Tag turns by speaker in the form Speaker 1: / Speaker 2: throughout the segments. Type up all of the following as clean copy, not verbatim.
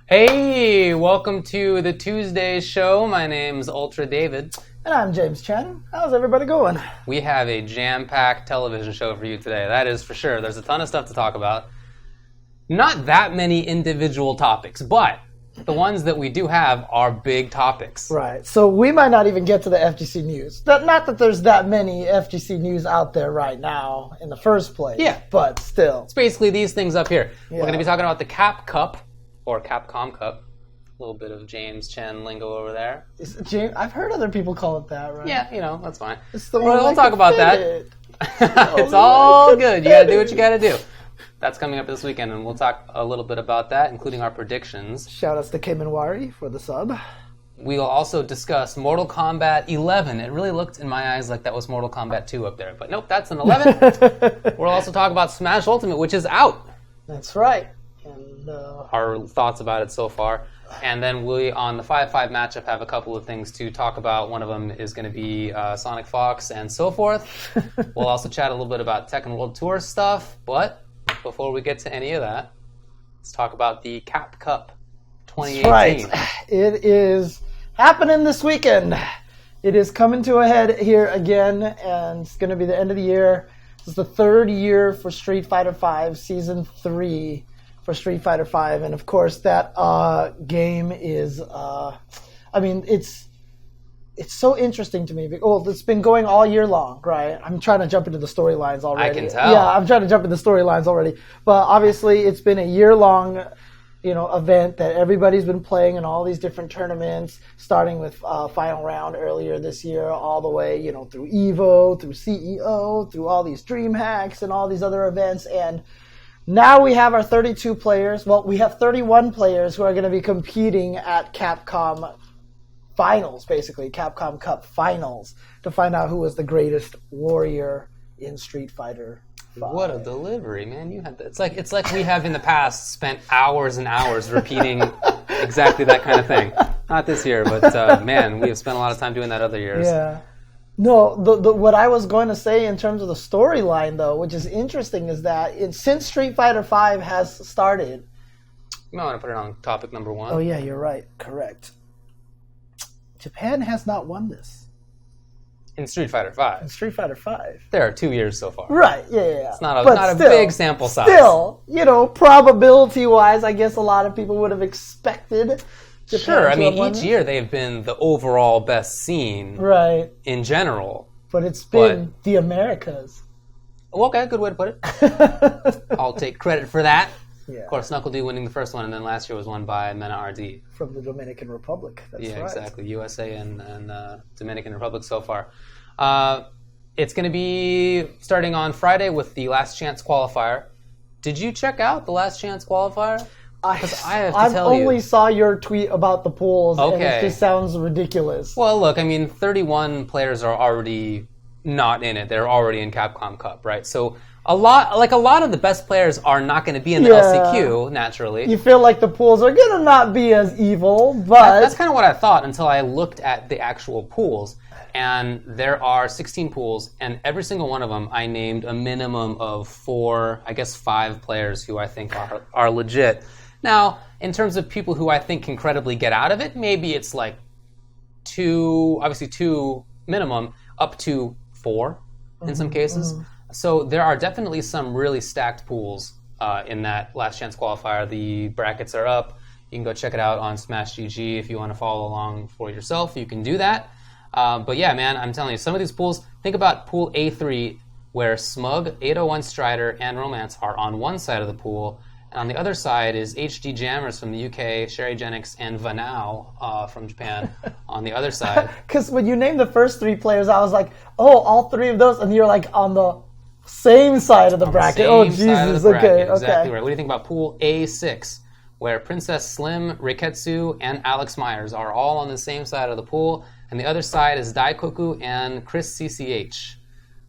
Speaker 1: Hey, welcome to the Tuesday show. My name's Ultra David.
Speaker 2: And I'm James Chen. How's everybody going?
Speaker 1: We have a jam-packed television show for you today. That is for sure. There's a ton of stuff to talk about. Not that many individual topics, but the ones that we do have are big topics.
Speaker 2: Right. So we might not even get to the FGC news. Not that there's that many FGC news out there right now in the first place.
Speaker 1: Yeah.
Speaker 2: But still.
Speaker 1: It's basically these things up here.
Speaker 2: Yeah.
Speaker 1: We're going to be talking about the Cap Cup, or Capcom Cup. A little bit of James Chen lingo over there.
Speaker 2: James, I've heard other people call it that, right?
Speaker 1: Yeah, you know, that's fine.
Speaker 2: We'll
Speaker 1: talk about that. It's all good. You got to do what you got to do. That's coming up this weekend, and we'll talk a little bit about that, including our predictions.
Speaker 2: Shout outs to Kamenwari for the sub.
Speaker 1: We'll also discuss Mortal Kombat 11. It really looked in my eyes like that was Mortal Kombat 2 up there, but nope, that's an 11. We'll also talk about Smash Ultimate, which is out.
Speaker 2: That's right. And
Speaker 1: our thoughts about it so far. And then we, on the 5-5 matchup, have a couple of things to talk about. One of them is going to be SonicFox and so forth. We'll also chat a little bit about Tekken World Tour stuff. But before we get to any of that, let's talk about the Cap Cup 2018.
Speaker 2: That's right. It is happening this weekend. It is coming to a head here again, and it's going to be the end of the year. This is the third year for Street Fighter V, Season 3. For Street Fighter V, and of course that game is, it's so interesting to me. It's been going all year long, right? I'm trying to jump into the storylines already.
Speaker 1: I can tell.
Speaker 2: Yeah, I'm trying to jump into storylines already. But obviously it's been a year-long, event that everybody's been playing in all these different tournaments, starting with Final Round earlier this year, all the way, through EVO, through CEO, through all these Dream Hacks and all these other events, and now we have our 32 players. Well, we have 31 players who are going to be competing at Capcom Finals, basically, Capcom Cup Finals, to find out who is the greatest warrior in Street Fighter V.
Speaker 1: What a delivery, man! You had that. It's like we have in the past spent hours and hours repeating exactly that kind of thing. Not this year, but man, we have spent a lot of time doing that other years.
Speaker 2: Yeah. No, what I was going to say in terms of the storyline, though, which is interesting, is that since Street Fighter V has started...
Speaker 1: You might want to put it on topic number 1.
Speaker 2: Oh, yeah, you're right. Correct. Japan has not won this.
Speaker 1: In Street Fighter V.
Speaker 2: In Street Fighter V.
Speaker 1: There are 2 years so far.
Speaker 2: Right, yeah.
Speaker 1: It's not a big sample size.
Speaker 2: Still, probability-wise, I guess a lot of people would have expected... Japan
Speaker 1: sure, I mean, each year they've been the overall best scene in general.
Speaker 2: But it's been the Americas.
Speaker 1: Okay, good way to put it. I'll take credit for that.
Speaker 2: Yeah.
Speaker 1: Of course, Knuckle D winning the first one, and then last year was won by Mena RD.
Speaker 2: From the Dominican Republic, that's right.
Speaker 1: Yeah, exactly. USA and Dominican Republic so far. It's going to be starting on Friday with the Last Chance Qualifier. Did you check out the Last Chance Qualifier?
Speaker 2: I only saw your tweet about the pools, and it just sounds ridiculous.
Speaker 1: Well, look, I mean, 31 players are already not in it. They're already in Capcom Cup, right? So a lot of the best players are not going to be in the LCQ, naturally.
Speaker 2: You feel like the pools are going to not be as evil, but...
Speaker 1: That's kind of what I thought until I looked at the actual pools. And there are 16 pools, and every single one of them I named a minimum of 5 players who I think are legit. Now, in terms of people who I think can credibly get out of it, maybe it's like 2 minimum, up to 4 in some cases. Mm-hmm. So there are definitely some really stacked pools in that Last Chance Qualifier. The brackets are up. You can go check it out on Smash GG if you want to follow along for yourself. You can do that. But yeah, man, I'm telling you, some of these pools, think about Pool A3, where Smug, 801 Strider, and Romance are on one side of the pool. And on the other side is HD Jammers from the UK, Sherry Genix, and Vanao from Japan on the other side.
Speaker 2: Because when you named the first 3 players, I was like, oh, all 3 of those, and you're like on the same side of the bracket. Oh, Jesus, okay.
Speaker 1: Exactly right. What do you think about Pool A6, where Princess Slim, Riketsu, and Alex Myers are all on the same side of the pool, and the other side is Daikoku and Chris CCH.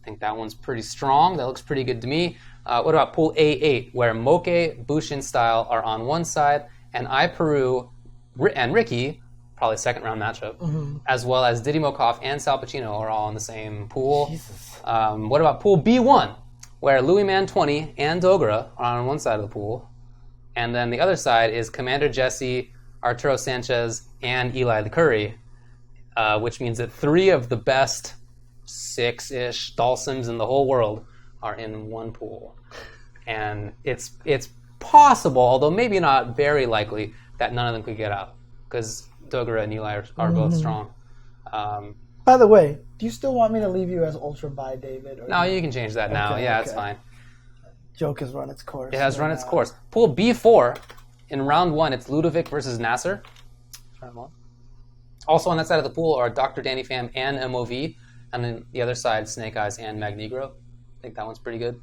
Speaker 1: I think that one's pretty strong. That looks pretty good to me. What about Pool A8, where Moke, Bushin Style are on one side, and Peru and Ricky, probably second round matchup, as well as Diddy Mokov and Sal Pacino are all in the same pool. What about Pool B1, where Louis Man 20 and Dogra are on one side of the pool, And then the other side is Commander Jesse, Arturo Sanchez, and Eli the Curry, which means that 3 of the best 6-ish Dalsims in the whole world are in one pool. And it's possible, although maybe not very likely, that none of them could get out, because Dogura and Eli are both strong.
Speaker 2: By the way, do you still want me to leave you as Ultra by David?
Speaker 1: No, you can change that now.
Speaker 2: Okay,
Speaker 1: yeah, it's fine.
Speaker 2: Joke has run its course.
Speaker 1: It has run its course. Pool B4, in round 1, it's Ludovic versus Nasser. Round 1. Also on that side of the pool are Dr. Danny Pham and MOV, and then the other side, Snake Eyes and Magnegro. I think that one's pretty good.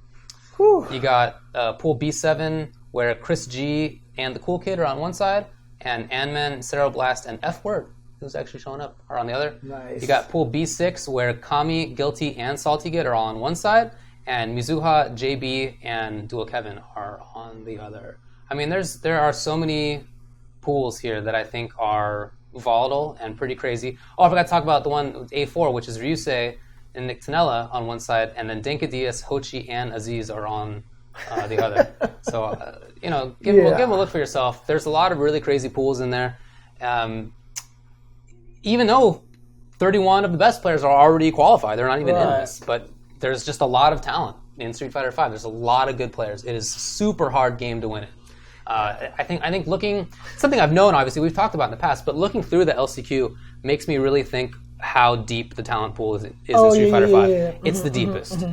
Speaker 2: Whew.
Speaker 1: You got Pool B7, where Chris G and the Cool Kid are on one side, and Ant-Man, Ceroblast, and F-Word, who's actually showing up, are on the other.
Speaker 2: Nice.
Speaker 1: You got Pool B6, where Kami, Guilty, and Salty Kid are all on one side, and Mizuha, JB, and Dual Kevin are on the other. I mean, there are so many pools here that I think are volatile and pretty crazy. Oh, I forgot to talk about the one with A4, which is Ryusei and Nick Tanella on one side, and then Denka Diaz, Hochi, and Aziz are on the other. So, give them a look for yourself. There's a lot of really crazy pools in there. Even though 31 of the best players are already qualified, they're not even in this, but there's just a lot of talent in Street Fighter V. There's a lot of good players. It is a super hard game to win it. I think looking, something I've known, obviously, we've talked about in the past, but looking through the LCQ makes me really think how deep the talent pool is in Street Fighter V. It's the deepest.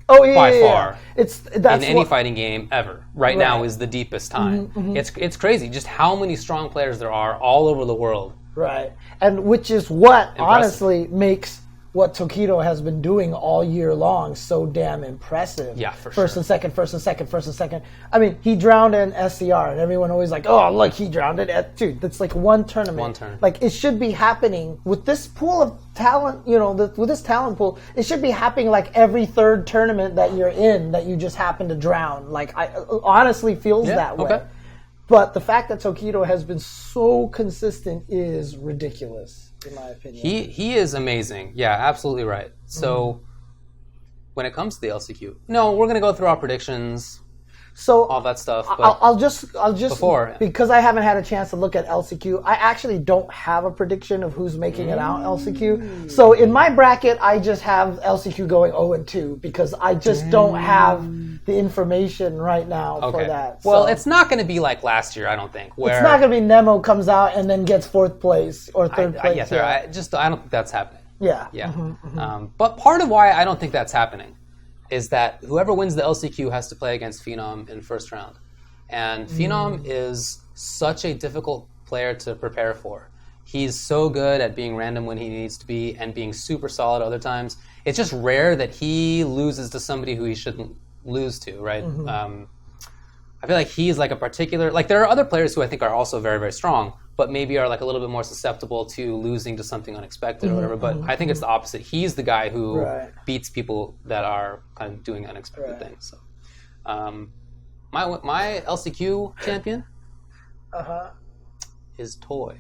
Speaker 1: By far. That's in any fighting game ever. Right now is the deepest time. It's crazy just how many strong players there are all over the world.
Speaker 2: Right. And which is what honestly makes what Tokido has been doing all year long so damn impressive.
Speaker 1: Yeah, for
Speaker 2: sure. First and second. I mean, he drowned in SCR, and everyone always like, oh, look, he drowned it. Dude, that's like one tournament.
Speaker 1: One turn.
Speaker 2: Like, it should be happening with this pool of talent, with this talent pool, it should be happening like every third tournament that you're in that you just happen to drown. Like, I honestly feels that way. Okay. But the fact that Tokido has been so consistent is ridiculous, in my opinion.
Speaker 1: He is amazing. Yeah, absolutely right. So, when it comes to the LCQ, we're going to go through our predictions, all that stuff. But
Speaker 2: I'll just because I haven't had a chance to look at LCQ, I actually don't have a prediction of who's making it out LCQ. So in my bracket, I just have LCQ going 0-2 because I just don't have the information right now for that.
Speaker 1: Well, it's not going to be like last year, I don't think. Where
Speaker 2: it's not going to be Nemo comes out and then gets 4th place or 3rd place.
Speaker 1: I don't think that's happening.
Speaker 2: Yeah.
Speaker 1: But part of why I don't think that's happening is that whoever wins the LCQ has to play against Phenom in first round. And Phenom is such a difficult player to prepare for. He's so good at being random when he needs to be and being super solid other times. It's just rare that he loses to somebody who he shouldn't lose to, right? I feel like he's like a particular... Like, there are other players who I think are also very, very strong, but maybe are like a little bit more susceptible to losing to something unexpected or whatever. But I think it's the opposite. He's the guy who beats people that are kind of doing unexpected things. So, my LCQ champion is Toy.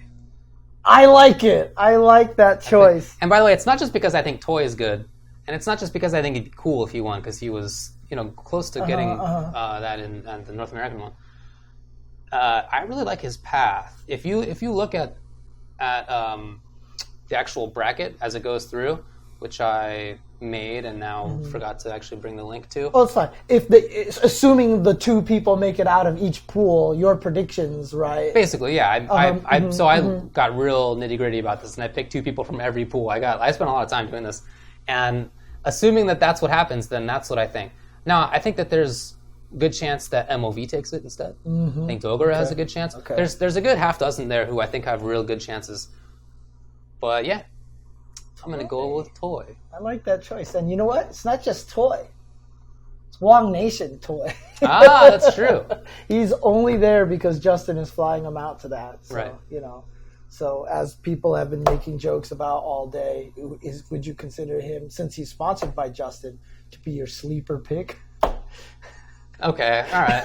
Speaker 2: I like it. I like that choice.
Speaker 1: And by the way, it's not just because I think Toy is good, and it's not just because I think it'd be cool if he won, because he was close to getting that in the North American one. I really like his path. If you look at the actual bracket as it goes through, which I made and now forgot to actually bring the link to.
Speaker 2: Well, it's fine. Assuming the 2 people make it out of each pool, your predictions, right?
Speaker 1: Basically, yeah. I got real nitty gritty about this, and I picked 2 people from every pool. I spent a lot of time doing this, and assuming that that's what happens, then that's what I think. Now, I think that there's good chance that MOV takes it instead. I think Dogura has a good chance. Okay. There's a good half dozen there who I think have real good chances. But yeah, I'm going to go with Toy.
Speaker 2: I like that choice. And you know what? It's not just Toy. It's Wong Nation Toy.
Speaker 1: That's true.
Speaker 2: He's only there because Justin is flying him out to that. So,
Speaker 1: right.
Speaker 2: So as people have been making jokes about all day, would you consider him, since he's sponsored by Justin, to be your sleeper pick?
Speaker 1: Okay, all right.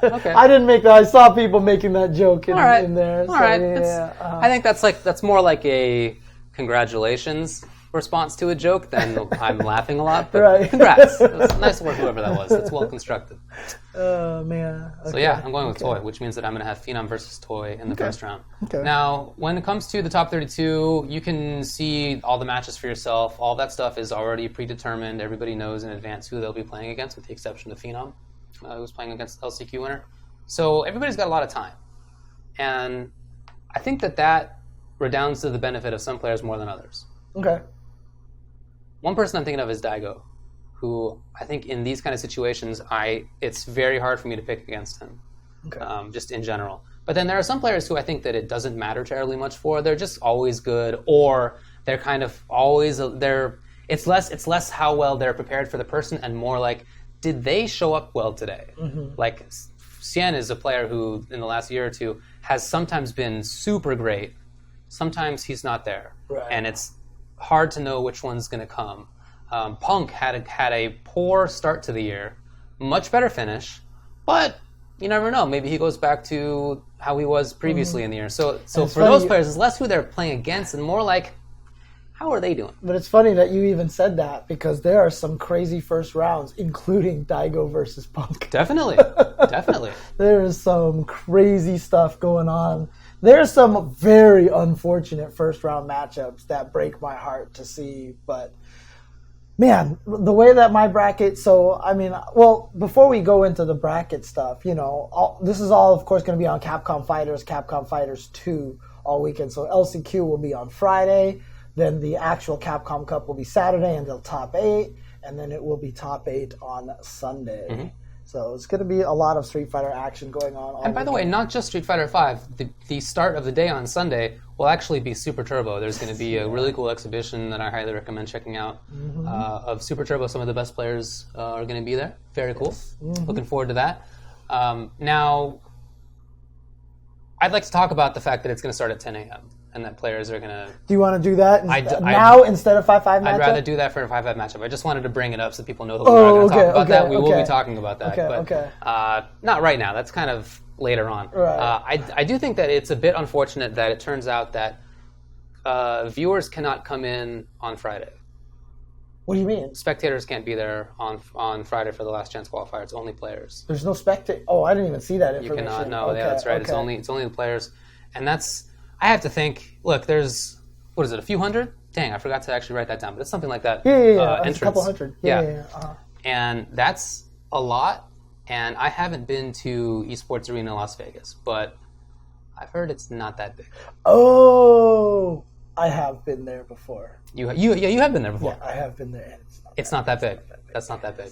Speaker 1: Okay.
Speaker 2: I didn't make that. I saw people making that joke in there.
Speaker 1: All right. I think that's more like a congratulations response to a joke, then I'm laughing a lot. But
Speaker 2: Right.
Speaker 1: congrats. It was nice work, whoever that was. It's well constructed.
Speaker 2: Oh, man. Okay.
Speaker 1: So yeah, I'm going with Toy, which means that I'm going to have Phenom versus Toy in the first round.
Speaker 2: Okay.
Speaker 1: Now, when it comes to the top 32, you can see all the matches for yourself. All that stuff is already predetermined. Everybody knows in advance who they'll be playing against, with the exception of Phenom, who's playing against the LCQ winner. So everybody's got a lot of time. And I think that redounds to the benefit of some players more than others.
Speaker 2: Okay.
Speaker 1: One person I'm thinking of is Daigo, who I think in these kind of situations, it's very hard for me to pick against him, just in general. But then there are some players who I think that it doesn't matter terribly much for. They're just always good, or they're kind of always It's less how well they're prepared for the person, and more like, did they show up well today? Mm-hmm. Like Cien is a player who, in the last year or two, has sometimes been super great. Sometimes he's not there, and it's hard to know which one's going to come. Punk had a poor start to the year, much better finish, but you never know. Maybe he goes back to how he was previously in the year. So for those players, it's less who they're playing against and more like, how are they doing?
Speaker 2: But it's funny that you even said that, because there are some crazy first rounds, including Daigo versus Punk.
Speaker 1: Definitely.
Speaker 2: There is some crazy stuff going on. There's some very unfortunate first round matchups that break my heart to see, but man, the way that my bracket, before we go into the bracket stuff, this is all, of course, going to be on Capcom Fighters 2 all weekend. So LCQ will be on Friday, then the actual Capcom Cup will be Saturday until top 8, and then it will be top 8 on Sunday. Mm-hmm. So it's going to be a lot of Street Fighter action going on.
Speaker 1: And by the way, not just Street Fighter V. The start of the day on Sunday will actually be Super Turbo. There's going to be a really cool exhibition that I highly recommend checking out of Super Turbo. Some of the best players are going to be there. Very cool. Mm-hmm. Looking forward to that. Now, I'd like to talk about the fact that it's going to start at 10 a.m. and that players are going to...
Speaker 2: Do you want to do that now instead of 5-5 matchup?
Speaker 1: I'd rather do that for a 5-5 matchup. I just wanted to bring it up so people know that we're not going to talk about that. We will be talking about that. Not right now. That's kind of later on.
Speaker 2: Right.
Speaker 1: I do think that it's a bit unfortunate that it turns out that viewers cannot come in on Friday.
Speaker 2: What do you mean?
Speaker 1: Spectators can't be there on Friday for the Last Chance Qualifier. It's only players.
Speaker 2: There's no spectator. Oh, I didn't even see that information.
Speaker 1: You cannot. No, yeah, that's right. Okay. It's only the players, and that's... I have to think, look, there's, what is it, a few hundred? Dang, I forgot to actually write that down, but it's something like that.
Speaker 2: Yeah. It's a couple hundred. Yeah. Uh-huh.
Speaker 1: And that's a lot, and I haven't been to Esports Arena Las Vegas, but I've heard it's not that big.
Speaker 2: Oh, I have been there before.
Speaker 1: You have been there before.
Speaker 2: Yeah, I have been there. And
Speaker 1: it's not that big. That's not that big.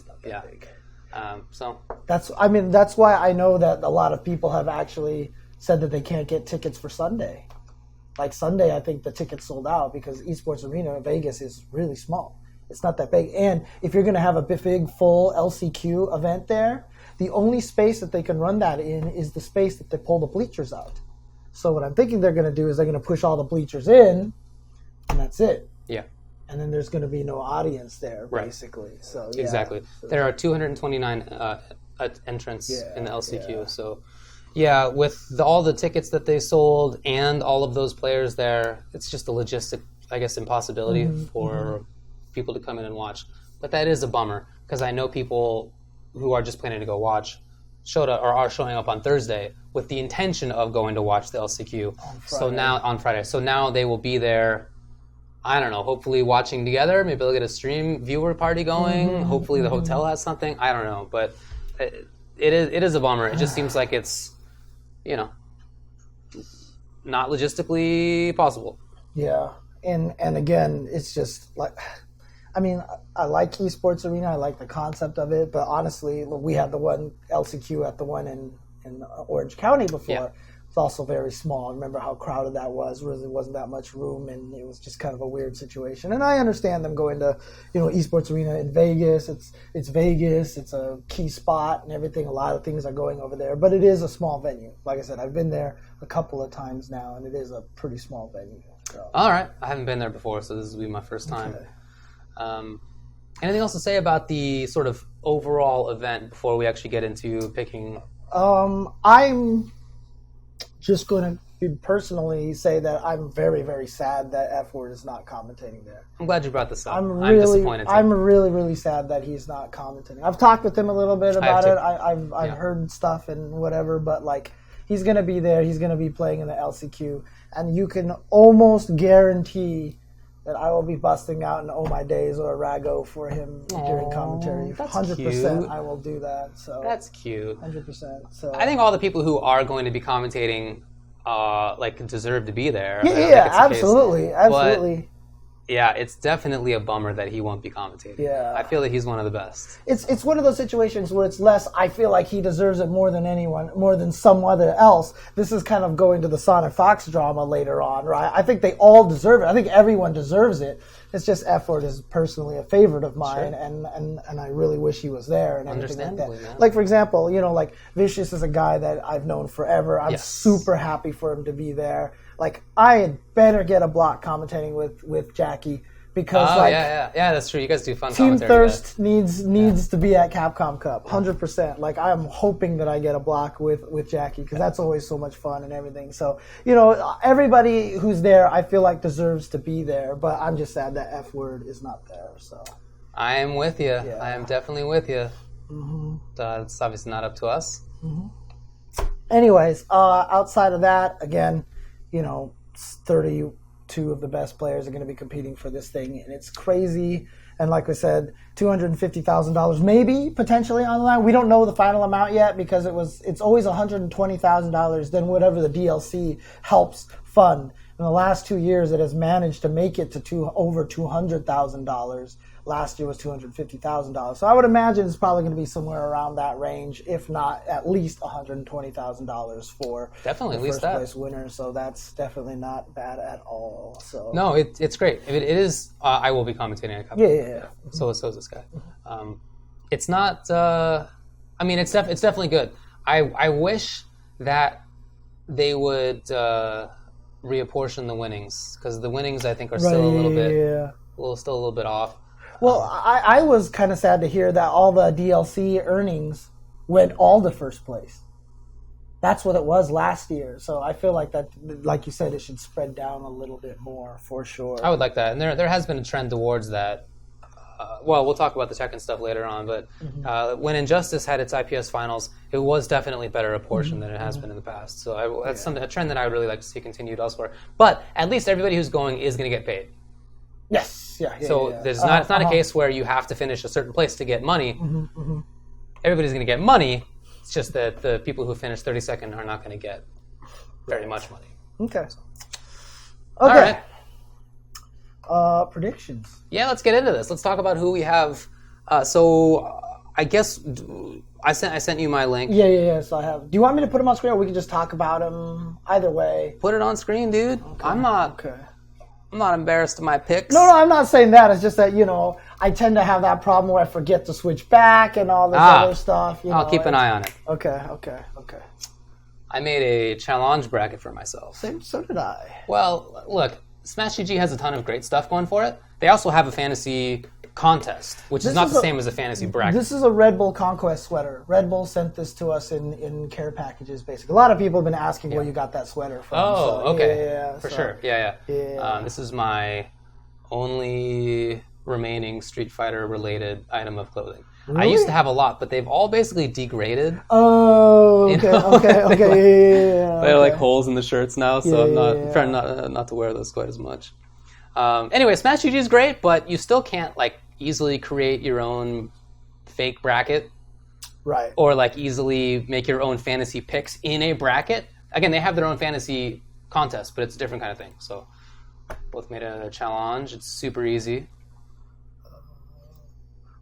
Speaker 1: So
Speaker 2: that's why I know that a lot of people have actually said that they can't get tickets for Sunday. Like Sunday, I think the tickets sold out because Esports Arena in Vegas is really small. It's not that big. And if you're going to have a big, full LCQ event there, the only space that they can run that in is the space that they pull the bleachers out. So what I'm thinking they're going to do is they're going to push all the bleachers in, and that's it.
Speaker 1: Yeah.
Speaker 2: And then there's going to be no audience there, basically. Right. So yeah.
Speaker 1: Exactly. There are 229 entrants in the LCQ. Yeah. So, yeah, with all the tickets that they sold and all of those players there, it's just a logistic, I guess, impossibility for people to come in and watch. But that is a bummer because I know people who are just planning to go watch are showing up on Thursday with the intention of going to watch the LCQ. On Friday. So now they will be there. I don't know, hopefully watching together. Maybe they'll get a stream viewer party going. Hopefully the hotel has something. I don't know. But it is a bummer. It just seems like it's, not logistically possible.
Speaker 2: Yeah. And again, it's just like, I like Esports Arena. I like the concept of it. But honestly, we had the one LCQ at the one in Orange County before. Yeah. It's also very small. I remember how crowded that was. Really wasn't that much room, and it was just kind of a weird situation. And I understand them going to, Esports Arena in Vegas. It's Vegas. It's a key spot and everything. A lot of things are going over there, but it is a small venue. Like I said, I've been there a couple of times now, and it is a pretty small venue. So.
Speaker 1: All right, I haven't been there before, so this will be my first time. Okay. Anything else to say about the sort of overall event before we actually get into picking?
Speaker 2: I'm just going to personally say that I'm very, very sad that F-Word is not commentating there.
Speaker 1: I'm glad you brought this up.
Speaker 2: I'm
Speaker 1: disappointed too.
Speaker 2: I'm really, really sad that he's not commentating. I've talked with him a little bit about it. I've heard stuff and whatever, but like he's going to be there. He's going to be playing in the LCQ, and you can almost guarantee that I will be busting out an Oh My Days or a Rago for him during commentary. 100% I will do that. So
Speaker 1: that's cute.
Speaker 2: 100%. So
Speaker 1: I think all the people who are going to be commentating like deserve to be there.
Speaker 2: Yeah, absolutely. Absolutely.
Speaker 1: Yeah, it's definitely a bummer that he won't be commentating.
Speaker 2: Yeah.
Speaker 1: I feel that he's one of the best.
Speaker 2: It's one of those situations where it's less, I feel like he deserves it more than anyone, more than some other else. This is kind of going to the SonicFox drama later on, right? I think they all deserve it. I think everyone deserves it. It's just F-Word is personally a favorite of mine, sure. and I really wish he was there and everything like that. Man. Like, for example, like Vicious is a guy that I've known forever. I'm super happy for him to be there. Like, I had better get a block commentating with Jackie because,
Speaker 1: yeah, that's true. You guys do fun
Speaker 2: Team
Speaker 1: commentary.
Speaker 2: Thirst needs to be at Capcom Cup, 100%. Like, I'm hoping that I get a block with Jackie because that's always so much fun and everything. So, everybody who's there, I feel like deserves to be there, but I'm just sad that F-Word is not there. So,
Speaker 1: I am with you.
Speaker 2: Yeah.
Speaker 1: I am definitely with you.
Speaker 2: Mm-hmm.
Speaker 1: It's obviously not up to us.
Speaker 2: Mm-hmm. Anyways, outside of that, again, 32 of the best players are going to be competing for this thing, and it's crazy. And like I said, $250,000 maybe potentially on the line. We don't know the final amount yet because it's always $120,000. Then whatever the DLC helps fund. In the last 2 years, it has managed to make it to over $200,000. Last year was $250,000. So I would imagine it's probably going to be somewhere around that range, if not at least $120,000 for
Speaker 1: definitely
Speaker 2: the
Speaker 1: at least
Speaker 2: first place winner. So that's definitely not bad at all. So
Speaker 1: no, it's great. It is. I will be commentating on Cup.
Speaker 2: Yeah.
Speaker 1: So is this guy. It's not. It's definitely good. I wish that they would reapportion the winnings because the winnings I think are still a little bit off.
Speaker 2: Well, I was kind of sad to hear that all the DLC earnings went all to first place. That's what it was last year. So I feel like that, like you said, it should spread down a little bit more for sure.
Speaker 1: I would like that. And there has been a trend towards that. We'll talk about the Tekken stuff later on, but when Injustice had its IPS finals, it was definitely better apportioned than it has been in the past. So that's a trend that I would really like to see continued elsewhere. But at least everybody who's going is going to get paid.
Speaker 2: Yes.
Speaker 1: So it's not a case where you have to finish a certain place to get money. Everybody's going to get money. It's just that the people who finish 32nd are not going to get very much money.
Speaker 2: Okay.
Speaker 1: All right.
Speaker 2: Predictions.
Speaker 1: Yeah, let's get into this. Let's talk about who we have. So I guess I sent you my link.
Speaker 2: Yeah. So I have. Do you want me to put them on screen, or we can just talk about them? Either way.
Speaker 1: Put it on screen, dude. Okay. I'm not embarrassed of my picks.
Speaker 2: No, I'm not saying that. It's just that, I tend to have that problem where I forget to switch back and all this other stuff.
Speaker 1: I'll keep an eye on it.
Speaker 2: Okay.
Speaker 1: I made a challenge bracket for myself.
Speaker 2: So did I.
Speaker 1: Well, look, Smash GG has a ton of great stuff going for it. They also have a fantasy contest, which is not the same as a fantasy bracket.
Speaker 2: This is a Red Bull Conquest sweater. Red Bull sent this to us in care packages, basically. A lot of people have been asking where you got that sweater from.
Speaker 1: Oh,
Speaker 2: so,
Speaker 1: okay.
Speaker 2: Yeah,
Speaker 1: for sure. Yeah. This is my only remaining Street Fighter-related item of clothing. Really? I used to have a lot, but they've all basically degraded.
Speaker 2: Oh, okay, yeah.
Speaker 1: They have like holes in the shirts now, so I'm trying not to wear those quite as much. Anyway, Smash GG is great, but you still can't easily create your own fake bracket,
Speaker 2: right?
Speaker 1: Or easily make your own fantasy picks in a bracket. Again, they have their own fantasy contest, but it's a different kind of thing. So, both made a challenge. It's super easy.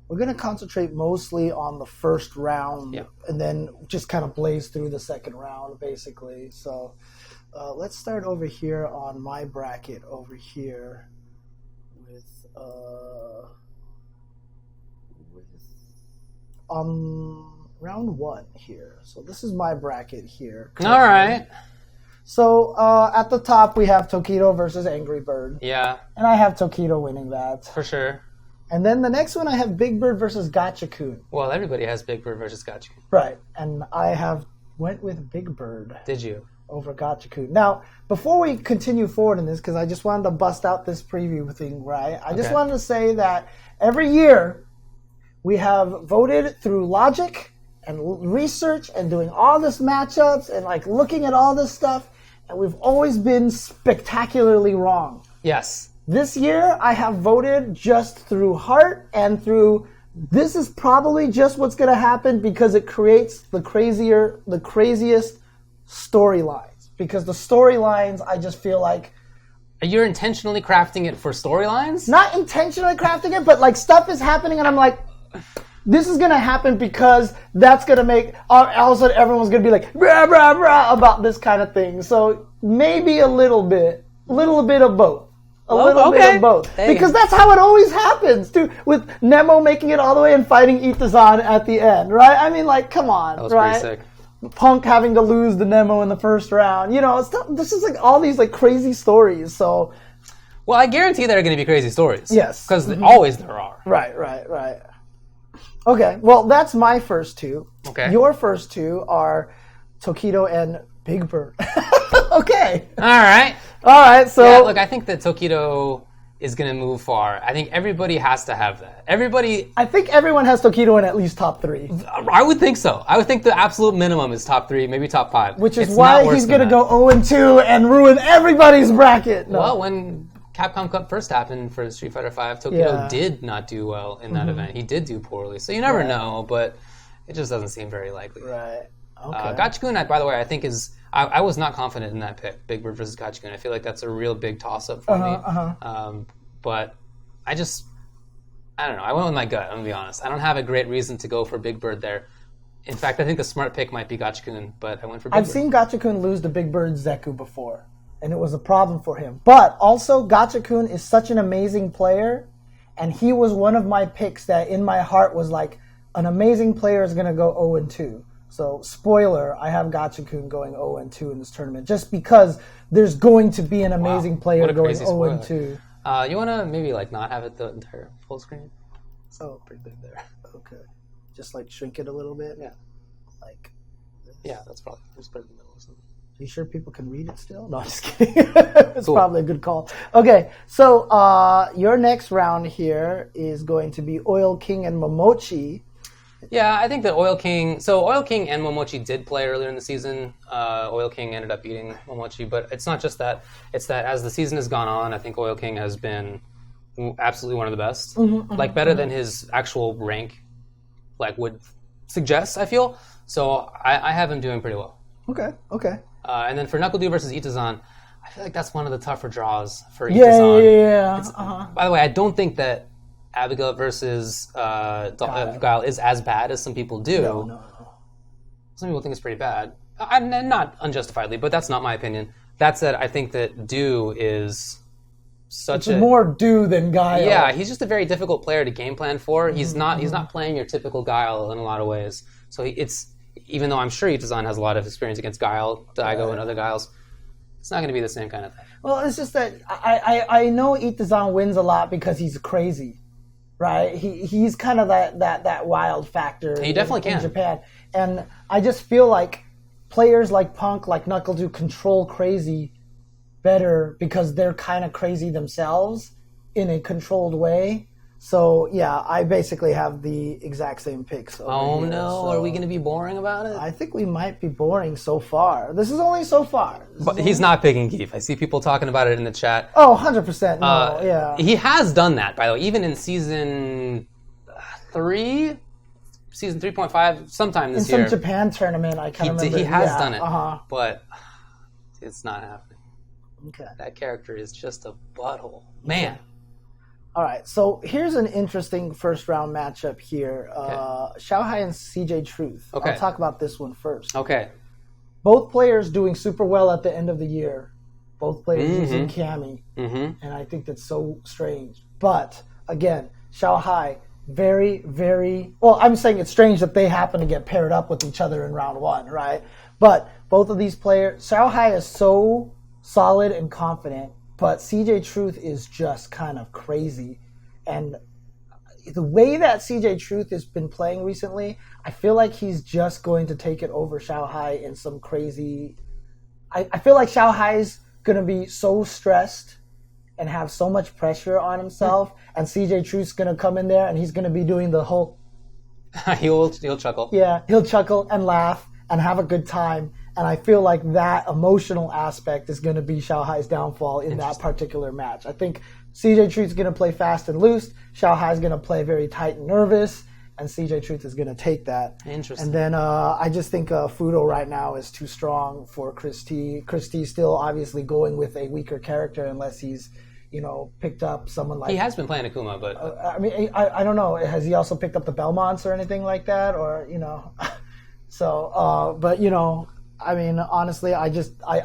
Speaker 2: We're going to concentrate mostly on the first round, and then just kind of blaze through the second round, basically. So. Let's start over here on my bracket over here with round one here. So this is my bracket here.
Speaker 1: All right.
Speaker 2: So at the top we have Tokido versus Angry Bird.
Speaker 1: Yeah.
Speaker 2: And I have Tokido winning that.
Speaker 1: For sure.
Speaker 2: And then the next one I have Big Bird versus Gotcha-kun.
Speaker 1: Well, everybody has Big Bird versus Gotcha-kun.
Speaker 2: Right. And I went with Big Bird.
Speaker 1: Did you?
Speaker 2: over Gachikun. Now, before we continue forward in this, because I just wanted to bust out this preview thing, right? I just wanted to say that every year we have voted through logic and research and doing all this matchups and like looking at all this stuff, and we've always been spectacularly wrong.
Speaker 1: Yes.
Speaker 2: This year I have voted just through heart and through this is probably just what's going to happen because it creates the craziest storylines. Because the storylines, I just feel like...
Speaker 1: You're intentionally crafting it for storylines?
Speaker 2: Not intentionally crafting it, but like stuff is happening and I'm like, this is going to happen because that's going to make... all of a sudden everyone's going to be like, brah, brah, brah, about this kind of thing. So maybe a little bit of both. A little bit of both.
Speaker 1: Hey.
Speaker 2: Because that's how it always happens, too. With Nemo making it all the way and fighting Itazan at the end, right? I mean, like, come on,
Speaker 1: that was
Speaker 2: right?
Speaker 1: pretty sick.
Speaker 2: Punk having to lose to Nemo in the first round. You know, this is like all these like crazy stories, so...
Speaker 1: Well, I guarantee there are going to be crazy stories.
Speaker 2: Yes.
Speaker 1: Because always there are.
Speaker 2: Right. Okay, well, that's my first two.
Speaker 1: Okay.
Speaker 2: Your first two are Tokido and Big Bird. Okay.
Speaker 1: All right,
Speaker 2: so...
Speaker 1: Yeah, look, I think that Tokido is going to move far. I think everybody has to have that.
Speaker 2: I think everyone has Tokido in at least top 3.
Speaker 1: I would think so. I would think the absolute minimum is top 3, maybe top 5.
Speaker 2: Which is why he's going to go 0-2 and ruin everybody's bracket. No.
Speaker 1: Well, when Capcom Cup first happened for Street Fighter V, Tokido did not do well in that event. He did do poorly. So you never know, but it just doesn't seem very likely.
Speaker 2: Right. Okay.
Speaker 1: Gachikun, by the way, I think is... I was not confident in that pick, Big Bird versus Gachikun. I feel like that's a real big toss-up for me. But I don't know. I went with my gut, I'm going to be honest. I don't have a great reason to go for Big Bird there. In fact, I think the smart pick might be Gachikun, but I went for Big Bird.
Speaker 2: I've seen Gachikun lose to Big Bird Zeku before, and it was a problem for him. But also, Gachikun is such an amazing player, and he was one of my picks that in my heart was like, an amazing player is going to go 0-2. So, spoiler, I have Gachikun going 0-2 in this tournament, just because there's going to be an amazing player going 0-2.
Speaker 1: You want to maybe like not have it the entire full screen?
Speaker 2: Oh, pretty big there. Okay. Just like shrink it a little bit?
Speaker 1: Yeah.
Speaker 2: Like this.
Speaker 1: Yeah, that's probably, just put it in the middle or something.
Speaker 2: Are you sure people can read it still? No, I'm just kidding. It's probably a good call. Okay, so your next round here is going to be Oil King and Momochi.
Speaker 1: Yeah, I think that Oil King and Momochi did play earlier in the season. Oil King ended up beating Momochi, but it's not just that. It's that as the season has gone on, I think Oil King has been absolutely one of the best. Better than his actual rank would suggest, I feel. So I have him doing pretty well.
Speaker 2: Okay.
Speaker 1: And then for Knuckle Dew versus Itazan, I feel like that's one of the tougher draws for Itazan.
Speaker 2: Yeah.
Speaker 1: By the way, I don't think that Abigail versus Guile is as bad as some people do.
Speaker 2: No.
Speaker 1: Some people think it's pretty bad. Not unjustifiably, but that's not my opinion. That said, I think that Dew is such
Speaker 2: more Dew than Guile.
Speaker 1: Yeah, he's just a very difficult player to game plan for. He's not playing your typical Guile in a lot of ways. So even though I'm sure Itazan has a lot of experience against Guile, Daigo, and other Guiles, it's not going to be the same kind of thing.
Speaker 2: Well, it's just that I know Itazan wins a lot because he's crazy. Right, he's kind of that wild factor.
Speaker 1: He definitely can
Speaker 2: in Japan, and I just feel like players like Punk, like Knuckle do control crazy better because they're kind of crazy themselves in a controlled way. So yeah, I basically have the exact same picks.
Speaker 1: Are we going to be boring about it?
Speaker 2: I think we might be boring so far. This is only so far.
Speaker 1: But he's not picking Geef. I see people talking about it in the chat.
Speaker 2: Oh, 100%. No, yeah.
Speaker 1: He has done that, by the way, even in season 3, season 3.5, sometime this year.
Speaker 2: In some Japan tournament, I can't remember.
Speaker 1: He has done it, but it's not happening.
Speaker 2: Okay.
Speaker 1: That character is just a butthole. Man.
Speaker 2: All right, so here's an interesting first-round matchup here. Xiaohai and CJ Truth.
Speaker 1: Okay.
Speaker 2: I'll talk about this one first.
Speaker 1: Okay.
Speaker 2: Both players doing super well at the end of the year. Both players using Cammy. And I think that's so strange. But, again, Xiaohai, very, very... Well, I'm saying it's strange that they happen to get paired up with each other in round 1, right? But both of these players... Xiaohai is so solid and confident. But CJ Truth is just kind of crazy. And the way that CJ Truth has been playing recently, I feel like he's just going to take it over Xiaohai in some crazy I feel like Xiaohai's gonna be so stressed and have so much pressure on himself, and CJ Truth's gonna come in there and he's gonna be doing the whole.
Speaker 1: he'll chuckle.
Speaker 2: Yeah, he'll chuckle and laugh and have a good time, and I feel like that emotional aspect is gonna be Xiaohai's downfall in that particular match. I think CJ Truth's gonna play fast and loose. Xiaohai's gonna play very tight and nervous. And CJ Truth is going to take that.
Speaker 1: Interesting.
Speaker 2: And then I just think Fudo right now is too strong for Chris T. Chris T's still obviously going with a weaker character unless he's, picked up someone like...
Speaker 1: He has been playing Akuma, but...
Speaker 2: I don't know. Has he also picked up the Belmonts or anything like that? Or, So, but, honestly, I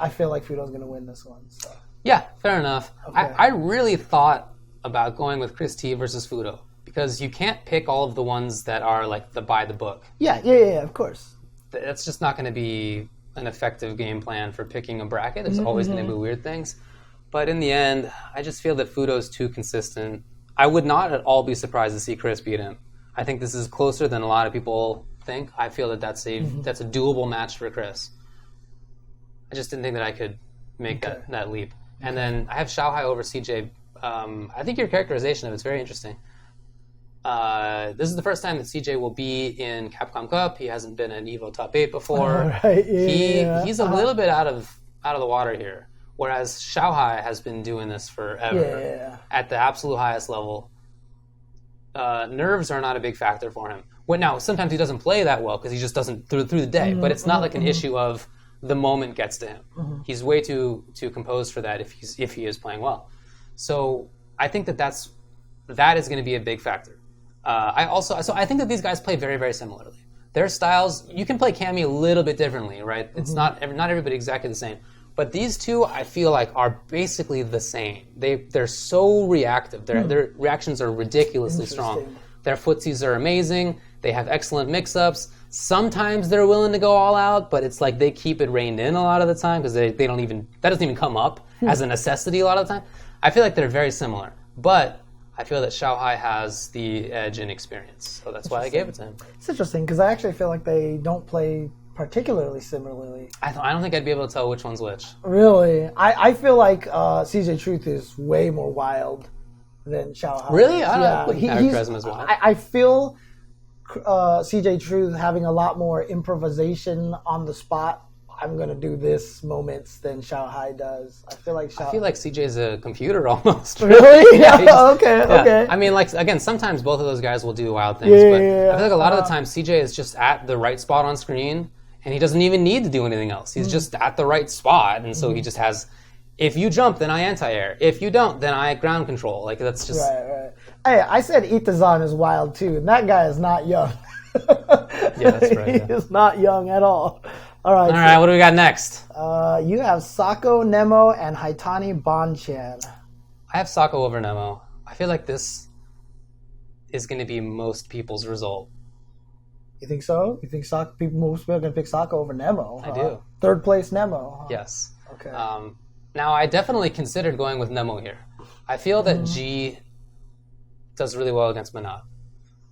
Speaker 2: feel like Fudo's going to win this one. So.
Speaker 1: Yeah, fair enough.
Speaker 2: Okay.
Speaker 1: I really thought about going with Chris T versus Fudo. Because you can't pick all of the ones that are like the by the book.
Speaker 2: Yeah, of course.
Speaker 1: That's just not going to be an effective game plan for picking a bracket. There's always going to be weird things. But in the end, I just feel that Fudo's too consistent. I would not at all be surprised to see Chris beat him. I think this is closer than a lot of people think. I feel that that's a doable match for Chris. I just didn't think that I could make that leap. And then I have Xiaohai over CJ. I think your characterization of it's very interesting. This is the first time that CJ will be in Capcom Cup. He hasn't been in Evo Top 8 before.
Speaker 2: Right,
Speaker 1: He's a little bit out of the water here, whereas Xiaohai has been doing this forever at the absolute highest level. Nerves are not a big factor for him. Now, sometimes he doesn't play that well because he just doesn't through the day, but it's not like an issue of the moment gets to him. He's way too composed for that if he is playing well. So I think that is going to be a big factor. I think that these guys play very, very similarly. Their styles, you can play Cammy a little bit differently, right? It's not everybody exactly the same. But these two, I feel like, are basically the same. They're so reactive. Their reactions are ridiculously strong. Their footsies are amazing. They have excellent mix-ups. Sometimes they're willing to go all out, but it's like they keep it reined in a lot of the time because that doesn't even come up as a necessity a lot of the time. I feel like they're very similar. But I feel that Xiaohai has the edge in experience, so that's why I gave it to him.
Speaker 2: It's interesting because I actually feel like they don't play particularly similarly.
Speaker 1: I don't think I'd be able to tell which one's which.
Speaker 2: Really? I feel like CJ Truth is way more wild than Xiaohai.
Speaker 1: Really? I wouldn't characterize him as wild.
Speaker 2: I feel CJ Truth having a lot more improvisation on the spot. I'm gonna do this moments than Xiaohai does. I feel like
Speaker 1: CJ's a computer almost.
Speaker 2: Really?
Speaker 1: Yeah,
Speaker 2: okay.
Speaker 1: I mean, again, sometimes both of those guys will do wild things, but I feel like a lot of the time CJ is just at the right spot on screen, and he doesn't even need to do anything else. He's just at the right spot, and so he just has. If you jump, then I anti-air. If you don't, then I ground control. Like that's just
Speaker 2: right. Hey, I said Itazan is wild too, and that guy is not young.
Speaker 1: Yeah, that's right.
Speaker 2: He is not young at all. All
Speaker 1: right, what do we got next?
Speaker 2: You have Sako, Nemo, and Haitani Bonchan.
Speaker 1: I have Sako over Nemo. I feel like this is going to be most people's result.
Speaker 2: You think so? You think most people are going to pick Sako over Nemo?
Speaker 1: I do.
Speaker 2: Third place Nemo. Huh?
Speaker 1: Yes.
Speaker 2: Okay.
Speaker 1: Now, I definitely considered going with Nemo here. I feel that G does really well against Manat.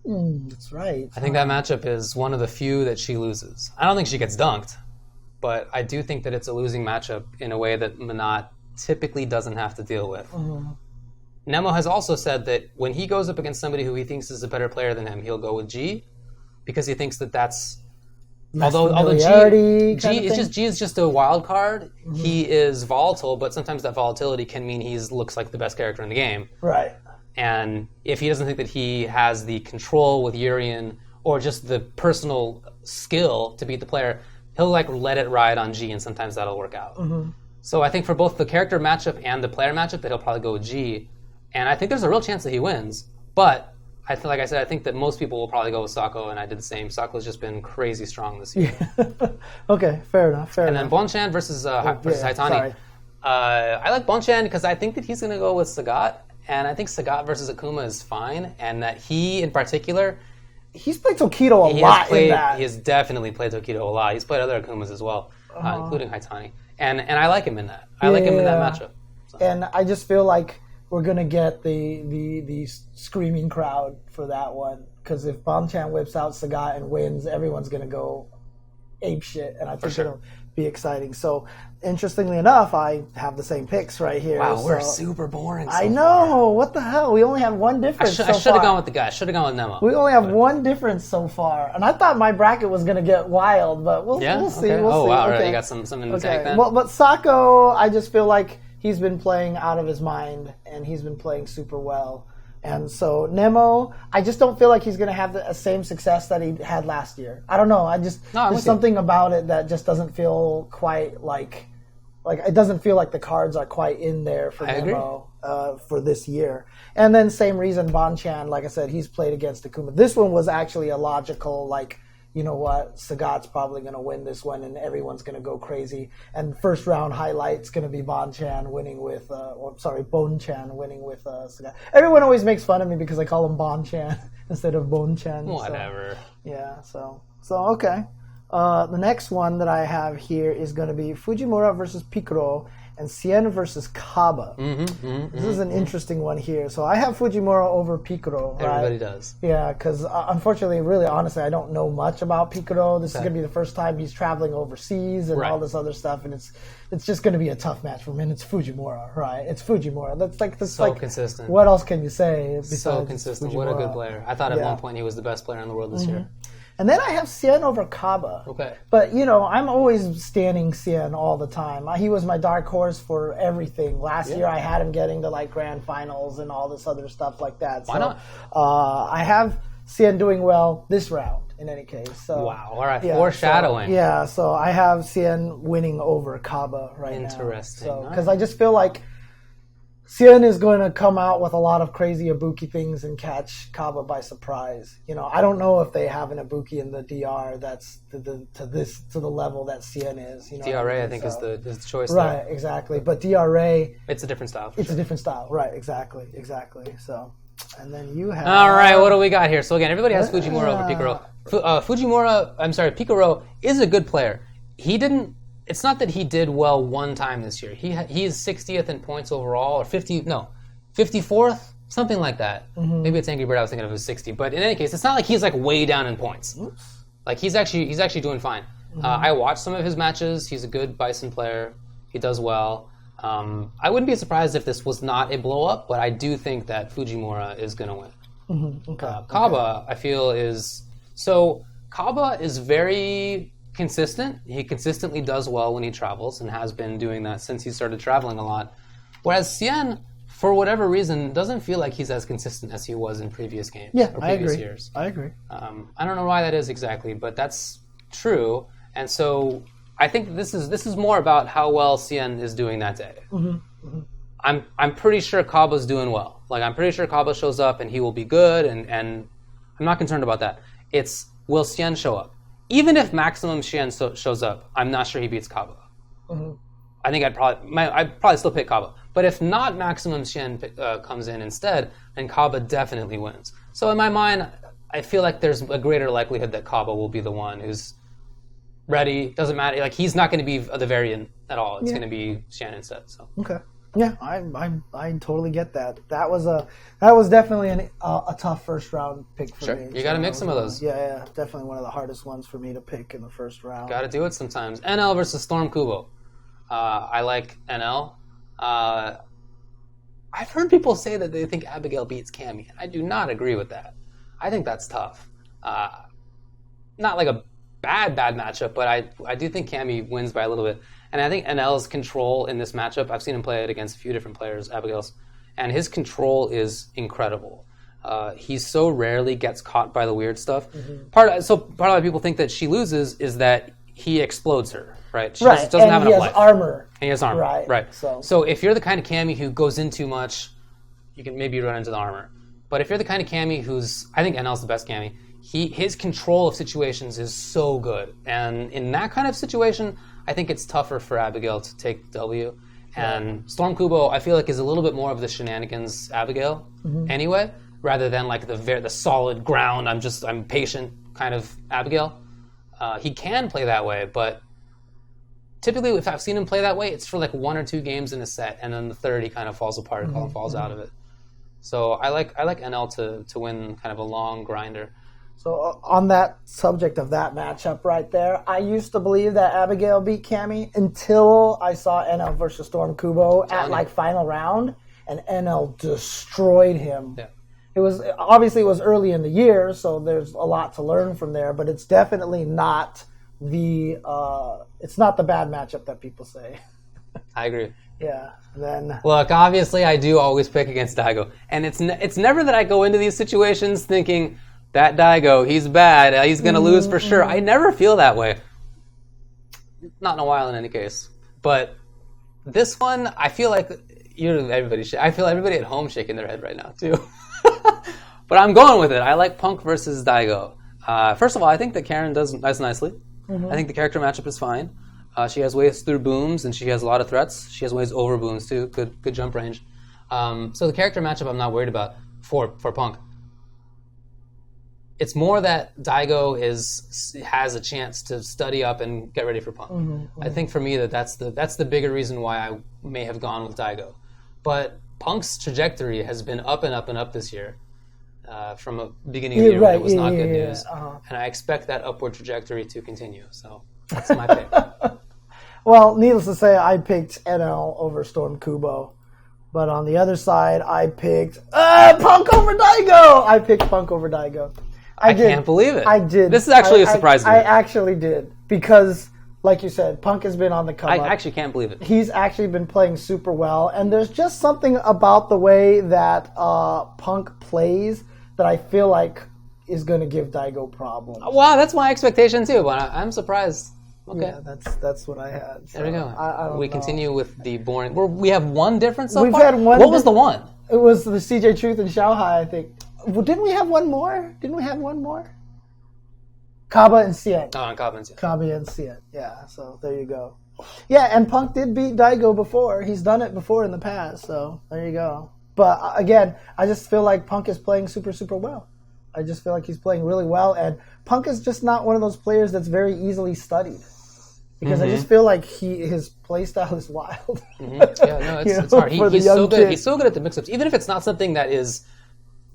Speaker 2: That's right.
Speaker 1: I think that matchup is one of the few that she loses. I don't think she gets dunked, but I do think that it's a losing matchup in a way that Manat typically doesn't have to deal with. Nemo has also said that when he goes up against somebody who he thinks is a better player than him, he'll go with G because he thinks that that's... Although G is just a wild card, he is volatile, but sometimes that volatility can mean he looks like the best character in the game.
Speaker 2: Right.
Speaker 1: And if he doesn't think that he has the control with Urien or just the personal skill to beat the player, he'll let it ride on G, and sometimes that'll work out. So I think for both the character matchup and the player matchup, that he'll probably go with G. And I think there's a real chance that he wins. But I think that most people will probably go with Sako, and I did the same. Sako's just been crazy strong this year.
Speaker 2: Okay, fair enough.
Speaker 1: And then Bonchan versus Haitani. I like Bonchan because I think that he's going to go with Sagat. And I think Sagat versus Akuma is fine, and that he, in particular...
Speaker 2: He's played Tokido a lot in that.
Speaker 1: He has definitely played Tokido a lot. He's played other Akumas as well, including Haitani. And I like him in that. I like him in that matchup. So.
Speaker 2: And I just feel like we're going to get the screaming crowd for that one. Because if Bonchan whips out Sagat and wins, everyone's going to go ape shit, and I think
Speaker 1: sure.
Speaker 2: it'll be exciting. So, interestingly enough, I have the same picks right here.
Speaker 1: Wow,
Speaker 2: so
Speaker 1: we're super boring so
Speaker 2: I know.
Speaker 1: far.
Speaker 2: What the hell? We only have one difference
Speaker 1: I should have gone with the guy. I should have gone with Nemo.
Speaker 2: We only have one difference so far. And I thought my bracket was going to get wild, but we'll see.
Speaker 1: Okay.
Speaker 2: We'll see.
Speaker 1: Wow,
Speaker 2: Okay.
Speaker 1: right. You got some in the tank then?
Speaker 2: Well, but Sako, I just feel like he's been playing out of his mind, and he's been playing super well. And so Nemo, I just don't feel like he's going to have the same success that he had last year. I don't know. There's something about it that just doesn't feel quite like it doesn't feel like the cards are quite in there for Nemo for this year. And then same reason Bonchan, like I said, he's played against Akuma. This one was actually a logical, like, you know what, Sagat's probably going to win this one and everyone's going to go crazy. And first round highlight's going to be Bonchan winning with, Bonchan winning with Sagat. Everyone always makes fun of me because I call him Bonchan instead of Bonchan.
Speaker 1: Whatever.
Speaker 2: So okay. The next one that I have here is going to be Fujimura versus Piccolo and Cien versus Kaba. This is an interesting one here. So I have Fujimura over Piccolo. Right?
Speaker 1: Everybody does.
Speaker 2: Yeah, because unfortunately, really honestly, I don't know much about Piccolo. This is going to be the first time he's traveling overseas and all this other stuff, and it's just going to be a tough match for him. And it's Fujimura, right? It's Fujimura. That's so
Speaker 1: consistent.
Speaker 2: What else can you say?
Speaker 1: So consistent. What a good player. I thought at one point he was the best player in the world this year.
Speaker 2: And then I have Cien over Kaba.
Speaker 1: Okay.
Speaker 2: But, I'm always standing Cien all the time. He was my dark horse for everything. Last year I had him getting to, grand finals and all this other stuff like that.
Speaker 1: Why not?
Speaker 2: I have Cien doing well this round, in any case. So,
Speaker 1: wow. All right. Foreshadowing.
Speaker 2: So I have Cien winning over Kaba right now.
Speaker 1: Interesting.
Speaker 2: Because I just feel like Cien is going to come out with a lot of crazy Ibuki things and catch Kaba by surprise. I don't know if they have an Ibuki in the DR that's to the level that Cien is.
Speaker 1: DRA, I think, is the choice.
Speaker 2: Right,
Speaker 1: there.
Speaker 2: Exactly. But DRA,
Speaker 1: it's a different style.
Speaker 2: It's a different style. Right, exactly. So, and then you have.
Speaker 1: All right, what do we got here? So again, everybody has Fujimura over Piccolo. Piccolo is a good player. It's not that he did well one time this year. He is 60th in points overall, or 54th, something like that. Maybe it's Angry Bird I was thinking of as 60. But in any case, it's not like he's way down in points.
Speaker 2: Oops.
Speaker 1: Like he's actually doing fine. I watched some of his matches. He's a good Bison player. He does well. I wouldn't be surprised if this was not a blow up, but I do think that Fujimura is going to win. Kaba, I feel Kaba is very consistent. He consistently does well when he travels and has been doing that since he started traveling a lot. Whereas Cien, for whatever reason, doesn't feel like he's as consistent as he was in previous games or previous years.
Speaker 2: I agree.
Speaker 1: I don't know why that is exactly, but that's true. And so I think this is more about how well Cien is doing that day. I'm pretty sure Kaba's doing well. I'm pretty sure Kaba shows up and he will be good, and I'm not concerned about that. It's, will Cien show up? Even if Maximum Cien shows up, I'm not sure he beats Kaba. I think I'd probably still pick Kaba. But if not Maximum Cien comes in instead, then Kaba definitely wins. So in my mind, I feel like there's a greater likelihood that Kaba will be the one who's ready. Doesn't matter. He's not going to be the variant at all. It's going to be Cien instead. So.
Speaker 2: Okay. Yeah, I totally get that. That was definitely a tough first round pick for me.
Speaker 1: You got to mix some of those.
Speaker 2: Yeah, definitely one of the hardest ones for me to pick in the first round.
Speaker 1: Got to do it sometimes. NL versus Storm Kubo. I like NL. I've heard people say that they think Abigail beats Cammy. I do not agree with that. I think that's tough. Not like a bad matchup, but I do think Cammy wins by a little bit. And I think NL's control in this matchup, I've seen him play it against a few different players, Abigail's, and his control is incredible. He so rarely gets caught by the weird stuff. Part of why people think that she loses is that he explodes her, right? She doesn't have enough life.
Speaker 2: Armor.
Speaker 1: And he has armor. Right. So if you're the kind of Cammy who goes in too much, you can maybe run into the armor. But if you're the kind of Cammy I think NL's the best Cammy, his control of situations is so good. And in that kind of situation, I think it's tougher for Abigail to take W. And Storm Kubo, I feel like, is a little bit more of the shenanigans Abigail anyway, rather than the solid ground, I'm patient kind of Abigail. He can play that way, but typically if I've seen him play that way, it's for 1 or 2 games in a set, and then the third he kind of falls apart and falls out of it. So I like NL to win kind of a long grinder.
Speaker 2: So on that subject of that matchup right there, I used to believe that Abigail beat Cammy until I saw NL versus Storm Kubo at like final round, and NL destroyed him.
Speaker 1: Yeah.
Speaker 2: It was early in the year, so there's a lot to learn from there, but it's definitely not the bad matchup that people say.
Speaker 1: I agree.
Speaker 2: Yeah. Then
Speaker 1: look, obviously, I do always pick against Daigo, and it's never that I go into these situations thinking that Daigo, he's bad, he's going to lose for sure. I never feel that way. Not in a while, in any case. But this one, I feel like I feel everybody at home shaking their head right now too. But I'm going with it. I like Punk versus Daigo. First of all, I think that Karen does nicely. I think the character matchup is fine. She has ways through booms, and she has a lot of threats. She has ways over booms too. Good jump range. So the character matchup I'm not worried about for Punk. It's more that Daigo has a chance to study up and get ready for Punk. I think for me that's the bigger reason why I may have gone with Daigo. But Punk's trajectory has been up and up and up this year. From the beginning of the year when it was not good news. And I expect that upward trajectory to continue. So that's my pick.
Speaker 2: Well, needless to say, I picked NL over Storm Kubo. But on the other side, I picked Punk over Daigo! I picked Punk over Daigo.
Speaker 1: I can't believe it.
Speaker 2: I did.
Speaker 1: This is actually a surprise to me.
Speaker 2: I actually did. Because, like you said, Punk has been on the come up.
Speaker 1: I actually can't believe it.
Speaker 2: He's actually been playing super well. And there's just something about the way that Punk plays that I feel like is going to give Daigo problems.
Speaker 1: Wow, that's my expectation too, but I'm surprised. Okay.
Speaker 2: Yeah, that's what I had. So
Speaker 1: there we go.
Speaker 2: I don't know.
Speaker 1: Continue with the boring. We have one difference so
Speaker 2: We've
Speaker 1: far?
Speaker 2: had one.
Speaker 1: What was the one?
Speaker 2: It was the CJ Truth and Xiaohai, I think. Well, didn't we have one more? Kaba and Cien.
Speaker 1: Oh, and Kaba and Cien.
Speaker 2: Kaba and Cien. Yeah, so there you go. Yeah, and Punk did beat Daigo before. He's done it before in the past, so there you go. But again, I just feel like Punk is playing super, super well. I just feel like he's playing really well, and Punk is just not one of those players that's very easily studied. Because I just feel like his play style is wild.
Speaker 1: Yeah, no, it's hard. He's so good. He's so good at the mix-ups, even if it's not something that is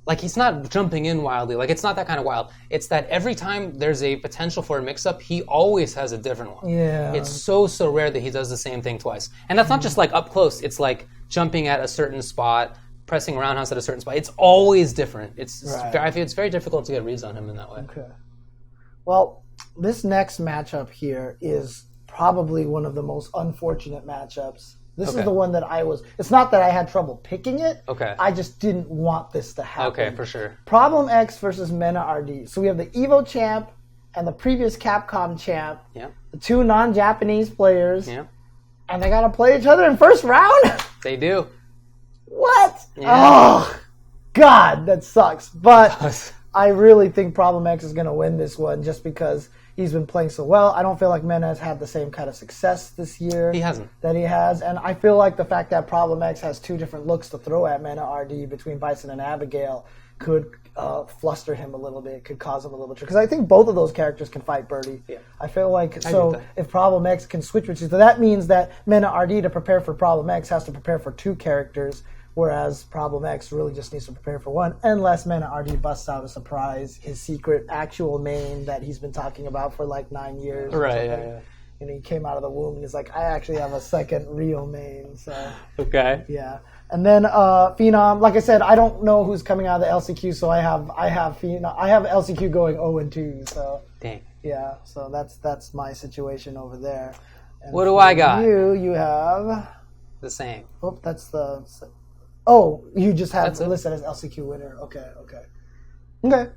Speaker 1: like he's not jumping in wildly. Like it's not that kind of wild. It's that every time there's a potential for a mix-up, he always has a different one.
Speaker 2: Yeah,
Speaker 1: it's so rare that he does the same thing twice, and that's not just like up close. It's like jumping at a certain spot, pressing roundhouse at a certain spot. It's always different. I feel it's very difficult to get reads on him in that way.
Speaker 2: Okay. Well, this next matchup here is probably one of the most unfortunate matchups. This is the one that it's not that I had trouble picking it.
Speaker 1: Okay.
Speaker 2: I just didn't want this to happen.
Speaker 1: Okay, for sure.
Speaker 2: Problem X versus Mena RD. So we have the Evo champ and the previous Capcom champ.
Speaker 1: Yeah.
Speaker 2: The two non-Japanese players.
Speaker 1: Yeah.
Speaker 2: And they got to play each other in first round?
Speaker 1: They do.
Speaker 2: What?
Speaker 1: Yeah.
Speaker 2: Oh, God, that sucks. But I really think Problem X is going to win this one just because he's been playing so well. I don't feel like Mena has had the same kind of success this year.
Speaker 1: He hasn't.
Speaker 2: That he has. And I feel like the fact that Problem X has two different looks to throw at Mena RD between Bison and Abigail could fluster him a little bit, could cause him a little bit. Because I think both of those characters can fight Birdie.
Speaker 1: Yeah.
Speaker 2: I feel like, if Problem X can switch between, so that means that Mena RD to prepare for Problem X has to prepare for two characters, whereas Problem X really just needs to prepare for one, unless Mena RD busts out a surprise, his secret actual main that he's been talking about for like 9 years.
Speaker 1: Right, yeah.
Speaker 2: You know, he came out of the womb and he's like, I actually have a second real main. So
Speaker 1: okay.
Speaker 2: Yeah. And then Phenom, like I said, I don't know who's coming out of the LCQ, so I have Phenom, I have LCQ going 0-2. So
Speaker 1: dang.
Speaker 2: Yeah, so that's my situation over there. And
Speaker 1: what do I got?
Speaker 2: You have
Speaker 1: the same.
Speaker 2: Oh, that's the. Oh, you just have it listed as LCQ winner. Okay.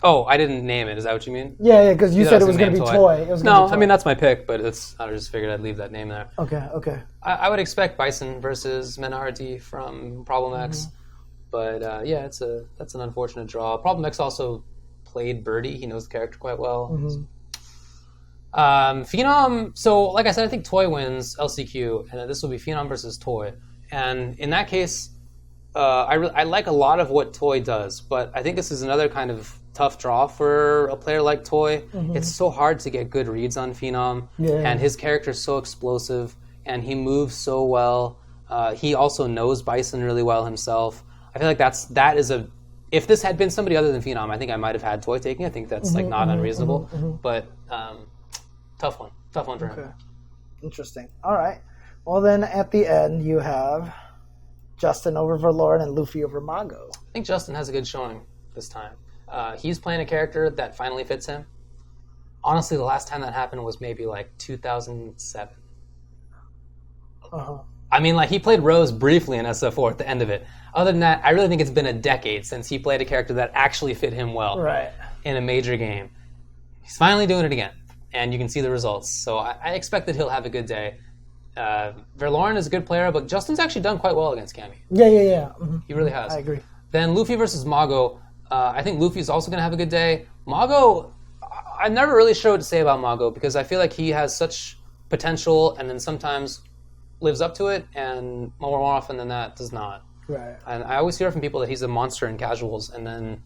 Speaker 1: Oh, I didn't name it. Is that what you mean?
Speaker 2: Yeah, because you said it was going to be Toy.
Speaker 1: I mean, that's my pick, but I just figured I'd leave that name there.
Speaker 2: Okay.
Speaker 1: I would expect Bison versus Mena RD from Problem X, but that's an unfortunate draw. Problem X also played Birdie. He knows the character quite well. Phenom, so like I said, I think Toy wins LCQ, and this will be Phenom versus Toy. And in that case, I like a lot of what Toy does, but I think this is another kind of tough draw for a player like Toy. It's so hard to get good reads on Phenom, and his character is so explosive, and he moves so well. He also knows Bison really well himself. I feel like that is a if this had been somebody other than Phenom, I think I might have had Toy taking. I think that's like not unreasonable. But tough one for him.
Speaker 2: Interesting. All right. Well, then at the end you have Justin over Verloren and Luffy over Mago.
Speaker 1: I think Justin has a good showing this time. He's playing a character that finally fits him. Honestly, the last time that happened was maybe like 2007. I mean, like, he played Rose briefly in SF4 at the end of it. Other than that, I really think it's been a decade since he played a character that actually fit him well in a major game. He's finally doing it again, and you can see the results. So I expect that he'll have a good day. Verloren is a good player, but Justin's actually done quite well against Cammy.
Speaker 2: Yeah.
Speaker 1: He really has.
Speaker 2: I agree.
Speaker 1: Then Luffy versus Mago. I think Luffy's also going to have a good day. Mago, I'm never really sure what to say about Mago because I feel like he has such potential and then sometimes lives up to it, and more often than that does not.
Speaker 2: Right.
Speaker 1: And I always hear from people that he's a monster in casuals, and then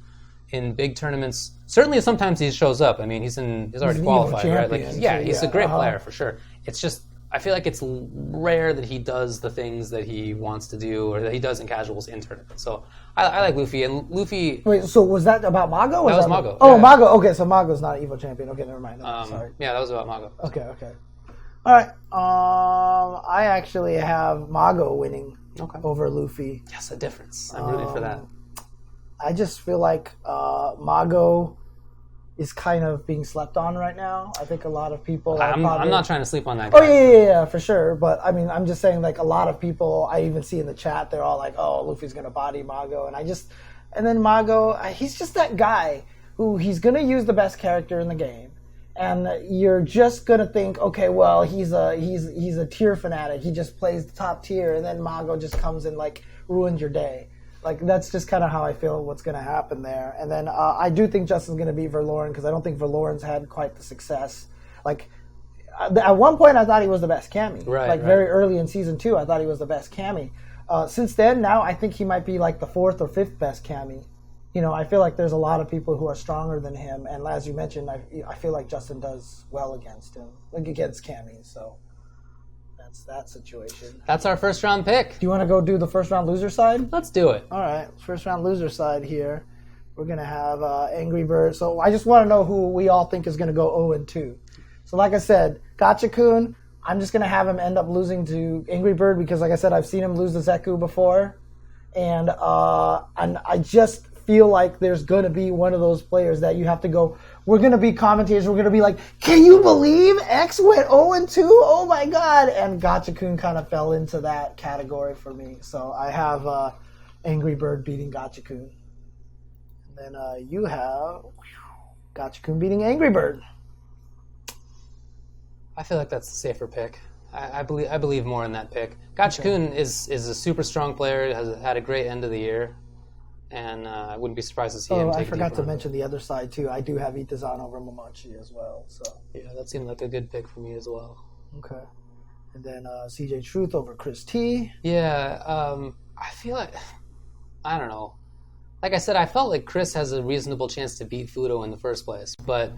Speaker 1: in big tournaments, certainly sometimes he shows up. I mean, he's already qualified, right? Like, he's a great player for sure. It's just I feel like it's rare that he does the things that he wants to do or that he does in casuals in tournaments. So I like Luffy, and Luffy.
Speaker 2: Wait, so was that about Mago?
Speaker 1: That was Mago.
Speaker 2: Oh, yeah. Mago. Okay, so Mago's not an Evo champion. Okay, never mind. Sorry.
Speaker 1: Yeah, that was about Mago.
Speaker 2: Okay. All right. I actually have Mago winning over Luffy.
Speaker 1: Yes, a difference. I'm rooting for that.
Speaker 2: I just feel like Mago is kind of being slept on right now. I think a lot of people...
Speaker 1: I'm not trying to sleep on that guy.
Speaker 2: Oh, yeah, for sure. But, I mean, I'm just saying, like, a lot of people I even see in the chat, they're all like, oh, Luffy's going to body Mago. And then Mago, he's just that guy who he's going to use the best character in the game. And you're just gonna think, okay, well, he's a tier fanatic. He just plays the top tier, and then Mago just comes and like ruins your day. Like that's just kind of how I feel what's gonna happen there. And then I do think Justin's gonna beat Verloren because I don't think Verloren's had quite the success. Like at one point, I thought he was the best Cammy. Right. Very early in season 2, I thought he was the best Cammy. Since then, now I think he might be like the 4th or 5th best Cammy. You know, I feel like there's a lot of people who are stronger than him, and as you mentioned, I feel like Justin does well against him, like against Cammy. So that's that situation.
Speaker 1: That's our first round pick.
Speaker 2: Do you want to go do the first round loser side?
Speaker 1: Let's do it.
Speaker 2: All right, first round loser side here. We're gonna have Angry Bird. So I just want to know who we all think is gonna go 0-2. So like I said, Gotcha-kun, I'm just gonna have him end up losing to Angry Bird because, like I said, I've seen him lose to Zeku before, and I just feel like there's going to be one of those players that you have to go, we're going to be commentators, we're going to be like, can you believe X went 0-2? Oh my God. And Gotcha-kun kind of fell into that category for me. So I have Angry Bird beating Gotcha-kun. And then you have Gotcha-kun beating Angry Bird.
Speaker 1: I feel like that's the safer pick. I believe more in that pick. Gotcha-kun is a super strong player, has had a great end of the year. And I wouldn't be surprised to see him take
Speaker 2: I forgot to mention the other side, too. I do have Itazan over Momochi as well. So
Speaker 1: yeah, that seemed like a good pick for me as well.
Speaker 2: Okay. And then CJ Truth over Chris T.
Speaker 1: Yeah, I feel like... I don't know. Like I said, I felt like Chris has a reasonable chance to beat Fudo in the first place. But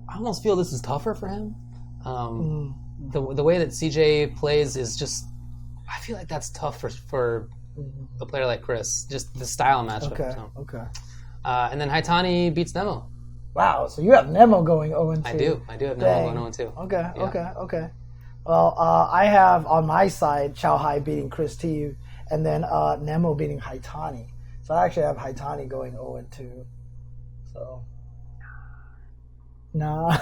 Speaker 1: I almost feel this is tougher for him. The way that CJ plays is just... I feel like that's tough for a player like Chris, just the style matchup.
Speaker 2: Okay.
Speaker 1: And then Haitani beats Nemo.
Speaker 2: Wow, so you have Nemo going 0-2.
Speaker 1: I do have Nemo going 0-2.
Speaker 2: Okay. Well, I have on my side Chao Hai beating Chris T, and then Nemo beating Haitani. So I actually have Haitani going 0-2. So, nah.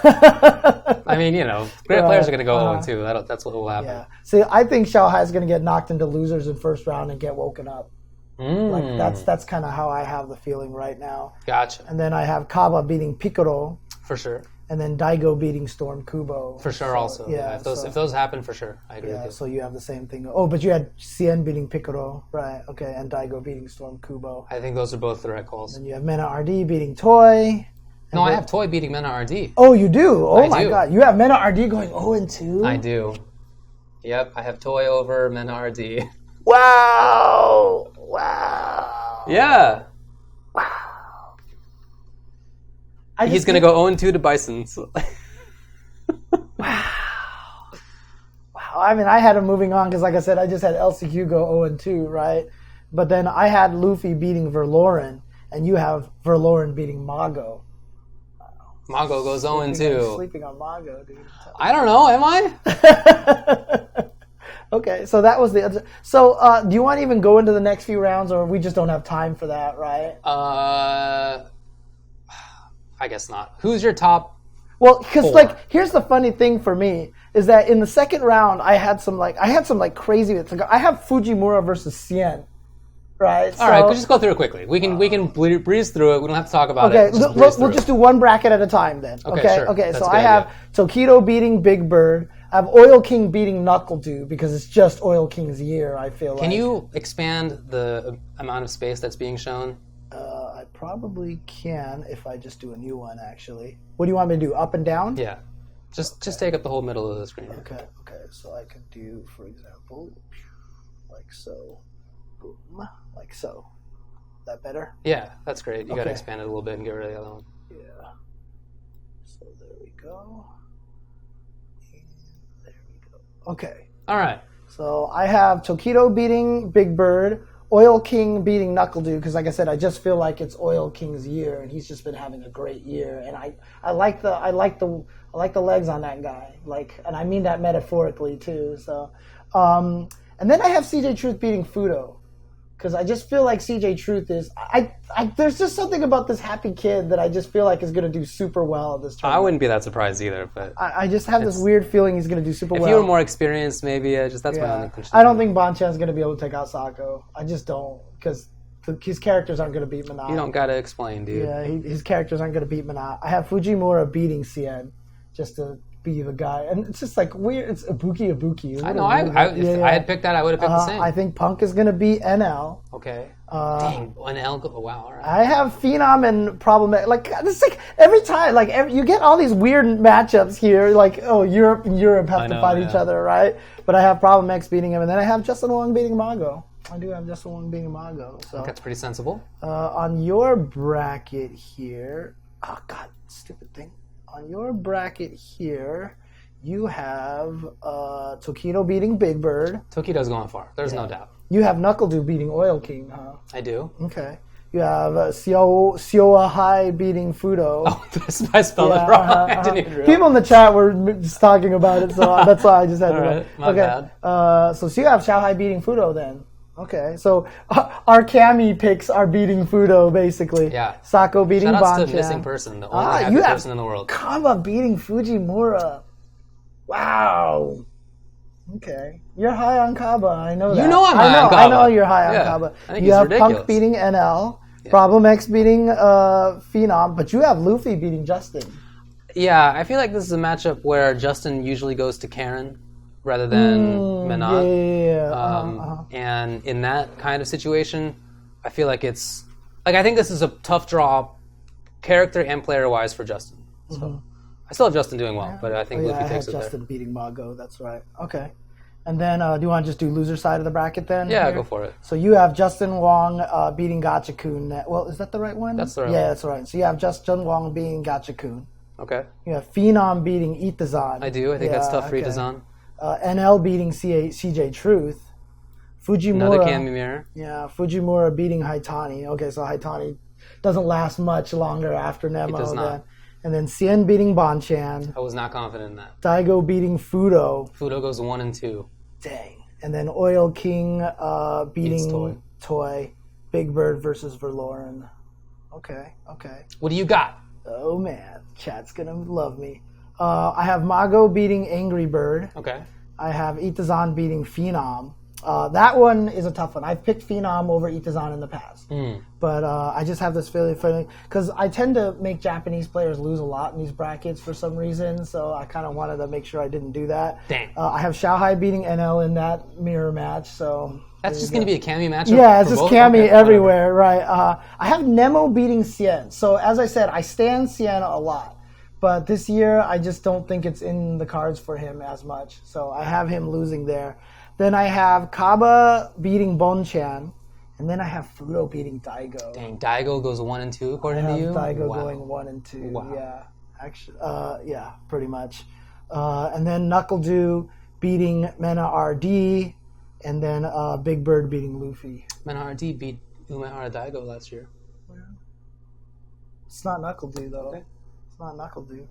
Speaker 1: I mean, you know, great players are going to go 0-2. That's what will happen.
Speaker 2: Yeah. See, I think Chao Hai is going to get knocked into losers in first round and get woken up. Like that's kind of how I have the feeling right now.
Speaker 1: Gotcha.
Speaker 2: And then I have Kaba beating Piccolo.
Speaker 1: For sure.
Speaker 2: And then Daigo beating Storm Kubo.
Speaker 1: For sure, also. Yeah. If those happen, for sure, I agree with you.
Speaker 2: So you have the same thing. Oh, but you had Cien beating Piccolo, right? Okay, and Daigo beating Storm Kubo.
Speaker 1: I think those are both the right calls.
Speaker 2: And you have Mena RD beating Toy.
Speaker 1: No, I have Toy beating Mena RD.
Speaker 2: Oh, you do? Oh my God. You have Mena RD going 0-2?
Speaker 1: I do. Yep, I have Toy over Mena RD.
Speaker 2: Wow.
Speaker 1: Yeah.
Speaker 2: Wow.
Speaker 1: He's going to go 0-2 to Bison. So.
Speaker 2: Wow. I mean, I had him moving on because, like I said, I just had LCQ go 0-2, right? But then I had Luffy beating Verloren, and you have Verloren beating Mago.
Speaker 1: Mago goes 0-2.
Speaker 2: Sleeping on Mago, dude.
Speaker 1: I don't know. Am I?
Speaker 2: Okay, so that was the other. So do you want to even go into the next few rounds, or we just don't have time for that, right?
Speaker 1: I guess not. Who's your top?
Speaker 2: Well, because
Speaker 1: 4?
Speaker 2: like here's the funny thing for me is that in the second round I had some crazy. I have Fujimura versus Cien, right?
Speaker 1: All right, we'll just go through it quickly. We can breeze through it. We don't have to talk about it.
Speaker 2: We'll just do one bracket at a time then. Okay,
Speaker 1: sure.
Speaker 2: Okay.
Speaker 1: That's
Speaker 2: So
Speaker 1: a good
Speaker 2: I have Tokido beating Big Bird. I have Oil King beating Knuckle Dew because it's just Oil King's year. I feel like.
Speaker 1: Can you expand the amount of space that's being shown?
Speaker 2: I probably can if I just do a new one. Actually, what do you want me to do? Up and down?
Speaker 1: Yeah, just take up the whole middle of the screen.
Speaker 2: Okay. So I could do, for example, like so, boom, like so. Is that better?
Speaker 1: Yeah, that's great. You got to expand it a little bit and get rid of the other one.
Speaker 2: Yeah. So there we go. And there we go. Okay.
Speaker 1: All right.
Speaker 2: So I have Tokido beating Big Bird, Oil King beating Knuckle Dew, because like I said, I just feel like it's Oil King's year, and he's just been having a great year, and I like the legs on that guy, and I mean that metaphorically too. So, and then I have CJ Truth beating Fudo, because I just feel like CJ Truth is there's just something about this happy kid that I just feel like is going to do super well at this tournament.
Speaker 1: I wouldn't be that surprised either, but
Speaker 2: I just have this weird feeling he's going to do super well.
Speaker 1: If you were more experienced, maybe that's my only concern.
Speaker 2: I don't think Bonchan's going to be able to take out Sako. I just don't, because his characters aren't going to beat Minot.
Speaker 1: You don't got to explain, dude.
Speaker 2: Yeah, his characters aren't going to beat Minot. I have Fujimura beating Cien just to be the guy, and it's just like weird. It's Ibuki.
Speaker 1: I know. If I had picked that, I would have picked the same.
Speaker 2: I think Punk is going to beat NL.
Speaker 1: Okay. Dang, NL. Wow. All right.
Speaker 2: I have Phenom and Problematic. Like it's like every time, you get all these weird matchups here. Like Europe and Europe have to fight each other, right? But I have Problem X beating him, and then I have Justin Wong beating Mago. I do have Justin Wong beating Mago. So
Speaker 1: I think that's pretty sensible.
Speaker 2: On your bracket here, oh god, stupid thing. On your bracket here, you have Tokido beating Big Bird.
Speaker 1: Tokido's going far. There's no doubt.
Speaker 2: You have Knuckle Dew beating Oil King, huh?
Speaker 1: I do.
Speaker 2: Okay. You have Sioa Hai beating Fudo.
Speaker 1: Oh, I spelled it wrong. I didn't even realize.
Speaker 2: People in the chat were just talking about it, so that's why I just had to.
Speaker 1: Right, my bad.
Speaker 2: So you have Xiao Hai beating Fudo then. Okay, so our Kami picks are beating Fudo, basically.
Speaker 1: Yeah.
Speaker 2: Sako beating Bonchan.
Speaker 1: Shout out to Missing Person, the only happy person in the world.
Speaker 2: Kaba beating Fujimura. Wow. Okay. You're high on Kaba, I know that.
Speaker 1: You know I'm high on Kaba.
Speaker 2: I know you're high on Kaba.
Speaker 1: I think
Speaker 2: you
Speaker 1: he's
Speaker 2: have
Speaker 1: ridiculous.
Speaker 2: Punk beating NL, Problem X beating Phenom, but you have Luffy beating Justin.
Speaker 1: Yeah, I feel like this is a matchup where Justin usually goes to Karen rather than Minot. And in that kind of situation, I feel like I think this is a tough draw, character and player-wise for Justin. So I still have Justin doing well, but I think Luffy takes it there.
Speaker 2: Justin beating Mago, that's right. Okay. And then do you want to just do loser side of the bracket then?
Speaker 1: Yeah, go for it.
Speaker 2: So you have Justin Wong beating Gachakun. Well, is that the right one?
Speaker 1: That's the right one.
Speaker 2: Yeah, that's right. So you have Justin Wong beating Gachakun.
Speaker 1: Okay.
Speaker 2: You have Phenom beating Itazan.
Speaker 1: I do. I think that's tough for Itazan.
Speaker 2: NL beating CJ Truth. Fujimura.
Speaker 1: Another Kami mirror.
Speaker 2: Yeah, Fujimura beating Haitani. Okay, so Haitani doesn't last much longer after Nemo.
Speaker 1: It does not.
Speaker 2: And then Cien beating Bonchan.
Speaker 1: I was not confident in that.
Speaker 2: Daigo beating Fudo.
Speaker 1: Fudo goes 1-2.
Speaker 2: Dang. And then Oil King beating Toy. Big Bird versus Verloren. Okay.
Speaker 1: What do you got?
Speaker 2: Oh, man. Chat's going to love me. I have Mago beating Angry Bird.
Speaker 1: Okay.
Speaker 2: I have Itazan beating Phenom. That one is a tough one. I've picked Phenom over Itazan in the past. But I just have this feeling, because I tend to make Japanese players lose a lot in these brackets for some reason, so I kind of wanted to make sure I didn't do that.
Speaker 1: Dang.
Speaker 2: I have Xiaohai beating NL in that mirror match, so...
Speaker 1: That's just going to be a Kami matchup?
Speaker 2: Yeah, it's just Kami everywhere, right. I have Nemo beating Cien. So, as I said, I stand Cien a lot. But this year, I just don't think it's in the cards for him as much. So, I have him losing there. Then I have Kaba beating Bonchan. And then I have Fudo beating Daigo.
Speaker 1: Dang, Daigo goes 1-2 according to you?
Speaker 2: Daigo going 1-2.
Speaker 1: Wow.
Speaker 2: Yeah, actually, yeah, pretty much. And then Knuckle Dew beating Mena RD. and then Big Bird beating Luffy.
Speaker 1: Menhara-D beat Umehara Daigo last year.
Speaker 2: It's not Knuckle Dew, though.
Speaker 1: Okay.
Speaker 2: It's not Knuckle Dew.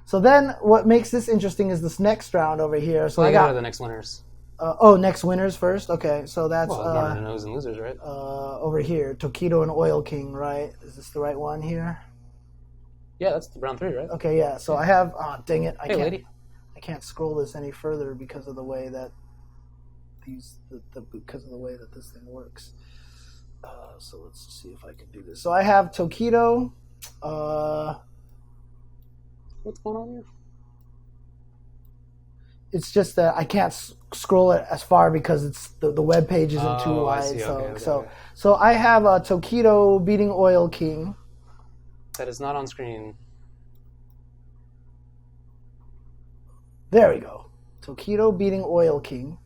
Speaker 2: So then what makes this interesting is this next round over here. So
Speaker 1: I
Speaker 2: I
Speaker 1: got
Speaker 2: got
Speaker 1: the next winners.
Speaker 2: next winners first. Okay, so that's
Speaker 1: Well, winners and losers, right?
Speaker 2: over here. Tokido and Oil King, right? Is this the right one here?
Speaker 1: Yeah, that's round 3, right?
Speaker 2: Okay, yeah. So I have. Dang it!
Speaker 1: Hey, lady.
Speaker 2: I can't scroll this any further because of the way that because of the way that this thing works. So let's see if I can do this. So I have Tokido.
Speaker 1: What's going on here?
Speaker 2: It's just that I can't scroll it as far because it's the web page isn't too wide.
Speaker 1: I see. Okay.
Speaker 2: So I have Tokido beating Oil King.
Speaker 1: That is not on screen.
Speaker 2: There we go. Tokido beating Oil King.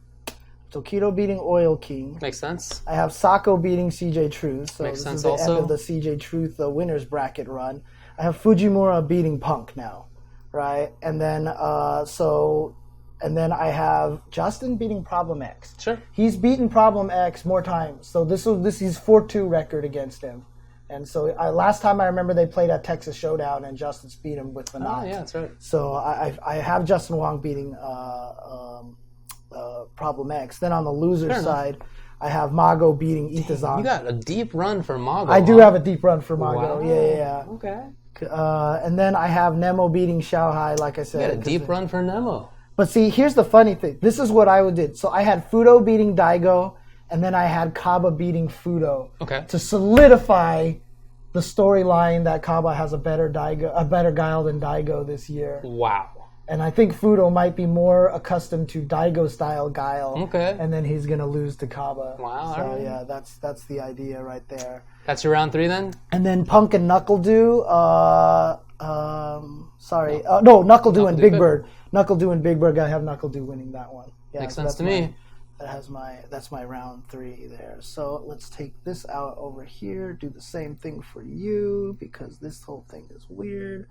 Speaker 2: Tokido beating Oil King.
Speaker 1: Makes sense.
Speaker 2: I have Sako beating CJ Truth. So
Speaker 1: Makes
Speaker 2: this
Speaker 1: sense
Speaker 2: is the
Speaker 1: also.
Speaker 2: end of the CJ Truth winners bracket run. I have Fujimura beating Punk now, right? And then and then I have Justin beating Problem X.
Speaker 1: Sure.
Speaker 2: He's beaten Problem X more times. So this is 4-2 record against him. And so last time I remember they played at Texas Showdown and Justin beat him with the knot.
Speaker 1: Oh, yeah, that's right.
Speaker 2: So I have Justin Wong beating Problem X. Then on the loser side, I have Mago beating Itazan.
Speaker 1: You got a deep run for Mago.
Speaker 2: I do have a deep run for Mago.
Speaker 1: Wow.
Speaker 2: Yeah.
Speaker 1: Okay.
Speaker 2: And then I have Nemo beating Xiaohai, like I
Speaker 1: You
Speaker 2: said.
Speaker 1: got a deep run for Nemo.
Speaker 2: But see, here's the funny thing. This is what I did. So I had Fudo beating Daigo, and then I had Kaba beating Fudo.
Speaker 1: Okay.
Speaker 2: To solidify the storyline that Kaba has a better Guile than Daigo this year.
Speaker 1: Wow.
Speaker 2: And I think Fudo might be more accustomed to Daigo-style Guile.
Speaker 1: Okay.
Speaker 2: And then he's going to lose to Kaba.
Speaker 1: Wow,
Speaker 2: So,
Speaker 1: all right.
Speaker 2: yeah, that's the idea right there.
Speaker 1: That's your round 3 then?
Speaker 2: And then Punk and Knuckle Dew. Knuckle Dew and
Speaker 1: Dew,
Speaker 2: Big
Speaker 1: good.
Speaker 2: Bird. Knuckle Dew and Big Bird. I have Knuckle Dew winning that one. Yeah,
Speaker 1: Makes
Speaker 2: so
Speaker 1: sense
Speaker 2: that's
Speaker 1: to me.
Speaker 2: That's my round 3 there. So let's take this out over here. Do the same thing for you because this whole thing is weird.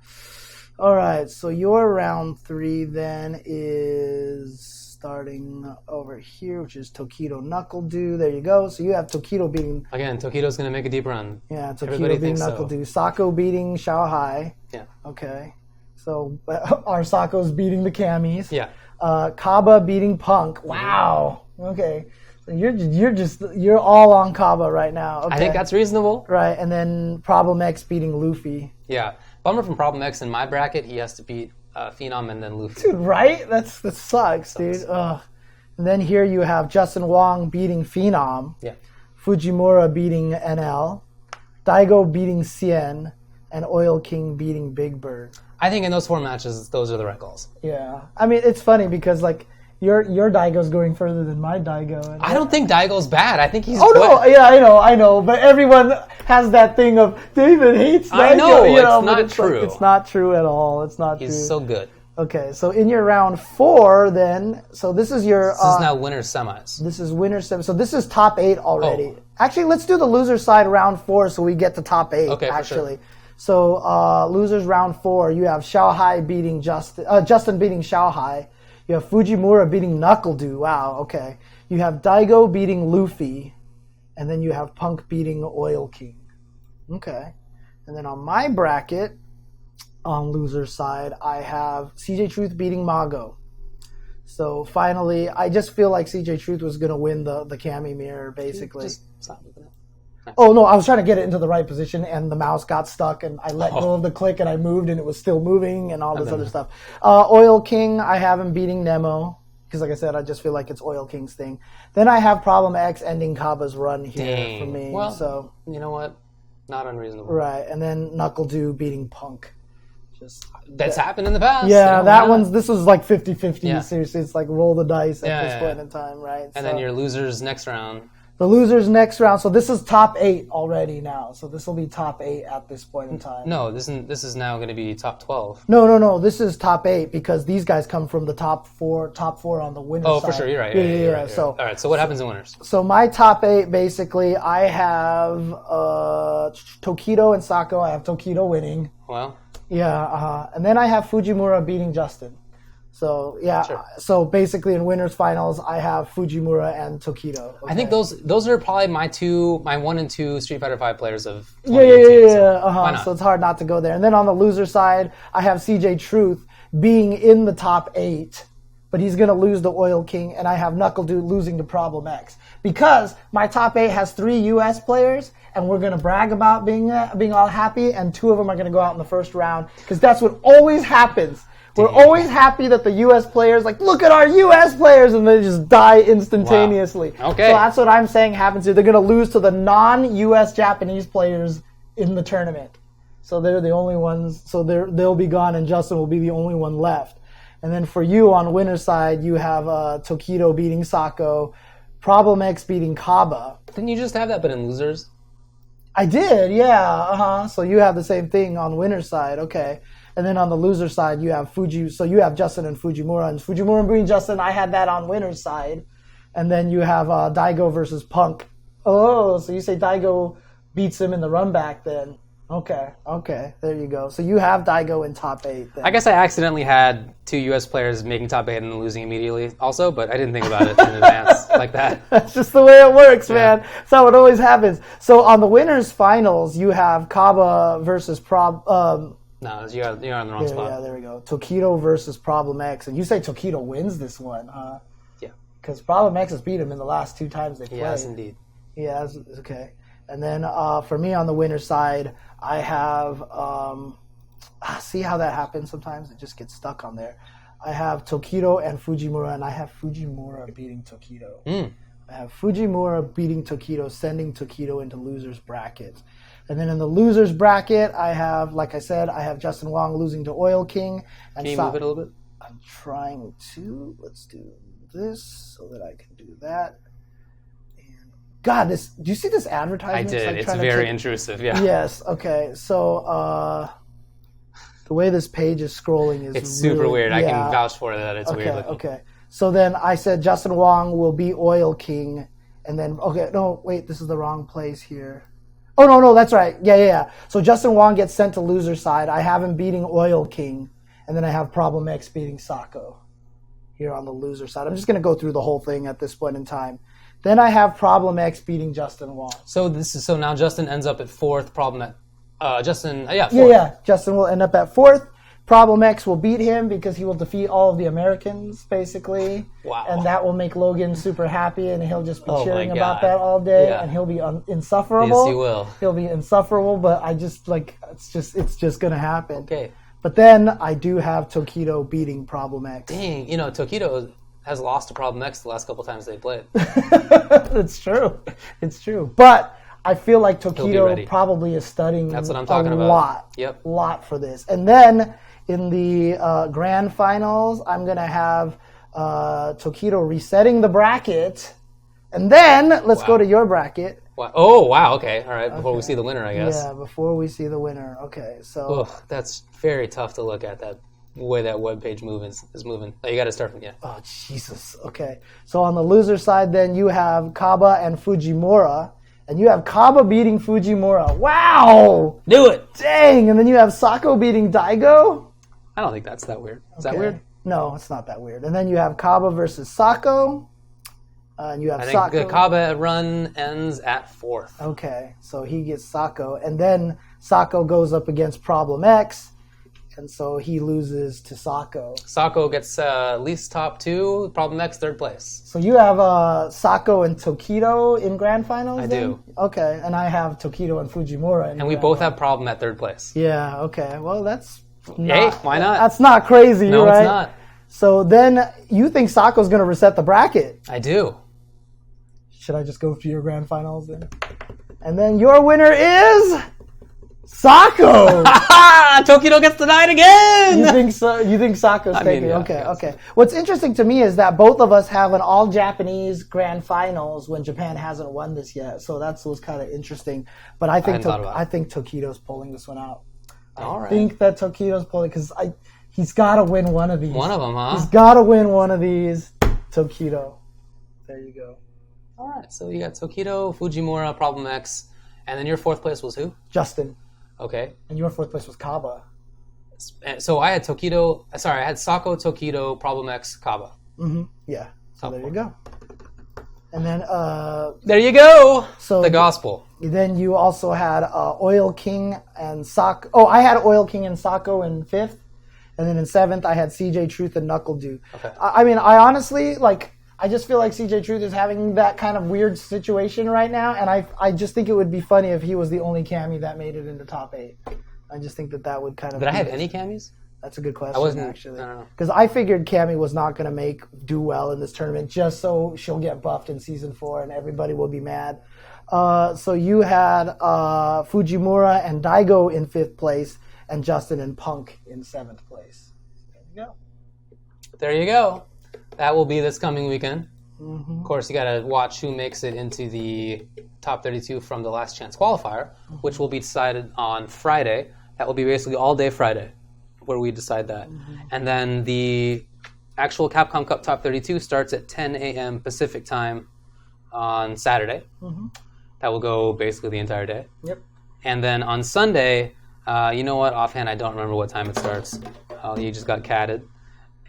Speaker 2: All right. So your round 3 then is starting over here, which is Tokido Knuckle Dew. There you go. So you have Tokido beating.
Speaker 1: Again, Tokido's going to make a deep run.
Speaker 2: Yeah, Tokido
Speaker 1: Everybody
Speaker 2: beating
Speaker 1: thinks
Speaker 2: Knuckle
Speaker 1: so.
Speaker 2: Dew. Sako beating Xiaohai.
Speaker 1: Yeah.
Speaker 2: Okay. So our Sako's beating the Camis.
Speaker 1: Yeah.
Speaker 2: Kaba beating Punk. Wow. Okay. So you're all on Kaba right now. Okay.
Speaker 1: I think that's reasonable.
Speaker 2: right. And then Problem X beating Luffy.
Speaker 1: Yeah. Bummer from Problem X in my bracket. He has to beat Phenom and then Luffy.
Speaker 2: Dude, right? That sucks, dude. Ugh. And then here you have Justin Wong beating Phenom.
Speaker 1: Yeah.
Speaker 2: Fujimura beating NL. Daigo beating Cien. And Oil King beating Big Bird.
Speaker 1: I think in those 4 matches, those are the right calls.
Speaker 2: Yeah. I mean, it's funny because, like, your Daigo's going further than my Daigo. And
Speaker 1: I don't think Daigo's bad. I think he's
Speaker 2: Oh, no.
Speaker 1: good.
Speaker 2: Yeah, I know. But everyone has that thing of, David hates Daigo.
Speaker 1: I know, it's
Speaker 2: but
Speaker 1: not
Speaker 2: like,
Speaker 1: true.
Speaker 2: it's not true at all. It's not true.
Speaker 1: He's so good.
Speaker 2: Okay, so in your round 4, then, so this is your...
Speaker 1: This is now winner's semis.
Speaker 2: This is winner 7. So this is top 8 already.
Speaker 1: Oh.
Speaker 2: Actually, let's do the loser side round 4 so we get to top 8,
Speaker 1: Okay, for
Speaker 2: actually.
Speaker 1: sure.
Speaker 2: So losers round 4, you have Xiaohai beating Justin beating Xiaohai. You have Fujimura beating Knuckle Dew. Wow, okay. You have Daigo beating Luffy. And then you have Punk beating Oil King. Okay. And then on my bracket, on loser side, I have CJ Truth beating Mago. So finally, I just feel like CJ Truth was going to win the Kami mirror, basically.
Speaker 1: Just stop moving it.
Speaker 2: Oh, no, I was trying to get it into the right position, and the mouse got stuck, and I let go of the click, and I moved, and it was still moving, and all this other stuff. Oil King, I have him beating Nemo, because like I said, I just feel like it's Oil King's thing. Then I have Problem X ending Kaba's run here for me.
Speaker 1: Well,
Speaker 2: so
Speaker 1: you know what? Not unreasonable.
Speaker 2: right, and then Knuckle Dew beating Punk.
Speaker 1: That's happened in the past.
Speaker 2: Yeah,
Speaker 1: you know,
Speaker 2: this was like 50-50,
Speaker 1: Yeah.
Speaker 2: seriously. It's like roll the dice at
Speaker 1: Yeah,
Speaker 2: this
Speaker 1: yeah,
Speaker 2: point
Speaker 1: yeah.
Speaker 2: in time, right?
Speaker 1: And then your losers next round.
Speaker 2: The losers next round. So this is top 8 already now. So this will be top 8 at this point in time.
Speaker 1: No, this is now going to be top 12.
Speaker 2: No. This is top 8 because these guys come from the top four on the winner's side.
Speaker 1: Oh, for sure. You're right.
Speaker 2: Yeah.
Speaker 1: You're right.
Speaker 2: So,
Speaker 1: all right. So what happens in winners?
Speaker 2: so my top 8 basically, I have Tokido and Sako. I have Tokido winning.
Speaker 1: Well,
Speaker 2: Yeah, and then I have Fujimura beating Justin. So yeah,
Speaker 1: Sure.
Speaker 2: so basically in winners finals, I have Fujimura and Tokido. Okay.
Speaker 1: I think those are probably my 1 and 2 Street Fighter V players of
Speaker 2: Yeah.
Speaker 1: 2018. So why not?
Speaker 2: So it's hard not to go there. And then on the loser side, I have CJ Truth being in the top 8, but he's going to lose the Oil King, and I have Knuckle Dude losing to Problem X. Because my top 8 has 3 U.S. players, and we're going to brag about being all happy, and 2 of them are going to go out in the first round, because that's what always happens. We're always happy that the U.S. players, like, look at our U.S. players, and they just die instantaneously.
Speaker 1: Wow. Okay.
Speaker 2: So that's what I'm saying happens here. They're going to lose to the non-U.S. Japanese players in the tournament. So they're the only ones. So they'll be gone, and Justin will be the only one left. And then for you on winner's side, you have Tokido beating Sako, Problem X beating Kaba.
Speaker 1: Didn't you just have that, but in losers?
Speaker 2: I did, yeah. So you have the same thing on winner's side, okay. And then on the loser side, you have So you have Justin and Fujimura. And Fujimura beating Justin, I had that on winner's side. And then you have Daigo versus Punk. Oh, so you say Daigo beats him in the run back then. Okay, there you go. So you have Daigo in top 8 then.
Speaker 1: I guess I accidentally had 2 U.S. players making top 8 and then losing immediately also, but I didn't think about it in advance like that.
Speaker 2: That's just the way it works, man. That's how it always happens. So on the winners finals, you have Kaba versus
Speaker 1: No, you're on the wrong spot.
Speaker 2: Yeah, there we go. Tokido versus Problem X. And you say Tokido wins this one, huh?
Speaker 1: Yeah.
Speaker 2: Because Problem X has beat him in the last 2 times they played.
Speaker 1: Yes, indeed.
Speaker 2: Yeah, okay. And then for me on the winner's side, I have... see how that happens sometimes? It just gets stuck on there. I have Tokido and Fujimura, and I have Fujimura beating Tokido. I have Fujimura beating Tokido, sending Tokido into loser's bracket. And then in the loser's bracket, I have, like I said, I have Justin Wong losing to Oil King. And
Speaker 1: Can you move it a little bit?
Speaker 2: I'm trying to. Let's do this so that I can do that. And God, do you see this advertisement?
Speaker 1: I did. It's very intrusive, yeah.
Speaker 2: Yes, okay. So the way this page is scrolling is
Speaker 1: It's super
Speaker 2: really,
Speaker 1: weird.
Speaker 2: Yeah.
Speaker 1: I can vouch for that. It's weird looking.
Speaker 2: Okay. So then I said Justin Wong will be Oil King. And then, this is the wrong place here. Oh, no, that's right. Yeah. So Justin Wong gets sent to loser side. I have him beating Oil King. And then I have Problem X beating Sako here on the loser side. I'm just going to go through the whole thing at this point in time. Then I have Problem X beating Justin Wong.
Speaker 1: So now Justin ends up at 4th. Justin 4th.
Speaker 2: Yeah. Justin will end up at 4th. Problem X will beat him because he will defeat all of the Americans, basically.
Speaker 1: Wow.
Speaker 2: And that will make Logan super happy, and he'll just be cheering
Speaker 1: my
Speaker 2: about
Speaker 1: God.
Speaker 2: that all day,
Speaker 1: Yeah.
Speaker 2: and he'll be insufferable.
Speaker 1: Yes, he will.
Speaker 2: He'll be insufferable, but it's just going to happen.
Speaker 1: Okay.
Speaker 2: But then I do have Tokido beating Problem X.
Speaker 1: Dang, Tokido has lost to Problem X the last couple times they played.
Speaker 2: It's true. But I feel like
Speaker 1: be
Speaker 2: Tokido
Speaker 1: ready.
Speaker 2: probably is studying
Speaker 1: That's what I'm talking
Speaker 2: a
Speaker 1: about. Yep.
Speaker 2: lot for this. And then in the grand finals, I'm going to have Tokido resetting the bracket. And then let's go to your bracket.
Speaker 1: Wow. Oh, wow. Okay. All right. Before we see the winner, I guess.
Speaker 2: Yeah, before we see the winner. Okay, so...
Speaker 1: Ugh, that's very tough to look at, that way that web page is moving. Oh, you got to start from,
Speaker 2: Oh, Jesus. Okay. So on the loser side, then, you have Kaba and Fujimura. And you have Kaba beating Fujimura. Wow!
Speaker 1: Do it!
Speaker 2: Dang! And then you have Sako beating Daigo.
Speaker 1: I don't think that's that weird. Is that weird?
Speaker 2: No, it's not that weird. And then you have Kaba versus Sako. And you have
Speaker 1: I think
Speaker 2: Sako.
Speaker 1: the Kaba run ends at 4th.
Speaker 2: Okay, so he gets Sako. And then Sako goes up against Problem X. And so he loses to Sako.
Speaker 1: Sako gets at least top 2. Problem X, 3rd place.
Speaker 2: So you have Sako and Tokido in grand finals?
Speaker 1: I
Speaker 2: then?
Speaker 1: do.
Speaker 2: Okay, and I have Tokido and Fujimura in
Speaker 1: And we
Speaker 2: grand
Speaker 1: both
Speaker 2: finals.
Speaker 1: have Problem at 3rd place.
Speaker 2: Yeah, okay. Well, that's
Speaker 1: Hey, why not?
Speaker 2: That's not crazy,
Speaker 1: No,
Speaker 2: right?
Speaker 1: it's not.
Speaker 2: So then you think Sako's going to reset the bracket.
Speaker 1: I do.
Speaker 2: Should I just go to your grand finals then? And then your winner is Sako.
Speaker 1: Tokido gets denied again!
Speaker 2: You think so? You think Sako's taking?
Speaker 1: yeah,
Speaker 2: Okay,
Speaker 1: yeah.
Speaker 2: okay. What's interesting to me is that both of us have an all-Japanese grand finals when Japan hasn't won this yet. So was kind of interesting. But I think Tokido's pulling this one out. I think that Tokido's pulling because he's got to win one of these.
Speaker 1: One of them, huh?
Speaker 2: He's got to win one of these. Tokido. There you go.
Speaker 1: All right, so you got Tokido, Fujimura, Problem X, and then your 4th place was who?
Speaker 2: Justin.
Speaker 1: Okay.
Speaker 2: And your 4th place was Kaba.
Speaker 1: So I had I had Sako, Tokido, Problem X, Kaba.
Speaker 2: Yeah. So there you go. And then
Speaker 1: there you go.
Speaker 2: So
Speaker 1: the gospel.
Speaker 2: Then you also had Oil King and Sako. Oh, I had Oil King and Sako in 5th, and then in 7th I had CJ Truth and Knuckle Dew.
Speaker 1: Okay.
Speaker 2: I mean, I honestly I just feel like CJ Truth is having that kind of weird situation right now, and I just think it would be funny if he was the only Cammy that made it into top 8. I just think that would kind of.
Speaker 1: Did I have any Cammies?
Speaker 2: That's a good question, actually.
Speaker 1: I don't know.
Speaker 2: Because I figured Cammy was not going to do well in this tournament just so she'll get buffed in Season 4 and everybody will be mad. So you had Fujimura and Daigo in 5th place and Justin and Punk in 7th place. There you go.
Speaker 1: There you go. That will be this coming weekend. Mm-hmm. Of course, you got to watch who makes it into the top 32 from the Last Chance Qualifier, which will be decided on Friday. That will be basically all day Friday where we decide that. Mm-hmm. And then the actual Capcom Cup top 32 starts at 10 a.m. Pacific time on Saturday. Mm-hmm. That will go basically the entire day.
Speaker 2: Yep.
Speaker 1: And then on Sunday, you know what? Offhand, I don't remember what time it starts. You just got catted.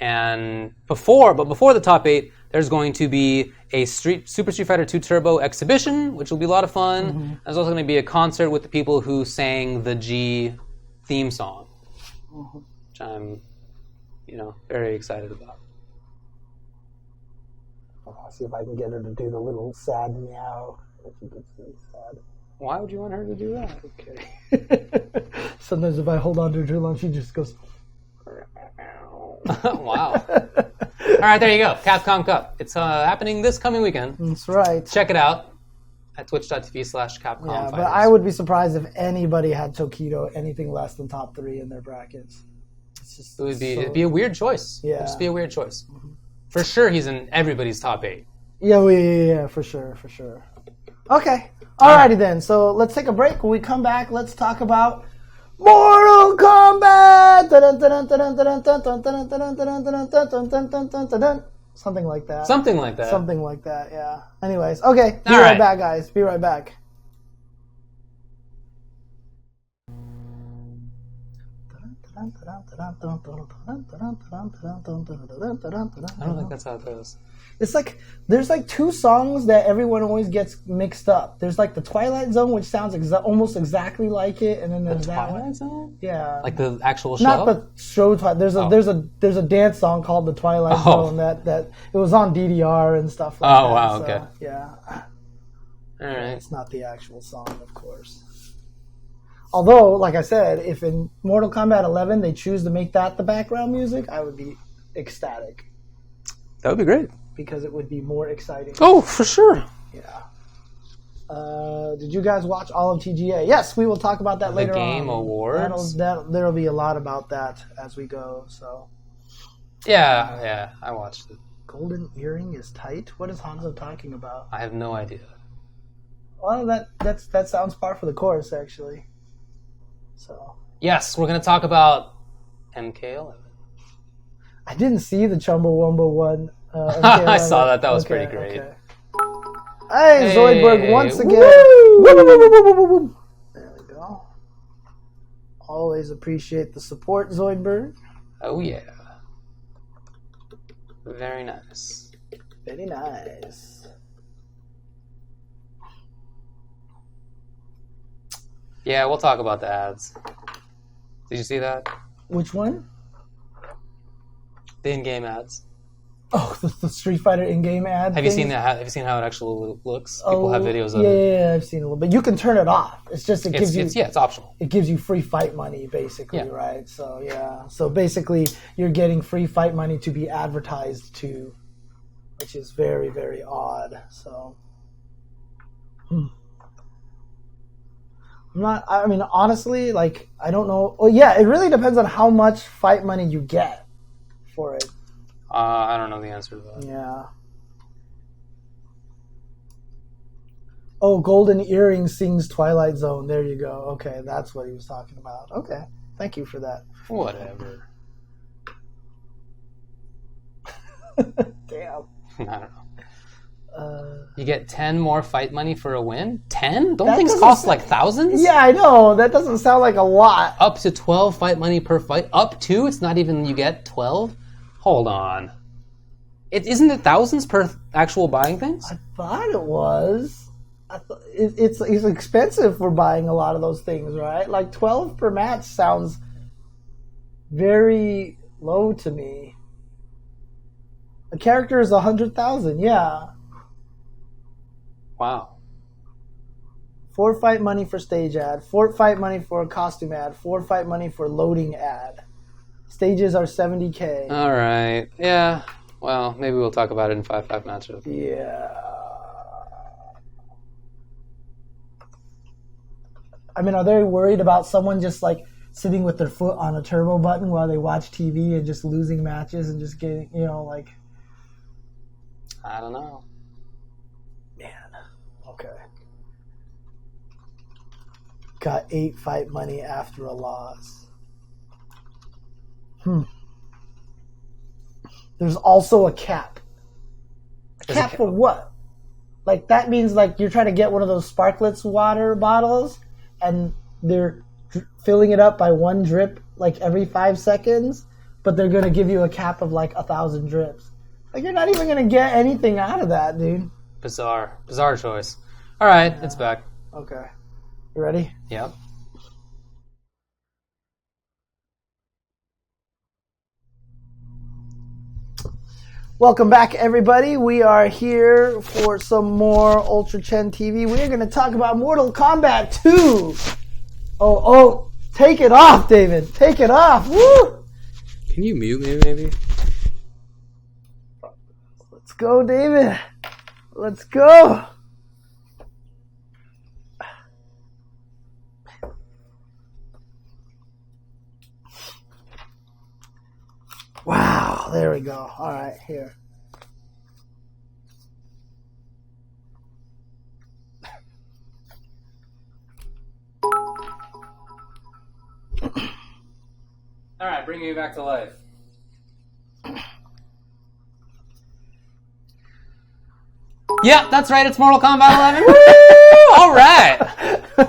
Speaker 1: And before the top 8, there's going to be a Super Street Fighter 2 Turbo exhibition, which will be a lot of fun. Mm-hmm. There's also going to be a concert with the people who sang the G theme song, which I'm, very excited about.
Speaker 2: I'll see if I can get her to do the little sad meow. If you could see sad.
Speaker 1: Why would you want her to do that?
Speaker 2: Okay. Sometimes if I hold on to her too long, she just goes.
Speaker 1: Wow. All right, there you go. Capcom Cup. It's happening this coming weekend.
Speaker 2: That's right.
Speaker 1: Check it out at twitch.tv/Capcom.
Speaker 2: Yeah, but I would be surprised if anybody had Tokido anything less than top 3 in their brackets. It's just
Speaker 1: it'd be a weird choice.
Speaker 2: Yeah.
Speaker 1: It'd just be a weird choice. Mm-hmm. For sure, he's in everybody's top 8.
Speaker 2: Yeah, for sure. Okay. Alrighty then. So let's take a break. When we come back, let's talk about Mortal Kombat! Something like that, yeah. Anyways, okay. Be right back, guys. Be right back.
Speaker 1: I don't think that's how it goes.
Speaker 2: It's like there's like 2 songs that everyone always gets mixed up. There's like the Twilight Zone, which sounds almost exactly like it, and then there's that
Speaker 1: Twilight Zone.
Speaker 2: Yeah,
Speaker 1: like the actual show.
Speaker 2: Not the show. There's a dance song called the Twilight Zone that it was on DDR and stuff like that.
Speaker 1: Oh wow, okay.
Speaker 2: Yeah.
Speaker 1: All right.
Speaker 2: It's not the actual song, of course. Although, like I said, if in Mortal Kombat 11 they choose to make that the background music, I would be ecstatic.
Speaker 1: That would be great.
Speaker 2: Because it would be more exciting.
Speaker 1: Oh, for sure.
Speaker 2: Yeah. Did you guys watch all of TGA? Yes, we will talk about that later on.
Speaker 1: The Game Awards?
Speaker 2: There'll be a lot about that as we go. So.
Speaker 1: Yeah, I watched it.
Speaker 2: Golden earring is tight? What is Hanzo talking about?
Speaker 1: I have no idea.
Speaker 2: Well, that sounds par for the course, actually. So.
Speaker 1: Yes, we're going to talk about MK11.
Speaker 2: I didn't see the Chumbawamba one.
Speaker 1: I saw that. That was pretty great.
Speaker 2: Okay. Hey, Zoidberg once again.
Speaker 1: Woo!
Speaker 2: There we go. Always appreciate the support, Zoidberg.
Speaker 1: Oh, yeah. Very nice.
Speaker 2: Very nice.
Speaker 1: Yeah, we'll talk about the ads. Did you see that?
Speaker 2: Which one?
Speaker 1: The in-game ads.
Speaker 2: Oh, the Street Fighter in-game ad.
Speaker 1: Have you seen that? Have you seen how it actually looks? People have videos of it.
Speaker 2: Yeah, I've seen a little bit. You can turn it off. It's just
Speaker 1: it's optional.
Speaker 2: It gives you free fight money, basically, right? So yeah. So basically, you're getting free fight money to be advertised to, which is very, very odd. So. I mean, honestly, like, I don't know. Well, yeah, it really depends on how much fight money you get for it.
Speaker 1: I don't know the answer to that.
Speaker 2: Yeah. Oh, Golden Earring sings Twilight Zone. There you go. Okay, that's what he was talking about. Okay, thank you for that.
Speaker 1: Whatever.
Speaker 2: Damn.
Speaker 1: I don't know. You get 10 more fight money for a win? 10? Don't
Speaker 2: That
Speaker 1: things
Speaker 2: doesn't
Speaker 1: cost like thousands?
Speaker 2: Yeah, I know. That doesn't sound like a lot.
Speaker 1: Up to 12 fight money per fight? Up to? It's not even you get 12? Hold on. Isn't it thousands per actual buying things?
Speaker 2: I thought it was. It's expensive for buying a lot of those things, right? Like 12 per match sounds very low to me. A character is 100,000, yeah.
Speaker 1: Wow.
Speaker 2: 4 fight money for stage ad, 4 fight money for a costume ad, 4 fight money for loading ad. Stages are 70K.
Speaker 1: All right. Yeah. Well, maybe we'll talk about it in 5-5 matches.
Speaker 2: Yeah. I mean, are they worried about someone just like sitting with their foot on a turbo button while they watch TV and just losing matches and just getting, like...
Speaker 1: I don't know.
Speaker 2: Man. Okay. Got 8 fight money after a loss. There's also a cap. Cap for what? Like, that means, like, you're trying to get one of those Sparklets water bottles, and they're filling it up by 1 drip, like, every 5 seconds, but they're going to give you a cap of, like, 1,000 drips. Like, you're not even going to get anything out of that, dude.
Speaker 1: Bizarre. Bizarre choice. All right, it's back.
Speaker 2: Okay. You ready?
Speaker 1: Yep.
Speaker 2: Welcome back, everybody. We are here for some more Ultra Chen TV. We're going to talk about Mortal Kombat 2. Oh, take it off, David. Take it off. Woo!
Speaker 1: Can you mute me, maybe?
Speaker 2: Let's go, David. Let's go. Wow, there we go. All right, here.
Speaker 1: All right, bring me back to life. Yeah, that's right. It's Mortal Kombat 11. Woo! All right.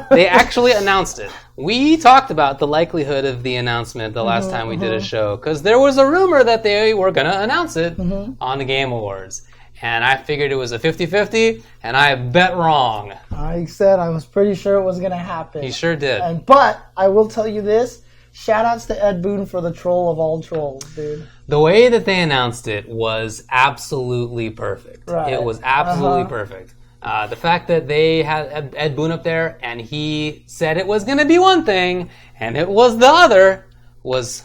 Speaker 1: They actually announced it. We talked about the likelihood of the announcement the last time we did a show because there was a rumor that they were going to announce it on the Game Awards. And I figured it was a 50-50, and I bet wrong.
Speaker 2: I said I was pretty sure it was going to happen.
Speaker 1: You sure did.
Speaker 2: But I will tell you this. Shout-outs to Ed Boon for the troll of all trolls, dude.
Speaker 1: The way that they announced it was absolutely perfect.
Speaker 2: Right.
Speaker 1: It was absolutely perfect. The fact that they had Ed Boon up there and he said it was going to be one thing and it was the other was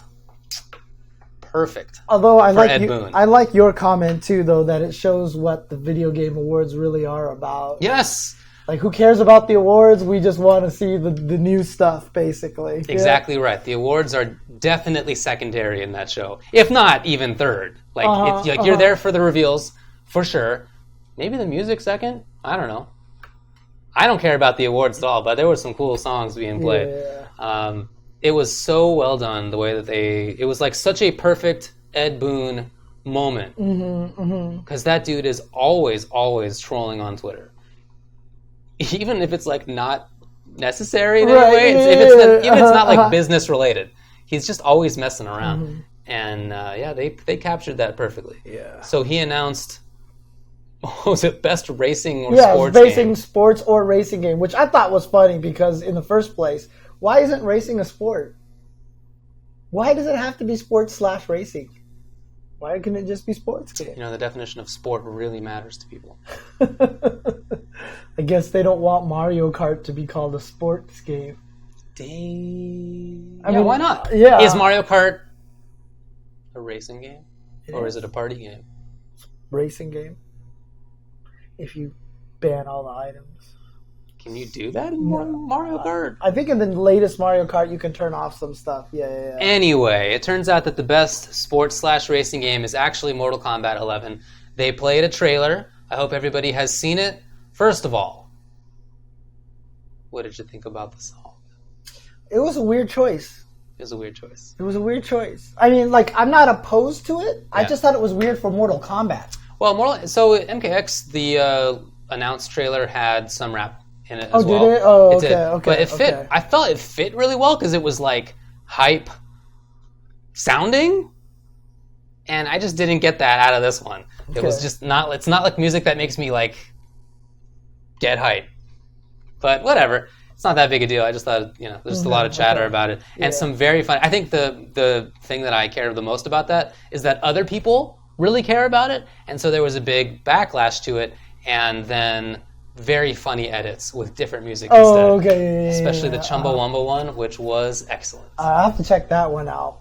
Speaker 1: perfect.
Speaker 2: Although I like your comment too, though, that it shows what the video game awards really are about.
Speaker 1: Yes.
Speaker 2: Like, who cares about the awards? We just want to see the new stuff, basically.
Speaker 1: Exactly right. The awards are definitely secondary in that show, if not even third. Like, you're there for the reveals, for sure. Maybe the music second? I don't know. I don't care about the awards at all, but there were some cool songs being played. Yeah. It was so well done, the way that it was like such a perfect Ed Boon moment. Because that dude is always, always trolling on Twitter. Even if it's like not necessary in any way, if it's not like business related, he's just always messing around. And they captured that perfectly. Yeah. So he announced, what was it, best racing or sports game? Yeah, racing,
Speaker 2: sports or racing game, which I thought was funny because in the first place, why isn't racing a sport? Why does it have to be sports/racing? Why couldn't it just be sports game?
Speaker 1: You know, the definition of sport really matters to people.
Speaker 2: I guess they don't want Mario Kart to be called a sports game.
Speaker 1: I mean, why not?
Speaker 2: Yeah.
Speaker 1: Is Mario Kart a racing game? Or is it a party game?
Speaker 2: Racing game. If you ban all the items.
Speaker 1: Can you do that in Mario Kart?
Speaker 2: I think in the latest Mario Kart you can turn off some stuff. Yeah.
Speaker 1: Anyway, it turns out that the best sports/racing game is actually Mortal Kombat 11. They played a trailer. I hope everybody has seen it. First of all, what did you think about the song?
Speaker 2: It was a weird choice.
Speaker 1: It was a weird choice.
Speaker 2: I mean, like, I'm not opposed to it. Yeah. I just thought it was weird for Mortal Kombat.
Speaker 1: Well, so MKX, the announced trailer had some rap in it as well.
Speaker 2: Did it? Oh,
Speaker 1: it did.
Speaker 2: okay.
Speaker 1: But it fit. I felt it fit really well because it was like hype sounding, and I just didn't get that out of this one. It was just not. It's not like music that makes me like get hype. But whatever. It's not that big a deal. I just thought, there's just a lot of chatter about it. And some very fun... I think the thing that I care the most about that is that other people really care about it, and so there was a big backlash to it, and then very funny edits with different music instead.
Speaker 2: Okay.
Speaker 1: Especially the Chumbawamba one, which was excellent.
Speaker 2: I have to check that one out.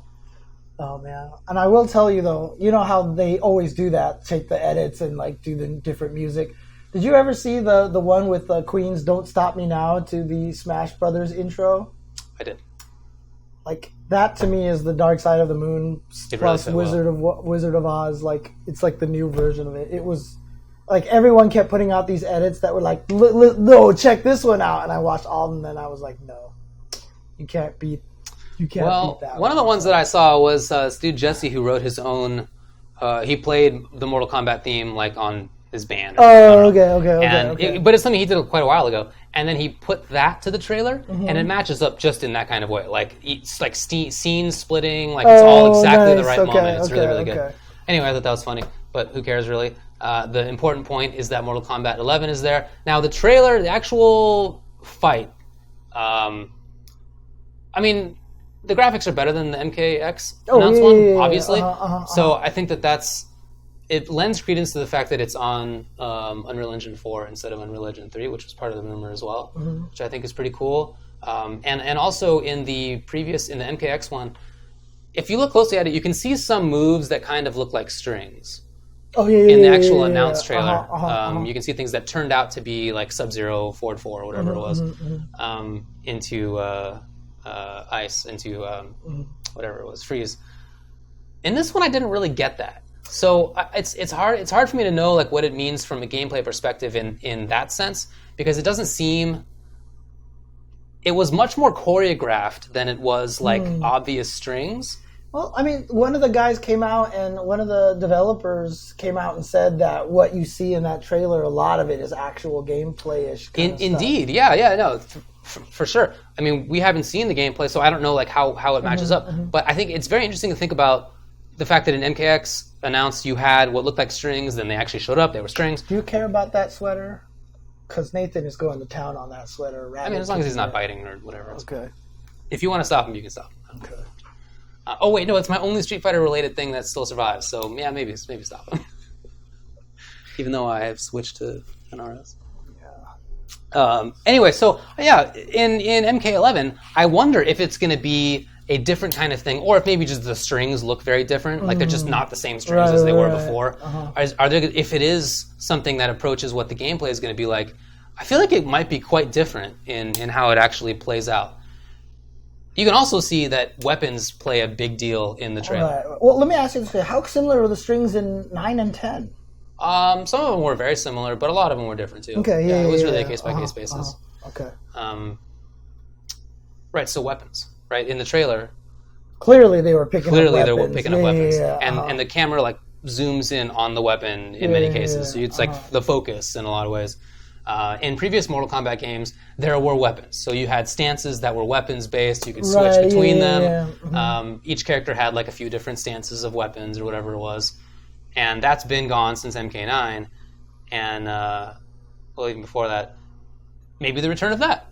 Speaker 2: Oh, man. And I will tell you, though, you know how they always do that, take the edits and like do the different music. Did you ever see the one with Queen's "Don't Stop Me Now" to the Smash Brothers intro?
Speaker 1: I did.
Speaker 2: Like that to me is the Dark Side of the Moon plus Wizard of Oz. Like it's like the new version of it. It was like everyone kept putting out these edits that were like, no, check this one out. And I watched all of them, and then I was like, no, you can't beat that.
Speaker 1: One of the ones that I saw was this dude Jesse who wrote his own. He played the Mortal Kombat theme like on his band.
Speaker 2: Okay.
Speaker 1: But it's something he did quite a while ago, and then he put that to the trailer, and it matches up just in that kind of way. Like it's like scene splitting, like it's all exactly the right moment. It's really good. Anyway, I thought that was funny, but who cares really? The important point is that Mortal Kombat 11 is there now. The trailer, the actual fight. I mean, the graphics are better than the MKX announced one, obviously. So I think it lends credence to the fact that it's on Unreal Engine 4 instead of Unreal Engine 3, which was part of the rumor as well, which I think is pretty cool. And also in the MKX one, if you look closely at it, you can see some moves that kind of look like strings. In the actual announced trailer. You can see things that turned out to be like Sub-Zero, Ford 4, or whatever it was, into ice, into whatever it was, freeze. In this one, I didn't really get that. So it's hard for me to know like what it means from a gameplay perspective in that sense, because it doesn't seem. It was much more choreographed than it was like obvious strings.
Speaker 2: Well, I mean, one of the guys came out, and one of the developers came out and said that what you see in that trailer, a lot of it is actual gameplay-ish.
Speaker 1: Indeed, yeah, no, for sure. I mean, we haven't seen the gameplay, so I don't know like how it matches up. But I think it's very interesting to think about the fact that in MKX announced you had what looked like strings, then they actually showed up, they were strings.
Speaker 2: Do you care about that sweater? Because Nathan is going to town on that sweater.
Speaker 1: I mean, as long as he's not biting or whatever else.
Speaker 2: Okay.
Speaker 1: If you want to stop him, you can stop him.
Speaker 2: Okay.
Speaker 1: Oh, wait, no, it's my only Street Fighter related thing that still survives, so yeah, maybe stop him. Even though I have switched to NRS. Yeah. Anyway, so yeah, in MK11, I wonder if it's going to be a different kind of thing, or if maybe just the strings look very different, like they're just not the same strings as they were before. Are there, if it is something that approaches what the gameplay is going to be like, I feel like it might be quite different in how it actually plays out. You can also see that weapons play a big deal in the trailer.
Speaker 2: Right. Well, let me ask you this: how similar are the strings in 9 and 10?
Speaker 1: Some of them were very similar, but a lot of them were different too.
Speaker 2: Okay,
Speaker 1: it was really a case-by-case basis.
Speaker 2: Okay.
Speaker 1: Right, so weapons. Right, in the trailer.
Speaker 2: Clearly they were picking up weapons.
Speaker 1: Clearly they were picking up weapons.
Speaker 2: Yeah.
Speaker 1: And the camera like zooms in on the weapon in many cases. So it's like the focus in a lot of ways. In previous Mortal Kombat games, there were weapons. So you had stances that were weapons-based. You could switch between them. Each character had like a few different stances of weapons or whatever it was. And that's been gone since MK9. And, even before that, maybe the return of that.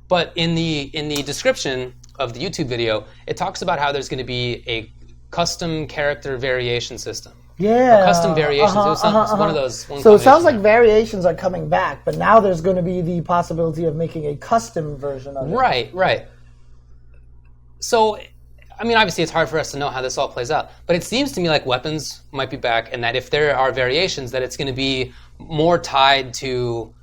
Speaker 1: But in the description of the YouTube video, it talks about how there's going to be a custom character variation system.
Speaker 2: Yeah.
Speaker 1: Or custom variations. It was one of those.
Speaker 2: So it sounds like variations are coming back, but now there's going to be the possibility of making a custom version of it.
Speaker 1: Right. So, I mean, obviously it's hard for us to know how this all plays out, but it seems to me like weapons might be back, and that if there are variations, that it's going to be more tied to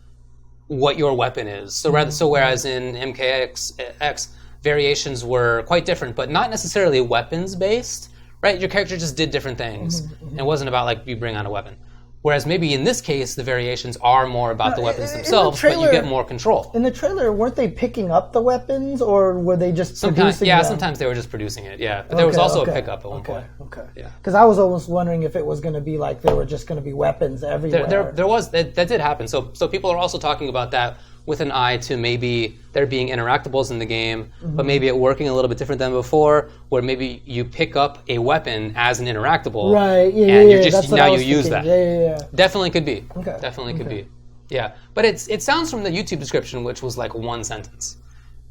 Speaker 1: what your weapon is. So whereas in MKX, variations were quite different, but not necessarily weapons based, right? Your character just did different things. It wasn't about like you bring on a weapon. Whereas maybe in this case, the variations are more about the weapons themselves, but you get more control.
Speaker 2: In the trailer, weren't they picking up the weapons, or were they just producing them?
Speaker 1: Sometimes they were just producing it, yeah. But there was also a pickup at one point.
Speaker 2: Okay.
Speaker 1: Yeah.
Speaker 2: Because I was almost wondering if it was going to be like there were just going to be weapons everywhere.
Speaker 1: That did happen. So people are also talking about that with an eye to maybe there being interactables in the game, but maybe it working a little bit different than before, where maybe you pick up a weapon as an interactable,
Speaker 2: right? Yeah,
Speaker 1: and
Speaker 2: you just now you use
Speaker 1: that.
Speaker 2: Yeah.
Speaker 1: Definitely could be.
Speaker 2: Okay.
Speaker 1: Definitely could be. Yeah, but it sounds from the YouTube description, which was like one sentence,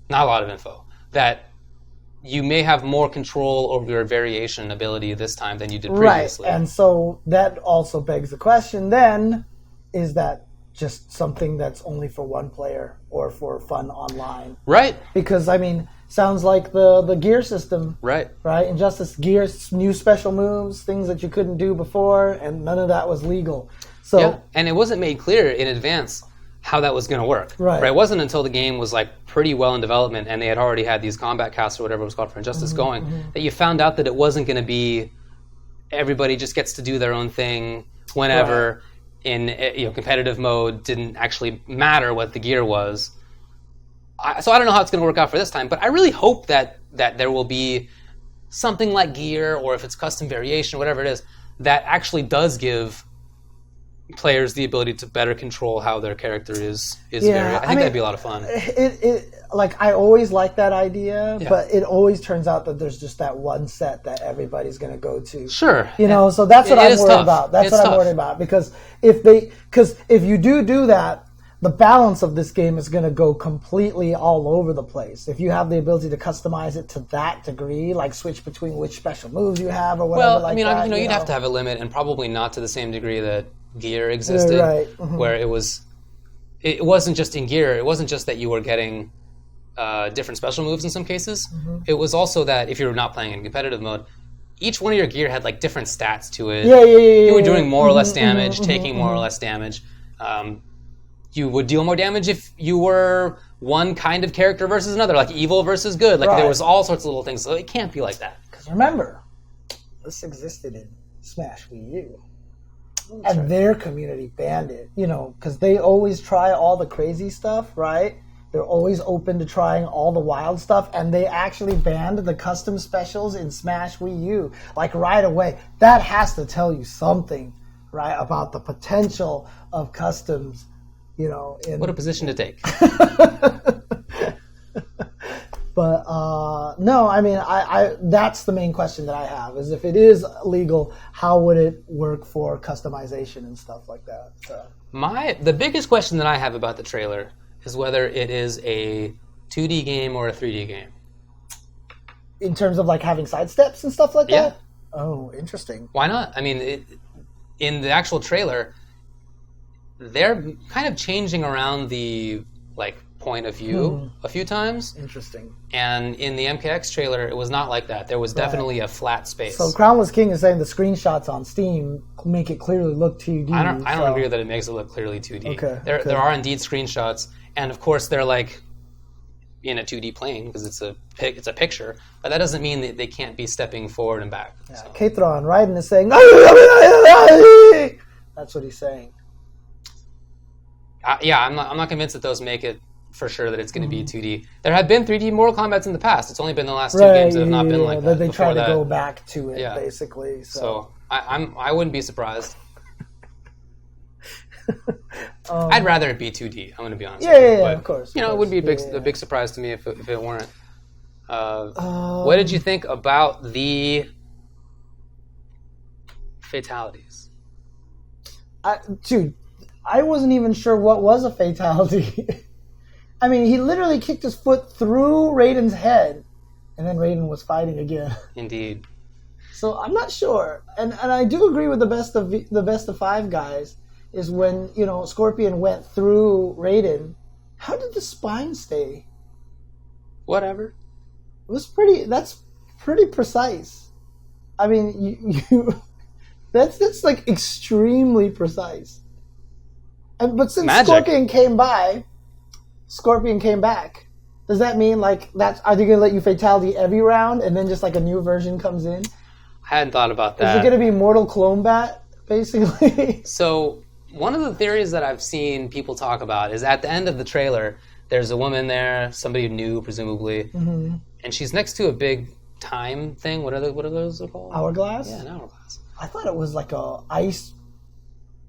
Speaker 1: not a lot of info, that you may have more control over your variation ability this time than you did previously.
Speaker 2: Right, and so that also begs the question then, is that just something that's only for one player or for fun online?
Speaker 1: Right.
Speaker 2: Because, I mean, sounds like the gear system.
Speaker 1: Right.
Speaker 2: Right? Injustice gear, new special moves, things that you couldn't do before, and none of that was legal. So,
Speaker 1: yeah, and it wasn't made clear in advance how that was going to work.
Speaker 2: Right.
Speaker 1: It wasn't until the game was like pretty well in development and they had already had these combat casts or whatever it was called for Injustice going that you found out that it wasn't going to be everybody just gets to do their own thing whenever. Right. In competitive mode, didn't actually matter what the gear was. So I don't know how it's going to work out for this time, but I really hope that there will be something like gear, or if it's custom variation, whatever it is, that actually does give players the ability to better control how their character is. I think that'd be a lot of fun.
Speaker 2: Like, I always like that idea, but it always turns out that there's just that one set that everybody's going to go to.
Speaker 1: Sure.
Speaker 2: So that's what I'm worried about. That's what I'm worried about. Because if you do that, the balance of this game is going to go completely all over the place. If you have the ability to customize it to that degree, like switch between which special moves you have or whatever.
Speaker 1: Well, you'd have to have a limit, and probably not to the same degree that gear existed,
Speaker 2: right.
Speaker 1: Where it wasn't just in gear. It wasn't just that you were getting different special moves in some cases. It was also that if you were not playing in competitive mode, each one of your gear had like different stats to it. You were doing more or less damage, taking more or less damage. You would deal more damage if you were one kind of character versus another, like evil versus good. Like there was all sorts of little things. So it can't be like that.
Speaker 2: Because remember, this existed in Smash Wii U. And their community banned it, because they always try all the crazy stuff, right? They're always open to trying all the wild stuff, and they actually banned the custom specials in Smash Wii U, like right away. That has to tell you something, right, about the potential of customs,
Speaker 1: What a position to take.
Speaker 2: But no, I mean, I that's the main question that I have, is if it is legal, how would it work for customization and stuff like that? So.
Speaker 1: The biggest question that I have about the trailer is whether it is a 2D game or a 3D game.
Speaker 2: In terms of like having side steps and stuff like that? Oh, interesting.
Speaker 1: Why not? I mean, in the actual trailer, they're kind of changing around the point of view a few times.
Speaker 2: Interesting.
Speaker 1: And in the MKX trailer, it was not like that. There was definitely a flat space.
Speaker 2: So Crownless King is saying the screenshots on Steam make it clearly look 2D.
Speaker 1: I don't agree that it makes it look clearly 2D.
Speaker 2: Okay.
Speaker 1: There are indeed screenshots, and of course they're like in a 2D plane because it's a picture, but that doesn't mean that they can't be stepping forward and back.
Speaker 2: Yeah.
Speaker 1: So.
Speaker 2: Katron Raiden is saying, that's what he's saying.
Speaker 1: I'm not convinced that those make it for sure that it's going to be 2D. There have been 3D Mortal Kombats in the past. It's only been the last two games that have not been like that.
Speaker 2: They try to go back to it, basically.
Speaker 1: So I wouldn't be surprised. I'd rather it be 2D. I'm going to be honest.
Speaker 2: Yeah, of course.
Speaker 1: It would be a big surprise to me if it weren't. What did you think about the fatalities?
Speaker 2: I wasn't even sure what was a fatality. I mean, he literally kicked his foot through Raiden's head, and then Raiden was fighting again.
Speaker 1: Indeed.
Speaker 2: So I'm not sure, and I do agree with the best of five guys. Is when Scorpion went through Raiden. How did the spine stay?
Speaker 1: Whatever.
Speaker 2: It was that's pretty precise. I mean, that's like extremely precise. But since
Speaker 1: Magic.
Speaker 2: Scorpion came back. Does that mean are they gonna let you fatality every round and then just like a new version comes in?
Speaker 1: I hadn't thought about that.
Speaker 2: Is it gonna be Mortal Kombat basically.
Speaker 1: So one of the theories that I've seen people talk about is at the end of the trailer, there's a woman there, somebody new, presumably, and she's next to a big time thing. What are those called?
Speaker 2: Hourglass?
Speaker 1: Yeah, an hourglass.
Speaker 2: I thought it was like a ice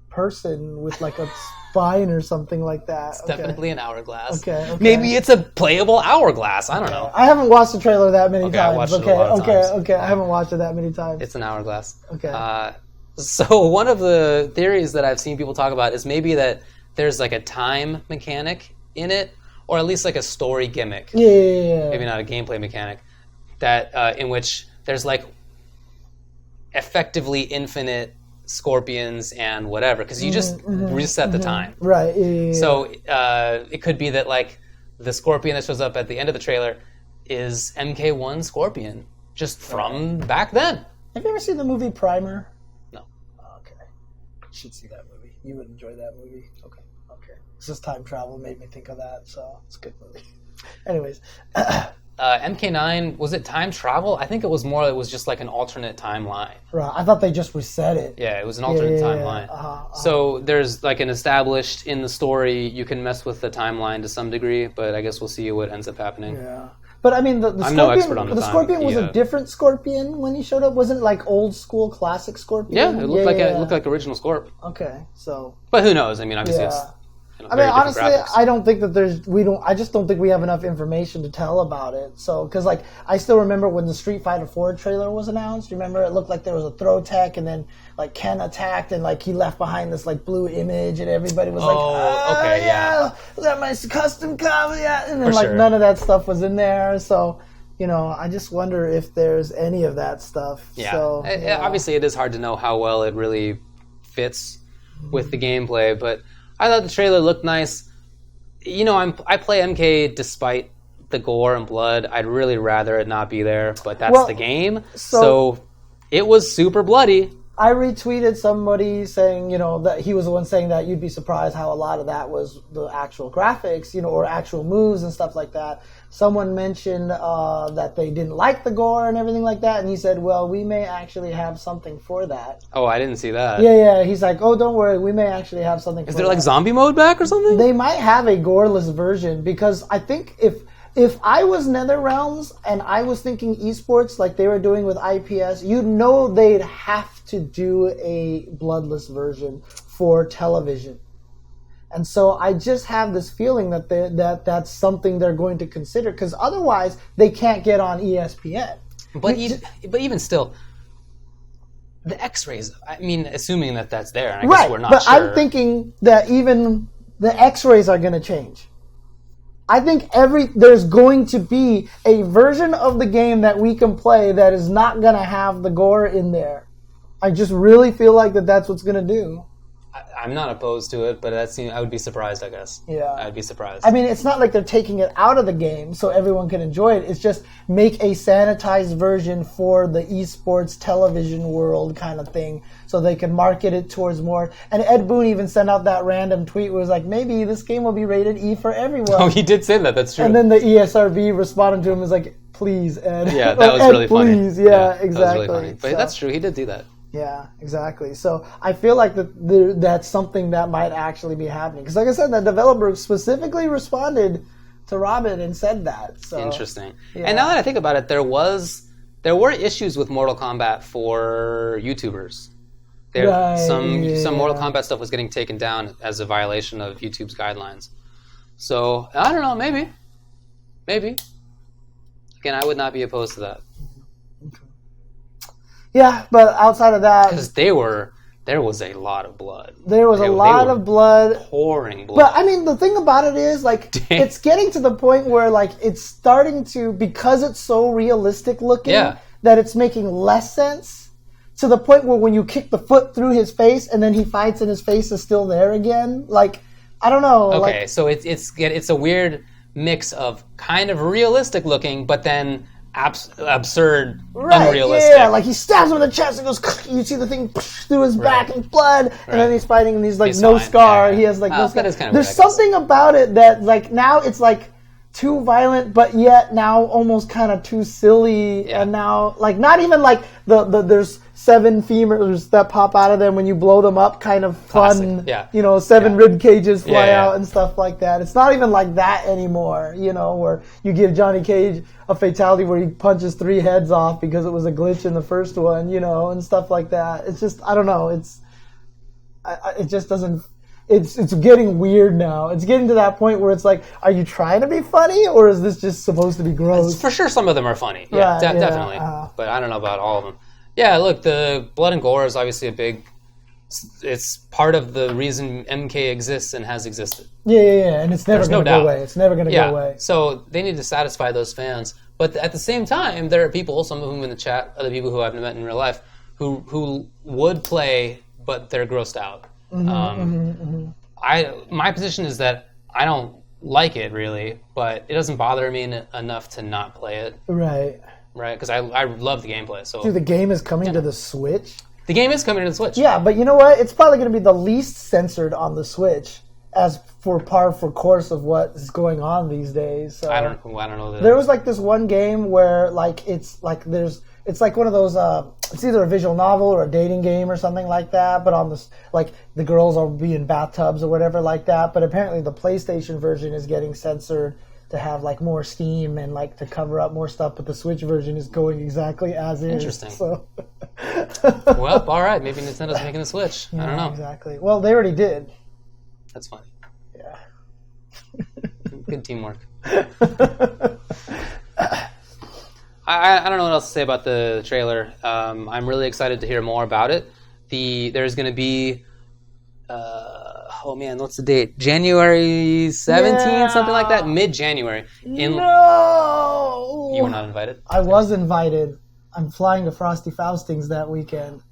Speaker 2: person with like a spine or something like that.
Speaker 1: It's definitely an hourglass.
Speaker 2: Okay.
Speaker 1: Maybe it's a playable hourglass. I don't know.
Speaker 2: I haven't watched the trailer that many times.
Speaker 1: I watched it a lot of times.
Speaker 2: Okay. I haven't watched it that many times.
Speaker 1: It's an hourglass.
Speaker 2: Okay.
Speaker 1: So one of the theories that I've seen people talk about is maybe that there's like a time mechanic in it, or at least like a story gimmick.
Speaker 2: Yeah.
Speaker 1: Maybe not a gameplay mechanic. That in which there's like effectively infinite scorpions and whatever, because you just reset the time.
Speaker 2: Right. Yeah.
Speaker 1: So it could be that like the scorpion that shows up at the end of the trailer is MK1 Scorpion, just from back then.
Speaker 2: Have you ever seen the movie Primer?
Speaker 1: No.
Speaker 2: Okay. You should see that movie. You would enjoy that movie. Okay. It's just time travel made me think of that, so it's a good movie. Anyways.
Speaker 1: MK9, was it time travel? I think it was just like an alternate timeline.
Speaker 2: Right. I thought they just reset it.
Speaker 1: Yeah, it was an alternate timeline. So there's like an established in the story, you can mess with the timeline to some degree, but I guess we'll see what ends up happening.
Speaker 2: Yeah. But I mean, the
Speaker 1: I'm
Speaker 2: Scorpion,
Speaker 1: no expert on the
Speaker 2: Scorpion was a different Scorpion when he showed up. Wasn't it like old school classic Scorpion?
Speaker 1: Yeah, it looked like original Scorp.
Speaker 2: Okay, so.
Speaker 1: But who knows? I mean, obviously it's.
Speaker 2: I mean, honestly, I don't think that I just don't think we have enough information to tell about it. So, because like, I still remember when the Street Fighter 4 trailer was announced. Remember, it looked like there was a throw tech, and then like Ken attacked, and like he left behind this like blue image, and everybody was like, yeah, was that my custom copy? Yeah, and then none of that stuff was in there. So, I just wonder if there's any of that stuff.
Speaker 1: Yeah.
Speaker 2: So,
Speaker 1: obviously, it is hard to know how well it really fits with the gameplay, but I thought the trailer looked nice. I play MK despite the gore and blood. I'd really rather it not be there, but that's the game. So it was super bloody.
Speaker 2: I retweeted somebody saying, that he was the one saying that you'd be surprised how a lot of that was the actual graphics, or actual moves and stuff like that. Someone mentioned that they didn't like the gore and everything like that, and he said, well, we may actually have something for that.
Speaker 1: Oh, I didn't see that.
Speaker 2: Yeah, he's like, oh, don't worry, we may actually have something for that.
Speaker 1: Is there like zombie mode back or something?
Speaker 2: They might have a goreless version, because I think if I was NetherRealms and I was thinking esports like they were doing with IPS, they'd have to do a bloodless version for television. And so I just have this feeling that that's something they're going to consider, because otherwise they can't get on ESPN.
Speaker 1: But even still, the X-rays, I mean, assuming that that's there, and I guess we're not sure.
Speaker 2: I'm thinking that even the X-rays are going to change. I think there's going to be a version of the game that we can play that is not going to have the gore in there. I just really feel like that's what's going to do.
Speaker 1: I'm not opposed to it, but I would be surprised, I guess.
Speaker 2: Yeah.
Speaker 1: I'd be surprised.
Speaker 2: I mean, it's not like they're taking it out of the game so everyone can enjoy it. It's just make a sanitized version for the esports television world kind of thing so they can market it towards more. And Ed Boon even sent out that random tweet where it was like, maybe this game will be rated E for everyone.
Speaker 1: Oh, he did say that. That's true.
Speaker 2: And then the ESRB responded to him and was like, please, Ed.
Speaker 1: Yeah, that was really funny.
Speaker 2: Please, yeah, exactly.
Speaker 1: That was really funny. But that's true. He did do that.
Speaker 2: Yeah, exactly. So I feel like that's something that might actually be happening. Because like I said, the developer specifically responded to Robin and said that. So,
Speaker 1: interesting.
Speaker 2: Yeah.
Speaker 1: And now that I think about it, there were issues with Mortal Kombat for YouTubers. Some Mortal Kombat stuff was getting taken down as a violation of YouTube's guidelines. So, I don't know, maybe. Again, I would not be opposed to that.
Speaker 2: Yeah, but outside of that...
Speaker 1: Because there was a lot of blood.
Speaker 2: There was a lot of blood.
Speaker 1: Pouring blood.
Speaker 2: But, I mean, the thing about it is, like, it's getting to the point where, like, it's starting to... Because it's so realistic looking, that it's making less sense. To the point where when you kick the foot through his face and then he fights and his face is still there again. Like, I don't know.
Speaker 1: Okay, so it's a weird mix of kind of realistic looking, but then... absurd, unrealistic.
Speaker 2: Yeah, like he stabs him in the chest and goes, you see the thing through his back and blood, and then he's fighting and he's like, no scar. He has like no scar.
Speaker 1: That is kind of
Speaker 2: There's something about it that like now it's like, too violent, but yet now almost kind of too silly.
Speaker 1: Yeah.
Speaker 2: And now, like, not even like there's 7 femurs that pop out of them when you blow them up, kind of fun.
Speaker 1: Yeah.
Speaker 2: 7 rib cages fly
Speaker 1: Yeah.
Speaker 2: out and stuff like that. It's not even like that anymore, where you give Johnny Cage a fatality where he punches 3 heads off because it was a glitch in the first one, and stuff like that. It's just, I don't know. It just doesn't. It's getting weird now. It's getting to that point where it's like, are you trying to be funny, or is this just supposed to be gross?
Speaker 1: For sure, some of them are funny. Yeah,
Speaker 2: Right,
Speaker 1: definitely. But I don't know about all of them. Yeah, look, the blood and gore is obviously it's part of the reason MK exists and has existed.
Speaker 2: Yeah, and it's never going to go away. It's never going to go away.
Speaker 1: So they need to satisfy those fans. But at the same time, there are people, some of whom in the chat, other people who I've met in real life, who would play, but they're grossed out. My position is that I don't like it really, but it doesn't bother me enough to not play it.
Speaker 2: Right.
Speaker 1: Because I love the gameplay. So
Speaker 2: Dude, the game is coming to the Switch.
Speaker 1: The game is coming to the Switch.
Speaker 2: Yeah, but you know what? It's probably going to be the least censored on the Switch, as for par for course of what is going on these days. So
Speaker 1: I don't know.
Speaker 2: There was like this one game where it's like one of those. It's either a visual novel or a dating game or something like that. But on this, like the girls will be in bathtubs or whatever like that. But apparently the PlayStation version is getting censored to have like more steam and like to cover up more stuff. But the Switch version is going exactly as is.
Speaker 1: Interesting.
Speaker 2: So.
Speaker 1: Well, all right. Maybe Nintendo's making a Switch. I don't know.
Speaker 2: Exactly. Well, they already did.
Speaker 1: That's funny.
Speaker 2: Yeah.
Speaker 1: Good teamwork. I don't know what else to say about the trailer. I'm really excited to hear more about it. There's going to be, what's the date? January 17th, something like that? Mid-January.
Speaker 2: No!
Speaker 1: You were not invited?
Speaker 2: I was invited. I'm flying to Frosty Fausting's that weekend.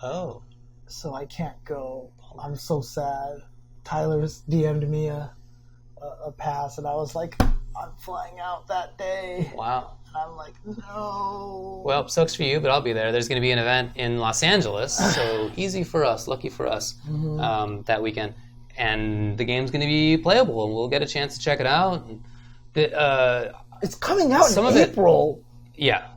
Speaker 1: Oh.
Speaker 2: So I can't go. I'm so sad. Tyler's DM'd me a pass, and I was like, I'm flying out that day.
Speaker 1: Wow.
Speaker 2: And I'm like, no.
Speaker 1: Well, sucks for you, but I'll be there. There's going to be an event in Los Angeles, so easy for us, lucky for us, that weekend. And the game's going to be playable, and we'll get a chance to check it out.
Speaker 2: It's coming out in April.
Speaker 1: Yeah.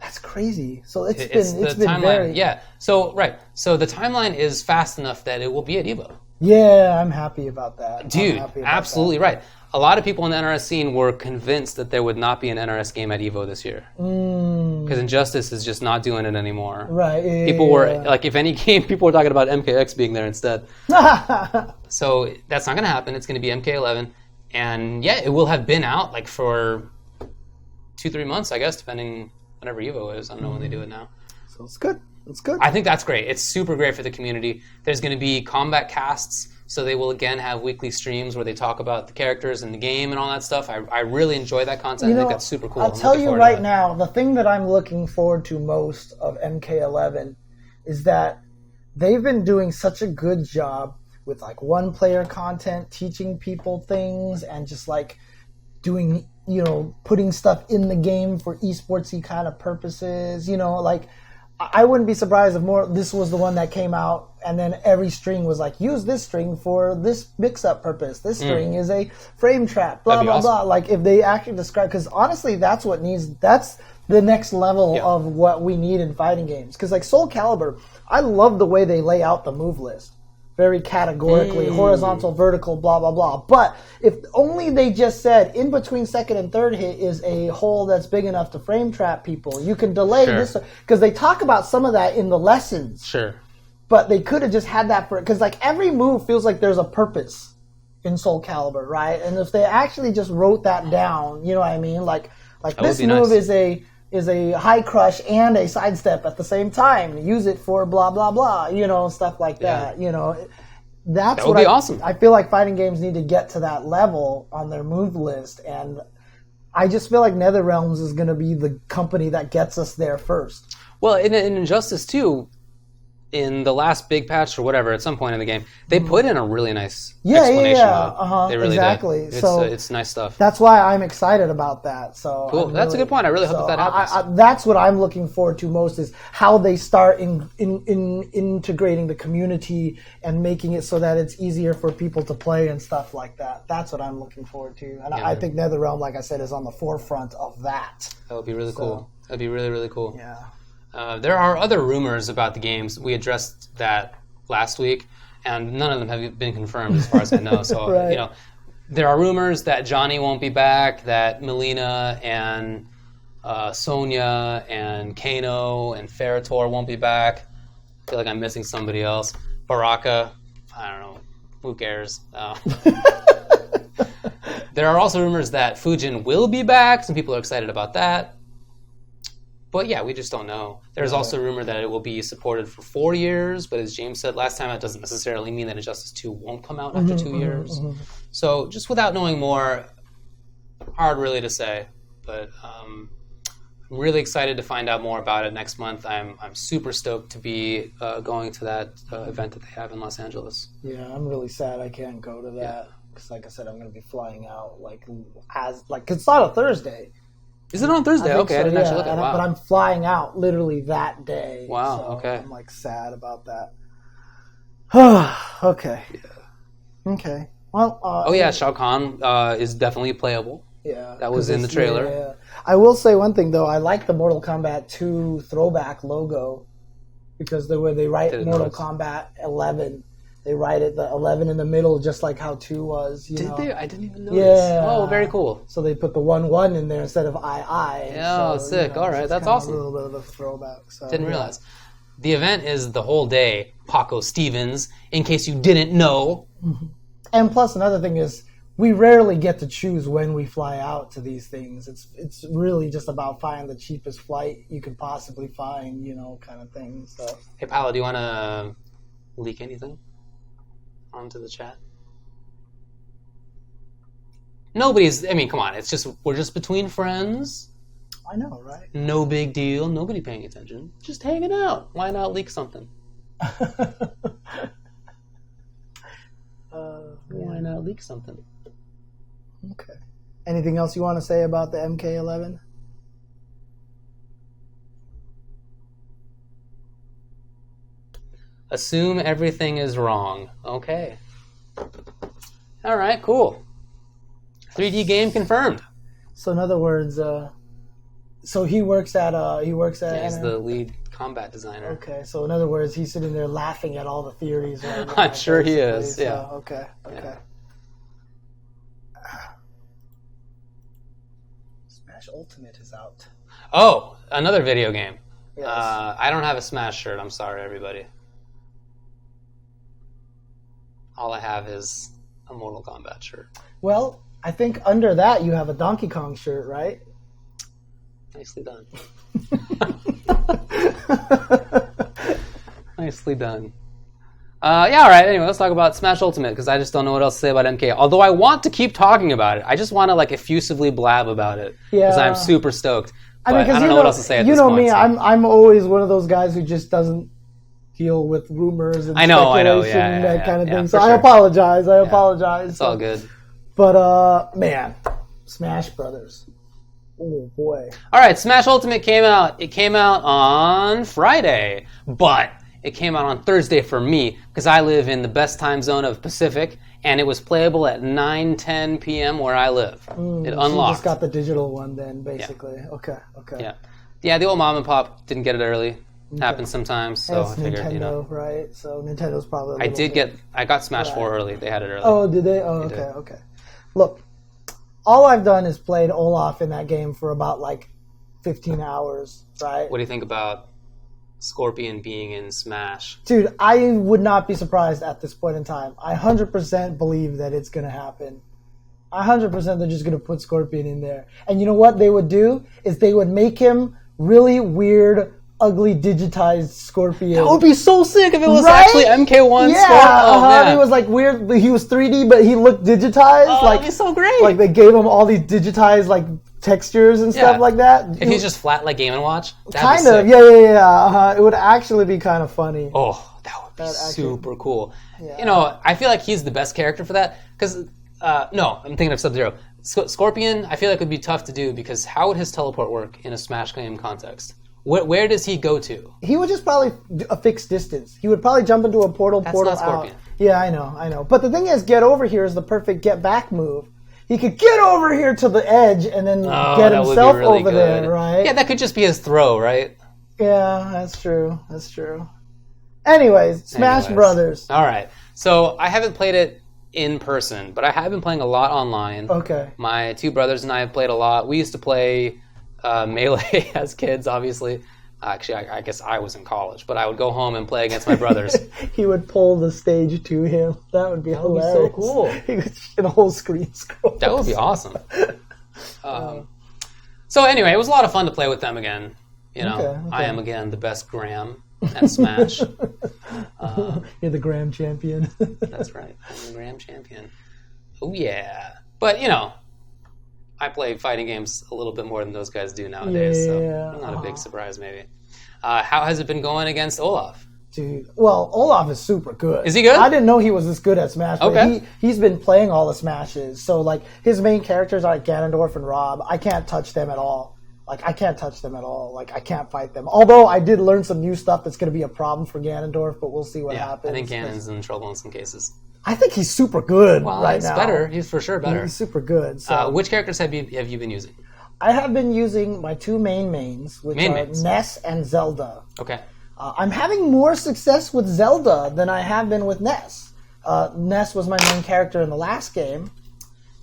Speaker 2: That's crazy. So it's been
Speaker 1: timeline,
Speaker 2: very...
Speaker 1: Yeah. So, right. So the timeline is fast enough that it will be at EVO.
Speaker 2: Yeah, I'm happy about that.
Speaker 1: Dude, absolutely right. A lot of people in the NRS scene were convinced that there would not be an NRS game at EVO this year. Because Injustice is just not doing it anymore.
Speaker 2: Right.
Speaker 1: People were, like, if any game, people were talking about MKX being there instead. So that's not going to happen. It's going to be MK11. And, yeah, it will have been out, like, for 2-3 months, I guess, depending whenever EVO is. I don't know when they do it now.
Speaker 2: So it's good. It's good.
Speaker 1: I think that's great. It's super great for the community. There's going to be combat casts, so they will again have weekly streams where they talk about the characters and the game and all that stuff. I really enjoy that content. I think that's super cool.
Speaker 2: I'll tell you right now, the thing that I'm looking forward to most of MK11 is that they've been doing such a good job with like one-player content, teaching people things, and just like doing, putting stuff in the game for esportsy kind of purposes. Like I wouldn't be surprised if this was the one that came out and then every string was like, use this string for this mix-up purpose. This string is a frame trap, blah, blah, blah. Like if they actually describe, because honestly, that's the next level of what we need in fighting games. Because like Soul Calibur, I love the way they lay out the move list. Very categorically, horizontal, vertical, blah, blah, blah. But if only they just said in between second and third hit is a hole that's big enough to frame trap people. You can delay this. Because they talk about some of that in the lessons.
Speaker 1: Sure.
Speaker 2: But they could have just had that because like every move feels like there's a purpose in Soul Calibur, right? And if they actually just wrote that down, you know what I mean? Like this move is a high crush and a sidestep at the same time. Use it for blah, blah, blah, stuff like that. That would be awesome. I feel like fighting games need to get to that level on their move list, and I just feel like NetherRealms is going to be the company that gets us there first.
Speaker 1: Well, in Injustice 2, in the last big patch or whatever, at some point in the game, they put in a really nice explanation mode. They really
Speaker 2: exactly.
Speaker 1: did. It's nice stuff.
Speaker 2: That's why I'm excited about that. So
Speaker 1: cool. That's a good point. I really hope that happens.
Speaker 2: That's what I'm looking forward to most, is how they start in integrating the community and making it so that it's easier for people to play and stuff like that. That's what I'm looking forward to. And I think NetherRealm, like I said, is on the forefront of that.
Speaker 1: That would be really cool. That would be really, really cool.
Speaker 2: Yeah.
Speaker 1: There are other rumors about the games. We addressed that last week, and none of them have been confirmed as far as I know. So,
Speaker 2: right.
Speaker 1: There are rumors that Johnny won't be back, that Melina and Sonya and Kano and Ferritor won't be back. I feel like I'm missing somebody else. Baraka, I don't know. Who cares? There are also rumors that Fujin will be back. Some people are excited about that. But yeah, we just don't know. There's also a rumor that it will be supported for 4 years, but as James said last time, that doesn't necessarily mean that Injustice 2 won't come out after 2 years. So just without knowing more, hard really to say. But I'm really excited to find out more about it next month. I'm super stoked to be going to that event that they have in Los Angeles.
Speaker 2: Yeah, I'm really sad I can't go to that. Because like I said, I'm going to be flying out cause it's not a Thursday.
Speaker 1: Is it on Thursday? Okay, I didn't actually look at it. Wow.
Speaker 2: But I'm flying out literally that day.
Speaker 1: Wow,
Speaker 2: so
Speaker 1: okay.
Speaker 2: I'm sad about that. Okay.
Speaker 1: Yeah.
Speaker 2: Okay. Well.
Speaker 1: Shao Kahn is definitely playable.
Speaker 2: Yeah.
Speaker 1: That was in the trailer.
Speaker 2: Yeah. I will say one thing though. I like the Mortal Kombat 2 throwback logo, because the way they write Mortal Kombat 11. They write it, the 11 in the middle, just like how 2 was.
Speaker 1: Did they? I didn't even notice.
Speaker 2: Yeah.
Speaker 1: Oh, very cool.
Speaker 2: So they put the 1-1 in there instead of I.
Speaker 1: Oh, so, sick. All right, that's awesome.
Speaker 2: A little bit of a throwback. So,
Speaker 1: didn't realize. The event is the whole day, Paco Stevens, in case you didn't know.
Speaker 2: Mm-hmm. And plus, another thing is, we rarely get to choose when we fly out to these things. It's really just about finding the cheapest flight you could possibly find, kind of thing. So.
Speaker 1: Hey, Paolo, do you want to leak anything onto the chat? Come on, we're just between friends.
Speaker 2: I know, right?
Speaker 1: No big deal, nobody paying attention. Just hanging out. Why not leak something? Why not leak something?
Speaker 2: Okay. Anything else you want to say about the MK11?
Speaker 1: Assume everything is wrong. Okay. All right, cool. 3D game confirmed.
Speaker 2: So in other words, so he works at
Speaker 1: he's the lead combat designer.
Speaker 2: Okay, so in other words, he's sitting there laughing at all the theories. Right now,
Speaker 1: I'm sure he is.
Speaker 2: So,
Speaker 1: yeah.
Speaker 2: Okay. Yeah. Smash Ultimate is out.
Speaker 1: Oh, another video game.
Speaker 2: Yes.
Speaker 1: I don't have a Smash shirt. I'm sorry, everybody. All I have is a Mortal Kombat shirt.
Speaker 2: Well, I think under that you have a Donkey Kong shirt, right?
Speaker 1: Nicely done. Nicely done. All right. Anyway, let's talk about Smash Ultimate, because I just don't know what else to say about MK. Although I want to keep talking about it. I just want to effusively blab about it. Because I'm super stoked. But I don't know what else to say at this point.
Speaker 2: You know me, I'm always one of those guys who just doesn't deal with rumors and speculation, that kind of thing. So I apologize.
Speaker 1: It's all good.
Speaker 2: But, man, Smash Brothers. Oh, boy.
Speaker 1: All right, Smash Ultimate came out. It came out on Friday, but it came out on Thursday for me, because I live in the best time zone of Pacific, and it was playable at 9:10 p.m. where I live. It unlocked.
Speaker 2: So you just got the digital one then, basically. Yeah. Okay.
Speaker 1: Yeah, the old mom and pop didn't get it early. Happens sometimes, so I figured,
Speaker 2: Nintendo, right? So Nintendo's probably
Speaker 1: I got Smash 4 early. They had it early.
Speaker 2: Oh, did they? Oh, okay. Look, all I've done is played Olaf in that game for about 15 hours, right?
Speaker 1: What do you think about Scorpion being in Smash?
Speaker 2: Dude, I would not be surprised at this point in time. I 100% believe that it's going to happen. 100% they're just going to put Scorpion in there. And you know what they would do? Is they would make him really weird, ugly, digitized Scorpion.
Speaker 1: That would be so sick if it was actually MK1
Speaker 2: yeah,
Speaker 1: Scorpion. Oh, man.
Speaker 2: He was weird. He was 3D, but he looked digitized.
Speaker 1: Oh, that'd be so great.
Speaker 2: They gave him all these digitized textures and stuff like that.
Speaker 1: If he's just flat like Game & Watch,
Speaker 2: kind of, yeah. It would actually be kind of funny.
Speaker 1: Oh, that would be super cool. Yeah. I feel like he's the best character for that. Because, no, I'm thinking of Sub-Zero. Scorpion, I feel like would be tough to do because how would his teleport work in a Smash game context? Where does he go to?
Speaker 2: He would just probably a fixed distance. He would probably jump into a portal
Speaker 1: That's not Scorpion.
Speaker 2: out. Yeah, I know. But the thing is, get over here is the perfect get back move. He could get over here to the edge and then get himself really over there, right?
Speaker 1: Yeah, that could just be his throw, right?
Speaker 2: Yeah, that's true. Anyways, Smash Brothers.
Speaker 1: All right. So I haven't played it in person, but I have been playing a lot online.
Speaker 2: Okay.
Speaker 1: My two brothers and I have played a lot. We used to play Melee as kids, obviously. Actually, I guess I was in college, but I would go home and play against my brothers.
Speaker 2: He would pull the stage to him. That would be hilarious. That would be so cool. He would get a whole screen scroll.
Speaker 1: That would be awesome. So anyway, it was a lot of fun to play with them again. Okay. I am again the best Graham at Smash.
Speaker 2: You're the Graham champion.
Speaker 1: That's right. I'm the Graham champion. Oh yeah. But I play fighting games a little bit more than those guys do nowadays, so not a big surprise maybe. How has it been going against Olaf?
Speaker 2: Dude, well, Olaf is super good.
Speaker 1: Is he good?
Speaker 2: I didn't know he was this good at Smash.
Speaker 1: Okay.
Speaker 2: He's been playing all the Smashes, so like his main characters are like Ganondorf and Rob. I can't touch them at all. Like I can't fight them. Although I did learn some new stuff that's going to be a problem for Ganondorf, but we'll see what happens.
Speaker 1: I think Ganon's in trouble in some cases.
Speaker 2: I think he's super good right now.
Speaker 1: Better. He's for sure better.
Speaker 2: He's super good. So.
Speaker 1: Which characters have you been using?
Speaker 2: I have been using my two mains, which are Ness and Zelda.
Speaker 1: Okay.
Speaker 2: I'm having more success with Zelda than I have been with Ness. Ness was my main character in the last game.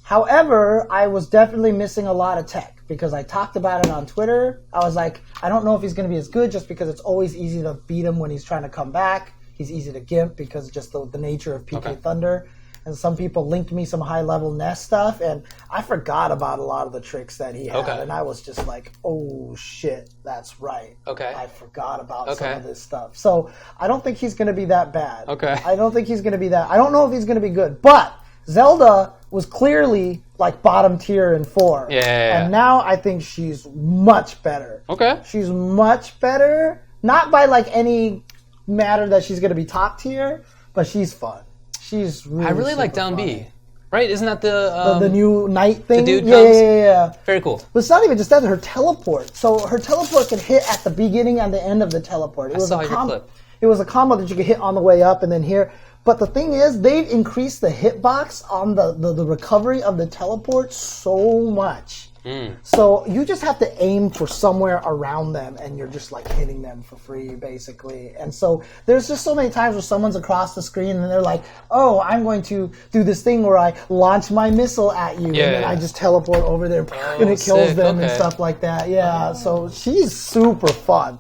Speaker 2: However, I was definitely missing a lot of tech because I talked about it on Twitter. I was like, I don't know if he's going to be as good just because it's always easy to beat him when he's trying to come back. He's easy to gimp because just the nature of PK Thunder. And some people linked me some high-level Ness stuff, and I forgot about a lot of the tricks that he had. And I was just like, oh, shit, that's right. I forgot about some of this stuff. So I don't think he's going to be that bad. I don't think he's going to be that. I don't know if he's going to be good. But Zelda was clearly like bottom tier in 4. And now I think she's much better. She's much better. Not by like any matter that she's going to be top tier, but she's fun. She's really
Speaker 1: I really like Down B. Right? Isn't that
Speaker 2: the new knight thing?
Speaker 1: The dude comes?
Speaker 2: Yeah.
Speaker 1: Very cool.
Speaker 2: But it's not even just that, her teleport. So her teleport can hit at the beginning and the end of the teleport.
Speaker 1: I saw your clip.
Speaker 2: It was a combo that you could hit on the way up and then here. But the thing is, they've increased the hitbox on the recovery of the teleport so much. So you just have to aim for somewhere around them, and you're just like hitting them for free, basically. And so there's just so many times where someone's across the screen and they're like, "Oh, I'm going to do this thing where I launch my missile at you, and then I just teleport over there, and it kills them and stuff like that." Yeah, so she's super fun.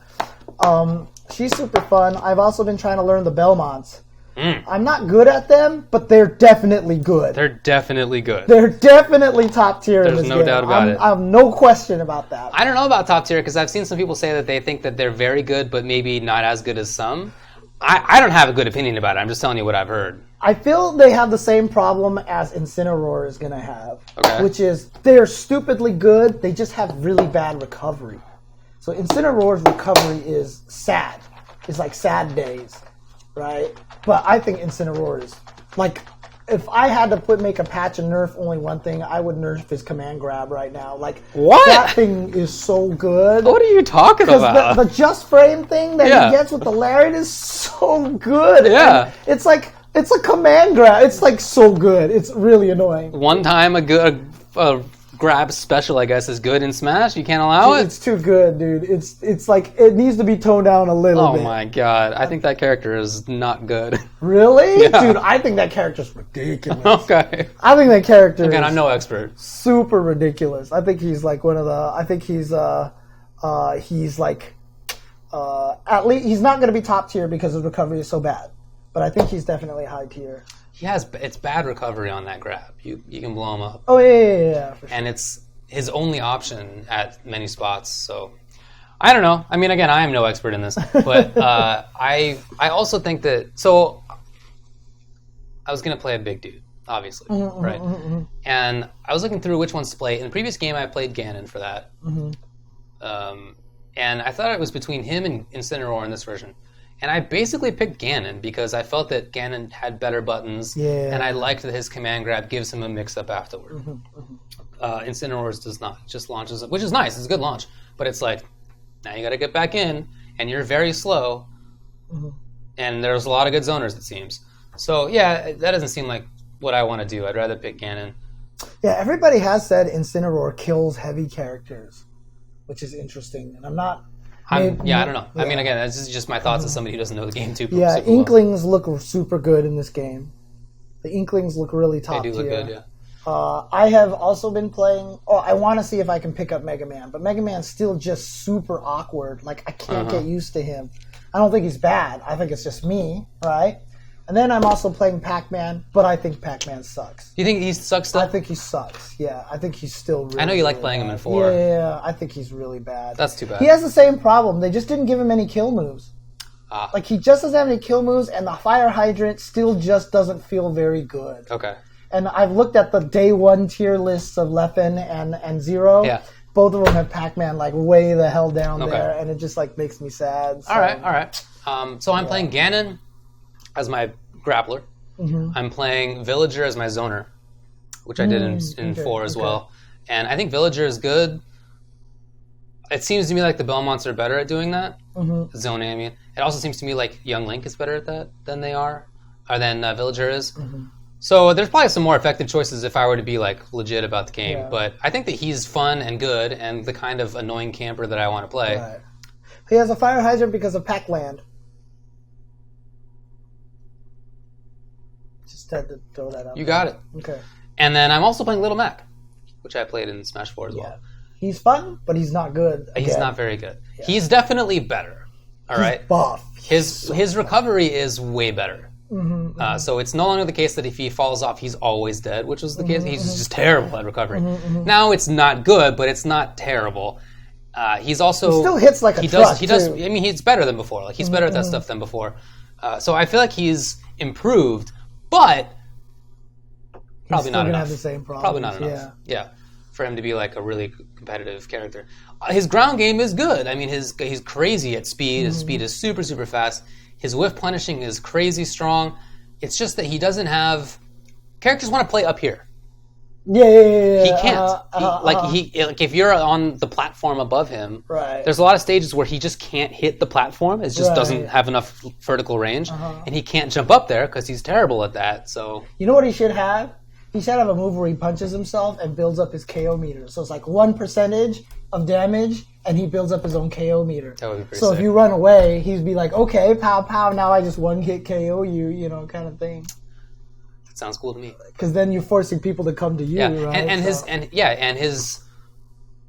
Speaker 2: I've also been trying to learn the Belmonts. I'm not good at them, but they're definitely good.
Speaker 1: They're definitely
Speaker 2: top tier in this game.
Speaker 1: There's no doubt about it.
Speaker 2: I have no question about that.
Speaker 1: I don't know about top tier because I've seen some people say that they think that they're very good, but maybe not as good as some. I don't have a good opinion about it. I'm just telling you what I've heard.
Speaker 2: I feel they have the same problem as Incineroar is going to have, which is they're stupidly good. They just have really bad recovery. So Incineroar's recovery is sad. It's like sad days. Right? But I think Incineroar is, like, if I had to make a patch and nerf only one thing, I would nerf his command grab right now. Like, that thing is so good.
Speaker 1: What are you talking about?
Speaker 2: The just frame thing that he gets with the lariat is so good.
Speaker 1: Yeah.
Speaker 2: And it's like, it's a command grab. It's like so good. It's really annoying.
Speaker 1: One time a grab special, I guess, is good in Smash. You can't allow it?
Speaker 2: It's too good, dude. It's like, it needs to be toned down a little bit.
Speaker 1: Oh my god. I think that character is not good.
Speaker 2: Really? Yeah. Dude, I think that character's ridiculous.
Speaker 1: Okay.
Speaker 2: I think that character
Speaker 1: Again, I'm no expert.
Speaker 2: Super ridiculous. I think he's like one of the, at least, he's not going to be top tier because his recovery is so bad. But I think he's definitely high tier.
Speaker 1: It's bad recovery on that grab. You can blow him up.
Speaker 2: Oh, yeah, for sure.
Speaker 1: And it's his only option at many spots, so I don't know. I mean, again, I am no expert in this, but I also think that, so I was going to play a big dude. obviously, right? And I was looking through which ones to play. In the previous game, I played Ganon for that. And I thought it was between him and Incineroar in this version. And I basically picked Ganon because I felt that Ganon had better buttons, and I liked that his command grab gives him a mix-up afterward. Incineroar's does not. It just launches up, which is nice. It's a good launch. But it's like, now you got to get back in, and you're very slow. And there's a lot of good zoners, it seems. So, yeah, that doesn't seem like what I want to do. I'd rather pick Ganon.
Speaker 2: Yeah, everybody has said Incineroar kills heavy characters, which is interesting. And I'm not...
Speaker 1: I don't know. Yeah. I mean, again, this is just my thoughts as somebody who doesn't know the game too.
Speaker 2: Yeah, Inklings look super good in this game. The Inklings look really top tier.
Speaker 1: They do look good, yeah.
Speaker 2: I have also been playing... Oh, I want to see if I can pick up Mega Man, but Mega Man's still just super awkward. Like, I can't get used to him. I don't think he's bad. I think it's just me, right? And then I'm also playing Pac-Man, but I think Pac-Man sucks.
Speaker 1: You think he sucks still?
Speaker 2: I think he sucks, yeah. I think he's still really
Speaker 1: I know you like playing him in 4.
Speaker 2: Yeah, I think he's really bad.
Speaker 1: That's too bad.
Speaker 2: He has the same problem. They just didn't give him any kill moves. Like, he just doesn't have any kill moves, and the Fire Hydrant still just doesn't feel very good.
Speaker 1: Okay.
Speaker 2: And I've looked at the day 1 tier lists of Leffen and Zero.
Speaker 1: Yeah.
Speaker 2: Both of them have Pac-Man, like, way the hell down there, and it just, like, makes me sad. So.
Speaker 1: All right. So I'm playing Ganon as my grappler. I'm playing Villager as my zoner, which I did in 4 as well. And I think Villager is good. It seems to me like the Belmonts are better at doing that. Zoning, I mean. It also seems to me like Young Link is better at that than Villager is. So there's probably some more effective choices if I were to be like legit about the game. Yeah. But I think that he's fun and good and the kind of annoying camper that I want to play.
Speaker 2: Right. He has a Fire Hydrant because of Pac-Land. Just had to throw that out.
Speaker 1: You got it.
Speaker 2: Okay.
Speaker 1: And then I'm also playing Little Mac, which I played in Smash 4 as well.
Speaker 2: He's fun, but he's not good. Again.
Speaker 1: He's not very good. Yeah. He's definitely better. All right.
Speaker 2: He's buff.
Speaker 1: His recovery is way better. So it's no longer the case that if he falls off, he's always dead, which was the case. He's just terrible at recovery. Now it's not good, but it's not terrible. He's also
Speaker 2: he still hits like a truck.
Speaker 1: He does. I mean, he's better than before. Like he's better at that stuff than before. So I feel like he's improved, but probably not enough.
Speaker 2: Have the same problems.
Speaker 1: Probably not enough. Yeah, for him to be like a really competitive character. His ground game is good. I mean, he's crazy at speed. His speed is super, super fast. His whiff punishing is crazy strong. It's just that he doesn't have... Characters want to play up here.
Speaker 2: Yeah.
Speaker 1: He can't. Like if you're on the platform above him,
Speaker 2: right.
Speaker 1: There's a lot of stages where he just can't hit the platform. It just doesn't have enough vertical range. And he can't jump up there because he's terrible at that. So
Speaker 2: you know what he should have? He should have a move where he punches himself and builds up his KO meter. So it's like 1% of damage, and he builds up his own KO meter.
Speaker 1: That would be pretty
Speaker 2: sick.
Speaker 1: If
Speaker 2: you run away, he'd be like, okay, pow, pow, now I just one-hit KO you, you know, kind of thing.
Speaker 1: That sounds cool to me.
Speaker 2: Because then you're forcing people to come to you, right?
Speaker 1: And his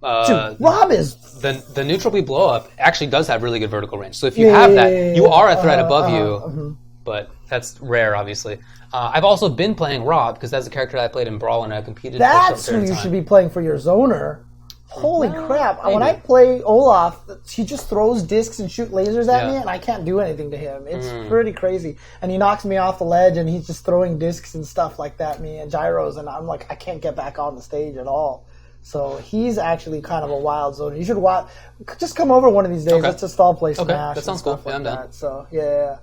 Speaker 2: Dude, Rob is...
Speaker 1: The neutral B blow-up actually does have really good vertical range. So if you have that, you are a threat above you, but that's rare, obviously. I've also been playing Rob, because that's a character that I played in Brawl and I competed
Speaker 2: That's who you should be playing for your zoner. Holy crap.
Speaker 1: Maybe.
Speaker 2: When I play Olaf, he just throws discs and shoot lasers at me, and I can't do anything to him. It's pretty crazy. And he knocks me off the ledge, and he's just throwing discs and stuff like that at me, and gyros, and I'm like, I can't get back on the stage at all. So he's actually kind of a wild zoner. You should watch. Just come over one of these days. Okay. Let's just all play Smash.
Speaker 1: Okay, that sounds cool. Yeah, I'm down.
Speaker 2: So, yeah.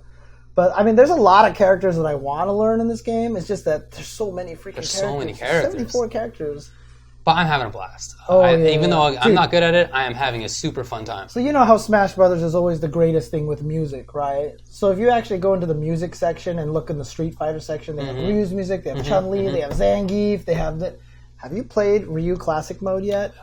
Speaker 2: But, I mean, there's a lot of characters that I want to learn in this game. It's just that there's so many freaking characters.
Speaker 1: So many characters.
Speaker 2: 74 characters.
Speaker 1: But I'm having a blast. Even though I'm not good at it, I am having a super fun time.
Speaker 2: So you know how Smash Brothers is always the greatest thing with music, right? So if you actually go into the music section and look in the Street Fighter section, they have Ryu's music, they have Chun-Li, they have Zangief, they have the... Have you played Ryu Classic Mode yet?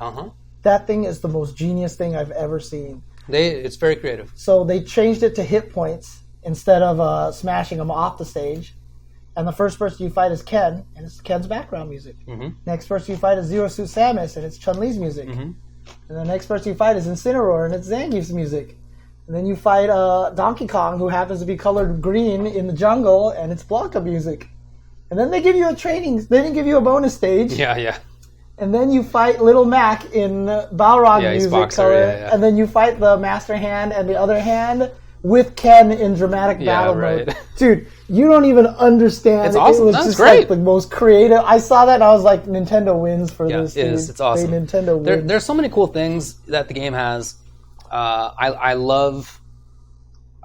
Speaker 2: That thing is the most genius thing I've ever seen.
Speaker 1: It's very creative.
Speaker 2: So they changed it to hit points instead of smashing them off the stage. And the first person you fight is Ken, and it's Ken's background music. Next person you fight is Zero Suit Samus, and it's Chun-Li's music. And the next person you fight is Incineroar, and it's Zangief's music. And then you fight Donkey Kong, who happens to be colored green in the jungle, and it's Blanca music. And then they give you they give you a bonus stage.
Speaker 1: Yeah.
Speaker 2: And then you fight Little Mac in Balrog music
Speaker 1: boxer,
Speaker 2: color.
Speaker 1: yeah.
Speaker 2: And then you fight the Master Hand and the other hand with Ken in dramatic battle mode. Dude, you don't even understand.
Speaker 1: It's awesome.
Speaker 2: It was
Speaker 1: That's
Speaker 2: just
Speaker 1: great.
Speaker 2: like the most creative. I saw that and I was like, Nintendo wins for this.
Speaker 1: It is. It's awesome.
Speaker 2: Nintendo wins.
Speaker 1: There's so many cool things that the game has. I love...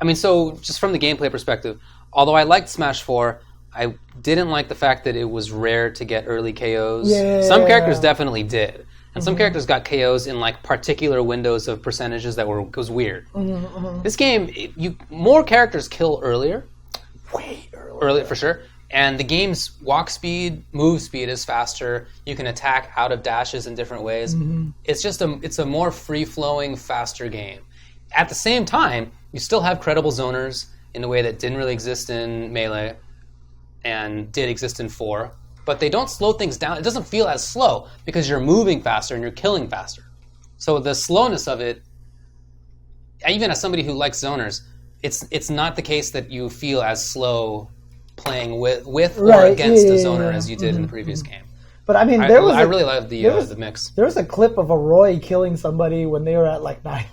Speaker 1: I mean, so just from the gameplay perspective, although I liked Smash 4, I didn't like the fact that it was rare to get early KOs.
Speaker 2: Yeah.
Speaker 1: Some characters definitely did. And some characters got KOs in like particular windows of percentages that was weird. This game, more characters kill earlier.
Speaker 2: Way
Speaker 1: Earlier, for sure. And the game's walk speed, move speed is faster. You can attack out of dashes in different ways. It's just it's a more free-flowing, faster game. At the same time, you still have credible zoners in a way that didn't really exist in Melee and did exist in 4. But they don't slow things down. It doesn't feel as slow because you're moving faster and you're killing faster. So the slowness of it, even as somebody who likes zoners, it's not the case that you feel as slow playing with or against a zoner as you did in the previous game.
Speaker 2: But I mean,
Speaker 1: I really love the mix.
Speaker 2: There was a clip of a Roy killing somebody when they were at like 9%.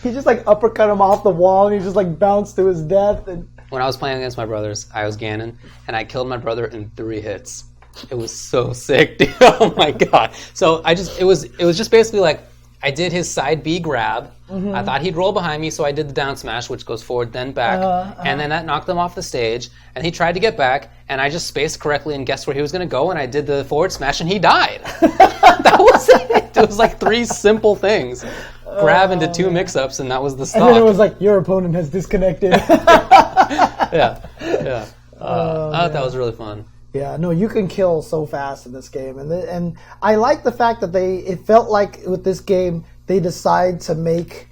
Speaker 2: He just like uppercut him off the wall and he just like bounced to his death. And
Speaker 1: when I was playing against my brothers, I was Ganon, and I killed my brother in 3 hits. It was so sick, dude. Oh my god! So it was just basically like I did his side B grab. I thought he'd roll behind me, so I did the down smash, which goes forward then back, and then that knocked him off the stage. And he tried to get back, and I just spaced correctly and guessed where he was going to go, and I did the forward smash, and he died. That was it. It was like 3 simple things. Grab into 2 mix-ups, and that was the stock.
Speaker 2: And then it was like, your opponent has disconnected.
Speaker 1: Yeah. I thought that was really fun.
Speaker 2: Yeah, no, you can kill so fast in this game, and I like the fact that it felt like with this game they decide to make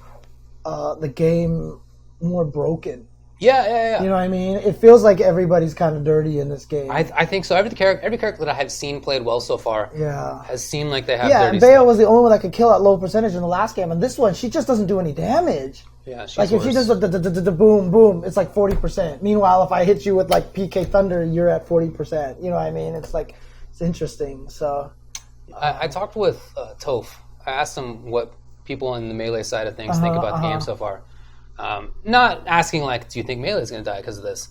Speaker 2: the game more broken.
Speaker 1: Yeah.
Speaker 2: You know what I mean? It feels like everybody's kind of dirty in this game.
Speaker 1: I think so. Every character that I have seen played well so far has seemed like they have dirty
Speaker 2: Bale
Speaker 1: stuff.
Speaker 2: was the only one that could kill at low percentage in the last game, and this one, she just doesn't do any damage.
Speaker 1: Yeah, she's
Speaker 2: like if she does the boom, boom, it's like 40%. Meanwhile, if I hit you with like PK Thunder, you're at 40%. You know what I mean? It's like, it's interesting. So,
Speaker 1: I talked with Toph. I asked him what people in the Melee side of things think about the game so far. Not asking like, do you think Melee is going to die because of this?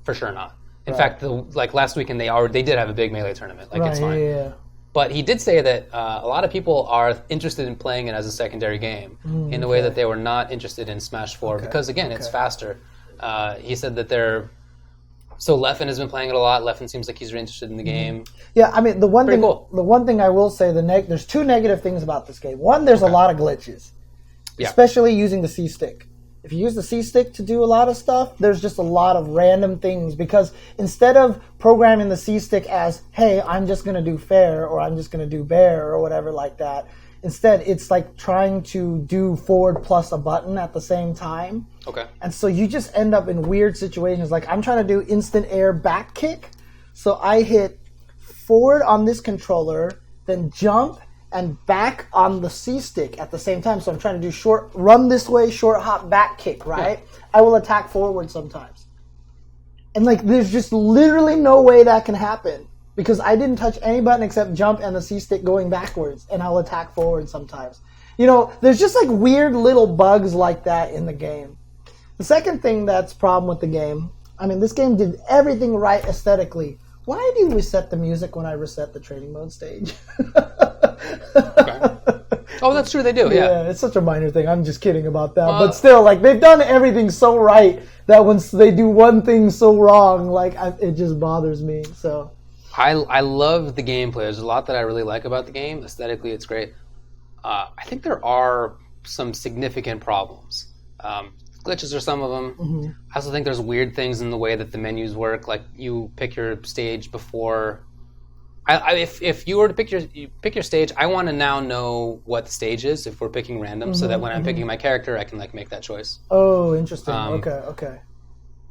Speaker 1: For sure not. In fact, last weekend they did have a big Melee tournament. Like it's fine.
Speaker 2: Yeah.
Speaker 1: But he did say that a lot of people are interested in playing it as a secondary game in the way that they were not interested in Smash 4 because, again, it's faster. He said that So Leffen has been playing it a lot. Leffen seems like he's really interested in the game.
Speaker 2: Yeah, I mean, the one thing I will say, there's 2 negative things about this game. One, there's a lot of glitches, especially using the C-Stick. If you use the C-Stick to do a lot of stuff, there's just a lot of random things because instead of programming the C-Stick as, hey, I'm just going to do fair or I'm just going to do bear or whatever like that, instead it's like trying to do forward plus a button at the same time.
Speaker 1: Okay.
Speaker 2: And so you just end up in weird situations. Like I'm trying to do instant air back kick, so I hit forward on this controller, then jump, and back on the C-Stick at the same time. So I'm trying to do short, run this way, short hop, back kick, right? Yeah. I will attack forward sometimes. And like, there's just literally no way that can happen because I didn't touch any button except jump and the C-Stick going backwards, and I'll attack forward sometimes. You know, there's just like weird little bugs like that in the game. The second thing that's a problem with the game, I mean, this game did everything right aesthetically. Why do you reset the music when I reset the training mode stage?
Speaker 1: Okay. Oh, that's true. They do. Yeah,
Speaker 2: it's such a minor thing. I'm just kidding about that. But still, like they've done everything so right that when they do one thing so wrong, like it just bothers me. So
Speaker 1: I love the gameplay. There's a lot that I really like about the game. Aesthetically, it's great. I think there are some significant problems. Glitches are some of them. I also think there's weird things in the way that the menus work. Like you pick your stage before. If you were to pick your stage, I want to now know what the stage is if we're picking random, so that when I'm picking my character, I can like make that choice.
Speaker 2: Oh, interesting. Okay.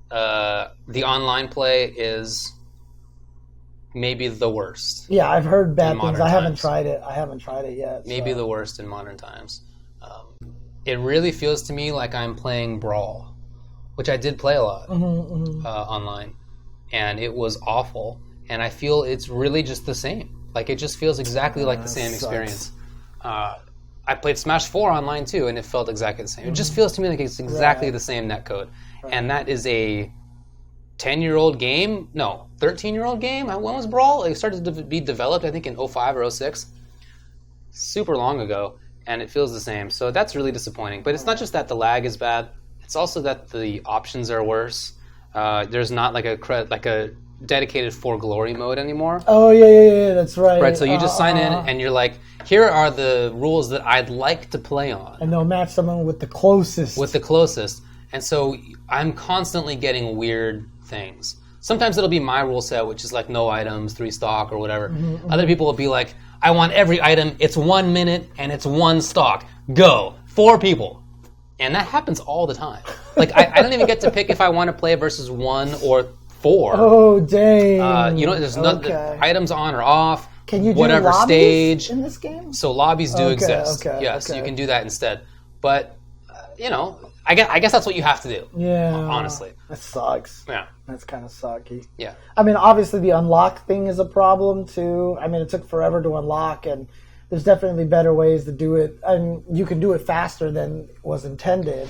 Speaker 1: The online play is maybe the worst.
Speaker 2: Yeah, I've heard bad things. I haven't tried it yet.
Speaker 1: Maybe the worst in modern times. It really feels to me like I'm playing Brawl, which I did play a lot online, and it was awful. And I feel it's really just the same. Like, it just feels exactly like the same experience. I I played Smash 4 online too, and it felt exactly the same. It just feels to me like it's exactly the same netcode. And that is a 10-year-old game? No, 13-year-old game? When was Brawl? It started to be developed, I think, in 05 or 06. Super long ago, and it feels the same. So that's really disappointing. But it's not just that the lag is bad. It's also that the options are worse. There's not like a dedicated For Glory mode anymore.
Speaker 2: Oh, yeah, that's right.
Speaker 1: Right, so you just sign in, and you're like, here are the rules that I'd like to play on.
Speaker 2: And they'll match someone with the closest.
Speaker 1: And so I'm constantly getting weird things. Sometimes it'll be my rule set, which is like no items, 3 stock, or whatever. Other people will be like, I want every item, it's 1 minute, and it's 1 stock. Go. 4 people. And that happens all the time. Like, I don't even get to pick if I want to play versus 1 or 4.
Speaker 2: Oh, dang.
Speaker 1: There's no items on or off.
Speaker 2: Can you do
Speaker 1: whatever
Speaker 2: lobbies
Speaker 1: stage
Speaker 2: in this game?
Speaker 1: So lobbies do exist. Yes, you can do that instead. But, I guess that's what you have to do.
Speaker 2: Yeah.
Speaker 1: Honestly.
Speaker 2: That sucks.
Speaker 1: Yeah.
Speaker 2: That's kind of sucky.
Speaker 1: Yeah.
Speaker 2: I mean, obviously the unlock thing is a problem too. I mean, it took forever to unlock, and there's definitely better ways to do it. I mean, you can do it faster than was intended.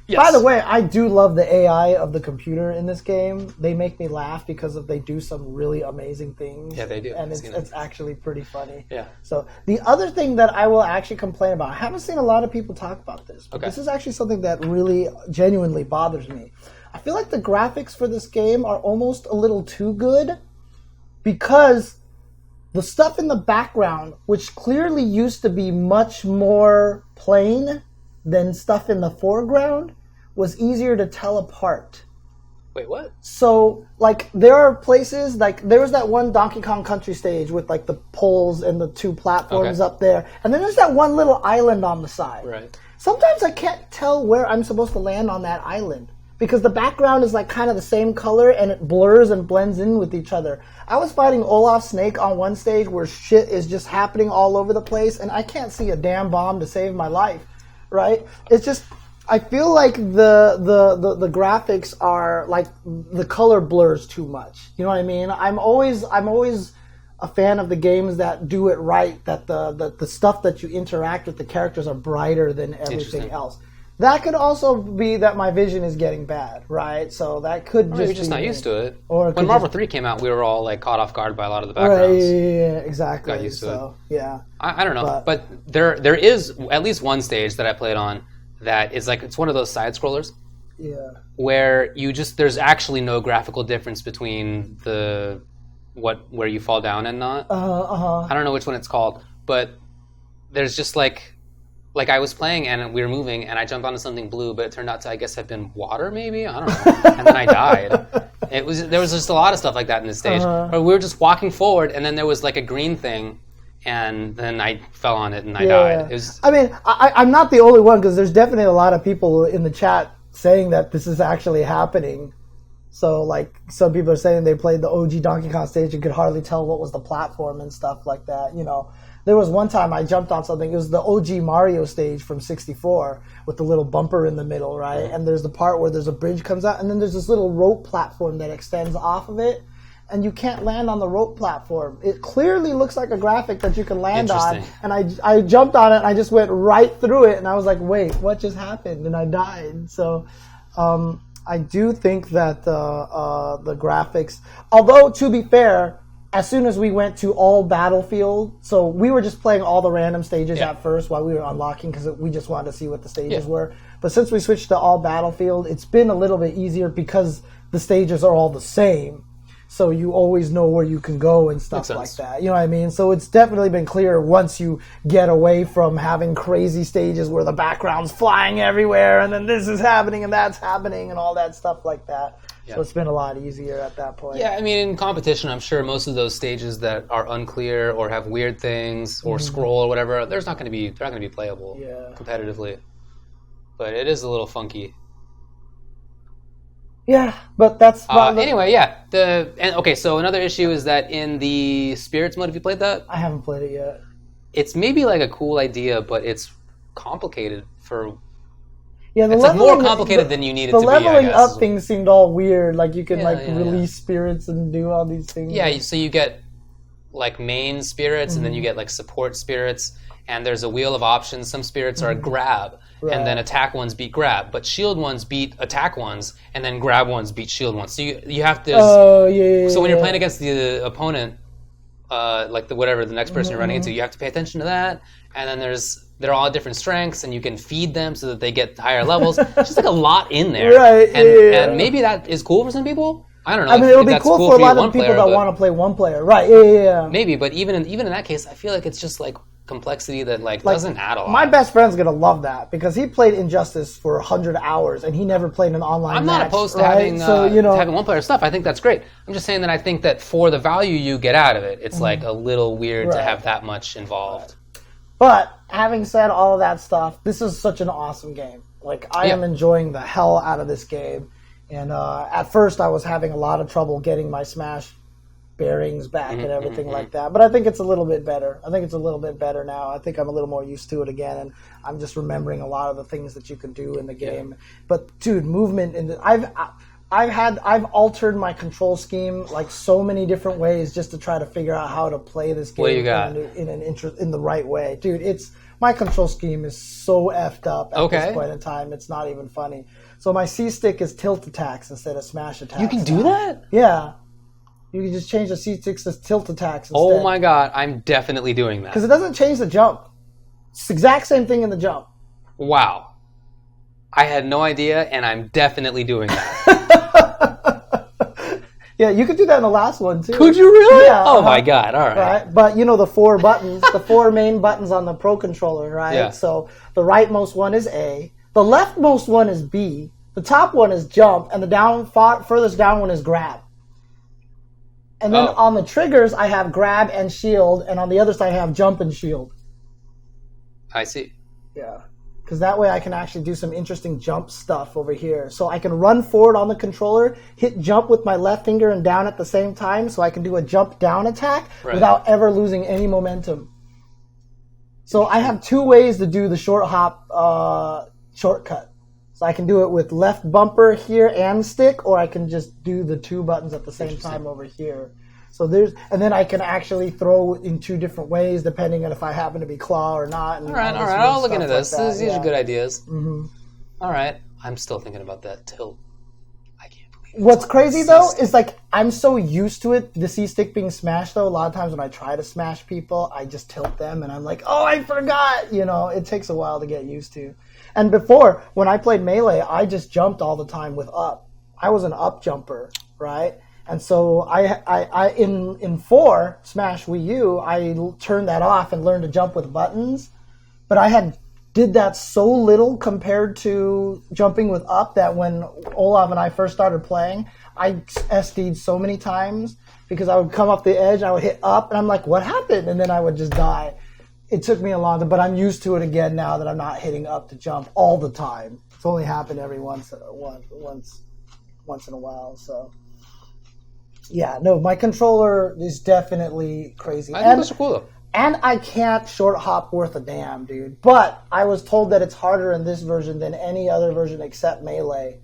Speaker 2: Yes. By the way, I do love the AI of the computer in this game. They make me laugh because they do some really amazing things.
Speaker 1: Yeah, they do.
Speaker 2: And it's actually pretty funny.
Speaker 1: Yeah.
Speaker 2: So the other thing that I will actually complain about, I haven't seen a lot of people talk about this, but this is actually something that really genuinely bothers me. I feel like the graphics for this game are almost a little too good because the stuff in the background, which clearly used to be much more plain than stuff in the foreground, was easier to tell apart.
Speaker 1: Wait, what?
Speaker 2: So, like, there are places, like, there was that one Donkey Kong Country stage with, like, the poles and the 2 platforms up there. And then there's that one little island on the side.
Speaker 1: Right.
Speaker 2: Sometimes I can't tell where I'm supposed to land on that island because the background is, like, kind of the same color and it blurs and blends in with each other. I was fighting Olaf Snake on one stage where shit is just happening all over the place and I can't see a damn bomb to save my life. Right? It's just, I feel like the graphics are like the color blurs too much. You know what I mean? I'm always a fan of the games that do it right. That the stuff that you interact with the characters are brighter than everything else. That could also be that my vision is getting bad, right? So that could just
Speaker 1: you're just not used to it.
Speaker 2: Or
Speaker 1: when Marvel 3 came out, we were all like caught off guard by a lot of the backgrounds.
Speaker 2: Right, yeah, exactly.
Speaker 1: Got used to it.
Speaker 2: Yeah.
Speaker 1: I don't know, but there is at least one stage that I played on that is like, it's one of those side scrollers.
Speaker 2: Yeah.
Speaker 1: Where there's actually no graphical difference between where you fall down and not. I don't know which one it's called, but there's just like I was playing and we were moving and I jumped onto something blue, but it turned out to, I guess, have been water maybe? I don't know. And then I died. There was just a lot of stuff like that in this stage. Or we were just walking forward and then there was like a green thing and then I fell on it and I died.
Speaker 2: I mean, I'm not the only one because there's definitely a lot of people in the chat saying that this is actually happening. So, like, some people are saying they played the OG Donkey Kong stage and could hardly tell what was the platform and stuff like that, There was one time I jumped on something. It was the OG Mario stage from 64 with the little bumper in the middle, right? And there's the part where there's a bridge comes out, and then there's this little rope platform that extends off of it, and you can't land on the rope platform. It clearly looks like a graphic that you can land on, and I jumped on it, and I just went right through it, and I was like, wait, what just happened? And I died. So I do think that the graphics, although to be fair, as soon as we went to all Battlefield, so we were just playing all the random stages at first while we were unlocking because we just wanted to see what the stages were. But since we switched to all Battlefield, it's been a little bit easier because the stages are all the same. So you always know where you can go and stuff like that. You know what I mean? So it's definitely been clear once you get away from having crazy stages where the background's flying everywhere and then this is happening and that's happening and all that stuff like that. So it's been a lot easier at that point.
Speaker 1: Yeah, I mean, in competition, I'm sure most of those stages that are unclear or have weird things or scroll or whatever, they're not going to be playable competitively. But it is a little funky.
Speaker 2: Yeah, but that's...
Speaker 1: anyway, so another issue is that in the Spirits mode, have you played that?
Speaker 2: I haven't played it yet.
Speaker 1: It's maybe like a cool idea, but it's complicated for...
Speaker 2: Yeah,
Speaker 1: it's like more complicated than you need it to be, I guess.
Speaker 2: The leveling up things seemed all weird. Like, you can release spirits and do all these things.
Speaker 1: Yeah, so you get, like, main spirits, and then you get, like, support spirits. and there's a wheel of options. Some spirits are grab, and then attack ones beat grab, but shield ones beat attack ones, and then grab ones beat shield ones. So you have to. So when you're playing against the opponent, like the next person you're running into, you have to pay attention to that. And then they're all different strengths, and you can feed them so that they get higher levels. It's just like a lot in there,
Speaker 2: right?
Speaker 1: And maybe that is cool for some people. I don't know.
Speaker 2: I mean, it'll be cool for a lot of people that want to play one player, right? Yeah.
Speaker 1: Maybe, but even in that case, I feel like it's just like complexity that doesn't add a lot.
Speaker 2: My best friend's gonna love that because he played Injustice for 100 hours and he never played an online
Speaker 1: I'm
Speaker 2: match.
Speaker 1: not opposed to having one player stuff. I think that's great. I'm just saying that I think that for the value you get out of it, it's like a little weird to have that much involved.
Speaker 2: But having said all of that stuff, this is such an awesome game. Like I am enjoying the hell out of this game. And at first I was having a lot of trouble getting my Smash bearings back and everything like that. But I think it's a little bit better. I think it's a little bit better now. I think I'm a little more used to it again, and I'm just remembering a lot of the things that you can do in the game. But dude, movement in I've altered my control scheme like so many different ways just to try to figure out how to play this game
Speaker 1: what do you got?
Speaker 2: in the right way. Dude, my control scheme is so effed up at this point in time. It's not even funny. So my C stick is tilt attacks instead of smash attacks.
Speaker 1: You can do that?
Speaker 2: Yeah. You can just change the C sticks to tilt attacks instead.
Speaker 1: Oh my god, I'm definitely doing that.
Speaker 2: Because it doesn't change the jump. It's the exact same thing in the jump.
Speaker 1: Wow. I had no idea, and I'm definitely doing that.
Speaker 2: Yeah, you could do that in the last one, too.
Speaker 1: Could you really?
Speaker 2: Yeah.
Speaker 1: Oh my god, all right.
Speaker 2: But you know the four buttons, the four main buttons on the Pro Controller, right?
Speaker 1: Yeah.
Speaker 2: So the rightmost one is A, the leftmost one is B, the top one is jump, and the furthest down one is grab. And then on the triggers, I have grab and shield, and on the other side, I have jump and shield.
Speaker 1: I see.
Speaker 2: Yeah. Because that way I can actually do some interesting jump stuff over here. So I can run forward on the controller, hit jump with my left finger and down at the same time, so I can do a jump down attack without ever losing any momentum. So I have two ways to do the short hop shortcut. So I can do it with left bumper here and stick, or I can just do the two buttons at the same time over here. So and then I can actually throw in two different ways depending on if I happen to be claw or not. And
Speaker 1: all right. I'll look into this. These are good ideas.
Speaker 2: Mm-hmm.
Speaker 1: All right. I'm still thinking about that tilt. I can't believe it.
Speaker 2: What's crazy though is like I'm so used to it. The C stick being smashed though. A lot of times when I try to smash people, I just tilt them and I'm like, oh, I forgot. You know, it takes a while to get used to. And before, when I played Melee, I just jumped all the time with up. I was an up jumper, right? And so I in 4 Smash Wii U, I turned that off and learned to jump with buttons. But I did that so little compared to jumping with up that when Olaf and I first started playing, I SD'd so many times because I would come off the edge, I would hit up, and I'm like, what happened? And then I would just die. It took me a long time, but I'm used to it again now that I'm not hitting up to jump all the time. It's only happened every once in a while, so... Yeah, no, my controller is definitely crazy.
Speaker 1: I think those are cool, though.
Speaker 2: And I can't short hop worth a damn, dude. But I was told that it's harder in this version than any other version except Melee.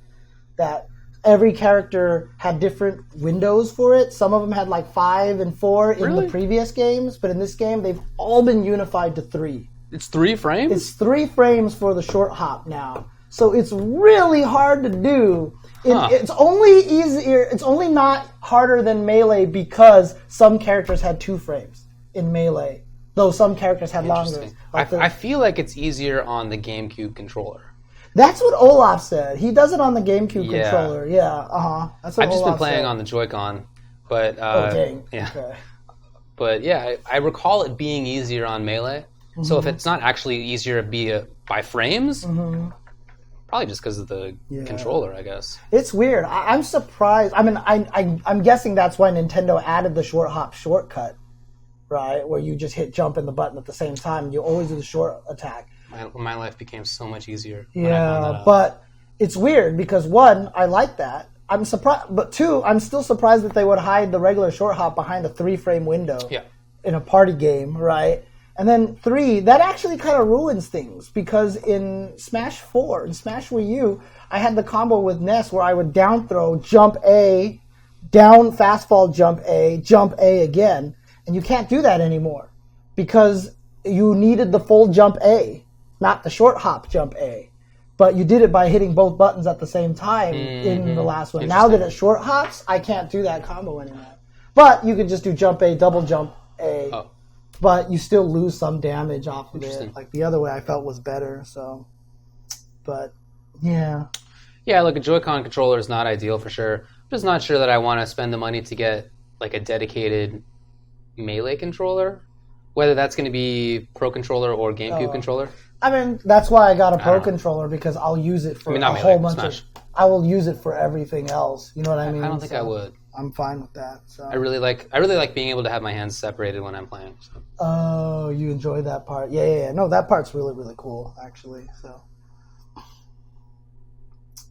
Speaker 2: That every character had different windows for it. Some of them had like 5 and 4 in the previous games. But in this game, they've all been unified to 3.
Speaker 1: It's 3 frames?
Speaker 2: It's 3 frames for the short hop now. So it's really hard to do. It's only easier. It's only not harder than Melee because some characters had 2 frames in Melee, though some characters had longer.
Speaker 1: I feel like it's easier on the GameCube controller.
Speaker 2: That's what Olaf said. He does it on the GameCube controller. Yeah, That's what
Speaker 1: I've just
Speaker 2: Olaf
Speaker 1: been playing
Speaker 2: said.
Speaker 1: on the Joy-Con, but
Speaker 2: dang.
Speaker 1: yeah.
Speaker 2: Okay.
Speaker 1: But yeah, I recall it being easier on Melee. Mm-hmm. So if it's not actually easier by frames. Mm-hmm. Probably just because of the controller, I guess.
Speaker 2: It's weird. I'm surprised. I mean, I'm guessing that's why Nintendo added the short hop shortcut, right? Where you just hit jump and the button at the same time. And you always do the short attack.
Speaker 1: My life became so much easier.
Speaker 2: Yeah, but it's weird because 1, I like that. I'm surprised, but 2, I'm still surprised that they would hide the regular short hop behind a 3-frame window in a party game, right? And then 3, that actually kind of ruins things because in Smash 4, in Smash Wii U, I had the combo with Ness where I would down throw, jump A, down fast fall, jump A again. And you can't do that anymore because you needed the full jump A, not the short hop jump A. But you did it by hitting both buttons at the same time in the last one. Now that it short hops, I can't do that combo anymore. But you can just do jump A, double jump A. Oh. But you still lose some damage off of it. Like the other way I felt was better. So, but yeah.
Speaker 1: Yeah, like a Joy-Con controller is not ideal for sure. I'm just not sure that I want to spend the money to get like a dedicated Melee controller. Whether that's going to be Pro Controller or GameCube controller.
Speaker 2: I mean, that's why I got a Pro Controller, because I'll use it for a whole bunch of... I will use it for everything else. You know what I mean?
Speaker 1: I don't think I would.
Speaker 2: I'm fine with that. So.
Speaker 1: I really like being able to have my hands separated when I'm playing. So.
Speaker 2: Oh, you enjoy that part. Yeah. No, that part's really, really cool, actually. So.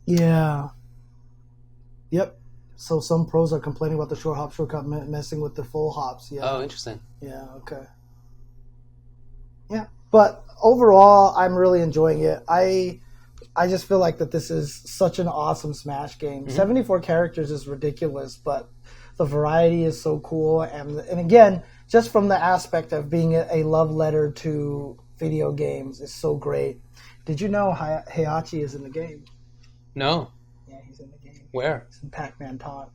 Speaker 2: Yeah. Yep. So some pros are complaining about the short hop shortcut messing with the full hops. Yeah.
Speaker 1: Oh, interesting.
Speaker 2: Yeah, okay. Yeah, but overall, I'm really enjoying it. I just feel like that this is such an awesome Smash game. 74 characters is ridiculous, but the variety is so cool. And again, just from the aspect of being a love letter to video games is so great. Did you know Heihachi is in the game?
Speaker 1: No.
Speaker 2: Yeah, he's in the game.
Speaker 1: Where?
Speaker 2: He's in Pac-Man Taunt.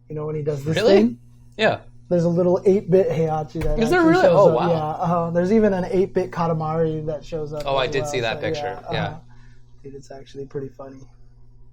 Speaker 2: You know when he does this
Speaker 1: really?
Speaker 2: thing?
Speaker 1: Yeah.
Speaker 2: There's a little 8-bit Heihachi that
Speaker 1: is there really? Oh,
Speaker 2: up.
Speaker 1: wow.
Speaker 2: Yeah, there's even an 8-bit Katamari that shows up.
Speaker 1: Oh, I did see that picture. Yeah.
Speaker 2: Dude, it's actually pretty funny.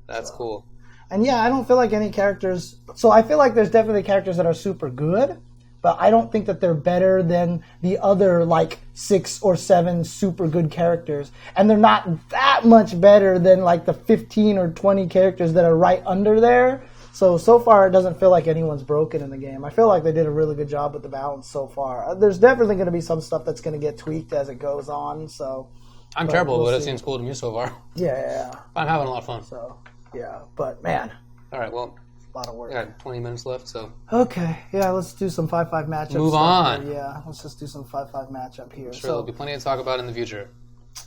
Speaker 1: That's cool.
Speaker 2: And yeah, I don't feel like any characters... So I feel like there's definitely characters that are super good, but I don't think that they're better than the other, like, 6 or 7 super good characters. And they're not that much better than, like, the 15 or 20 characters that are right under there. So far, it doesn't feel like anyone's broken in the game. I feel like they did a really good job with the balance so far. There's definitely going to be some stuff that's going to get tweaked as it goes on. So
Speaker 1: I'm terrible, but it seems cool to me so far.
Speaker 2: Yeah.
Speaker 1: I'm having a lot of fun.
Speaker 2: So, yeah, but man.
Speaker 1: All right, well,
Speaker 2: a lot of work.
Speaker 1: We got 20 minutes left, so.
Speaker 2: Okay, yeah, let's do some 5-5 matchups.
Speaker 1: Move on.
Speaker 2: Yeah, let's just do some 5-5 matchup here.
Speaker 1: Sure, there'll be plenty to talk about in the future.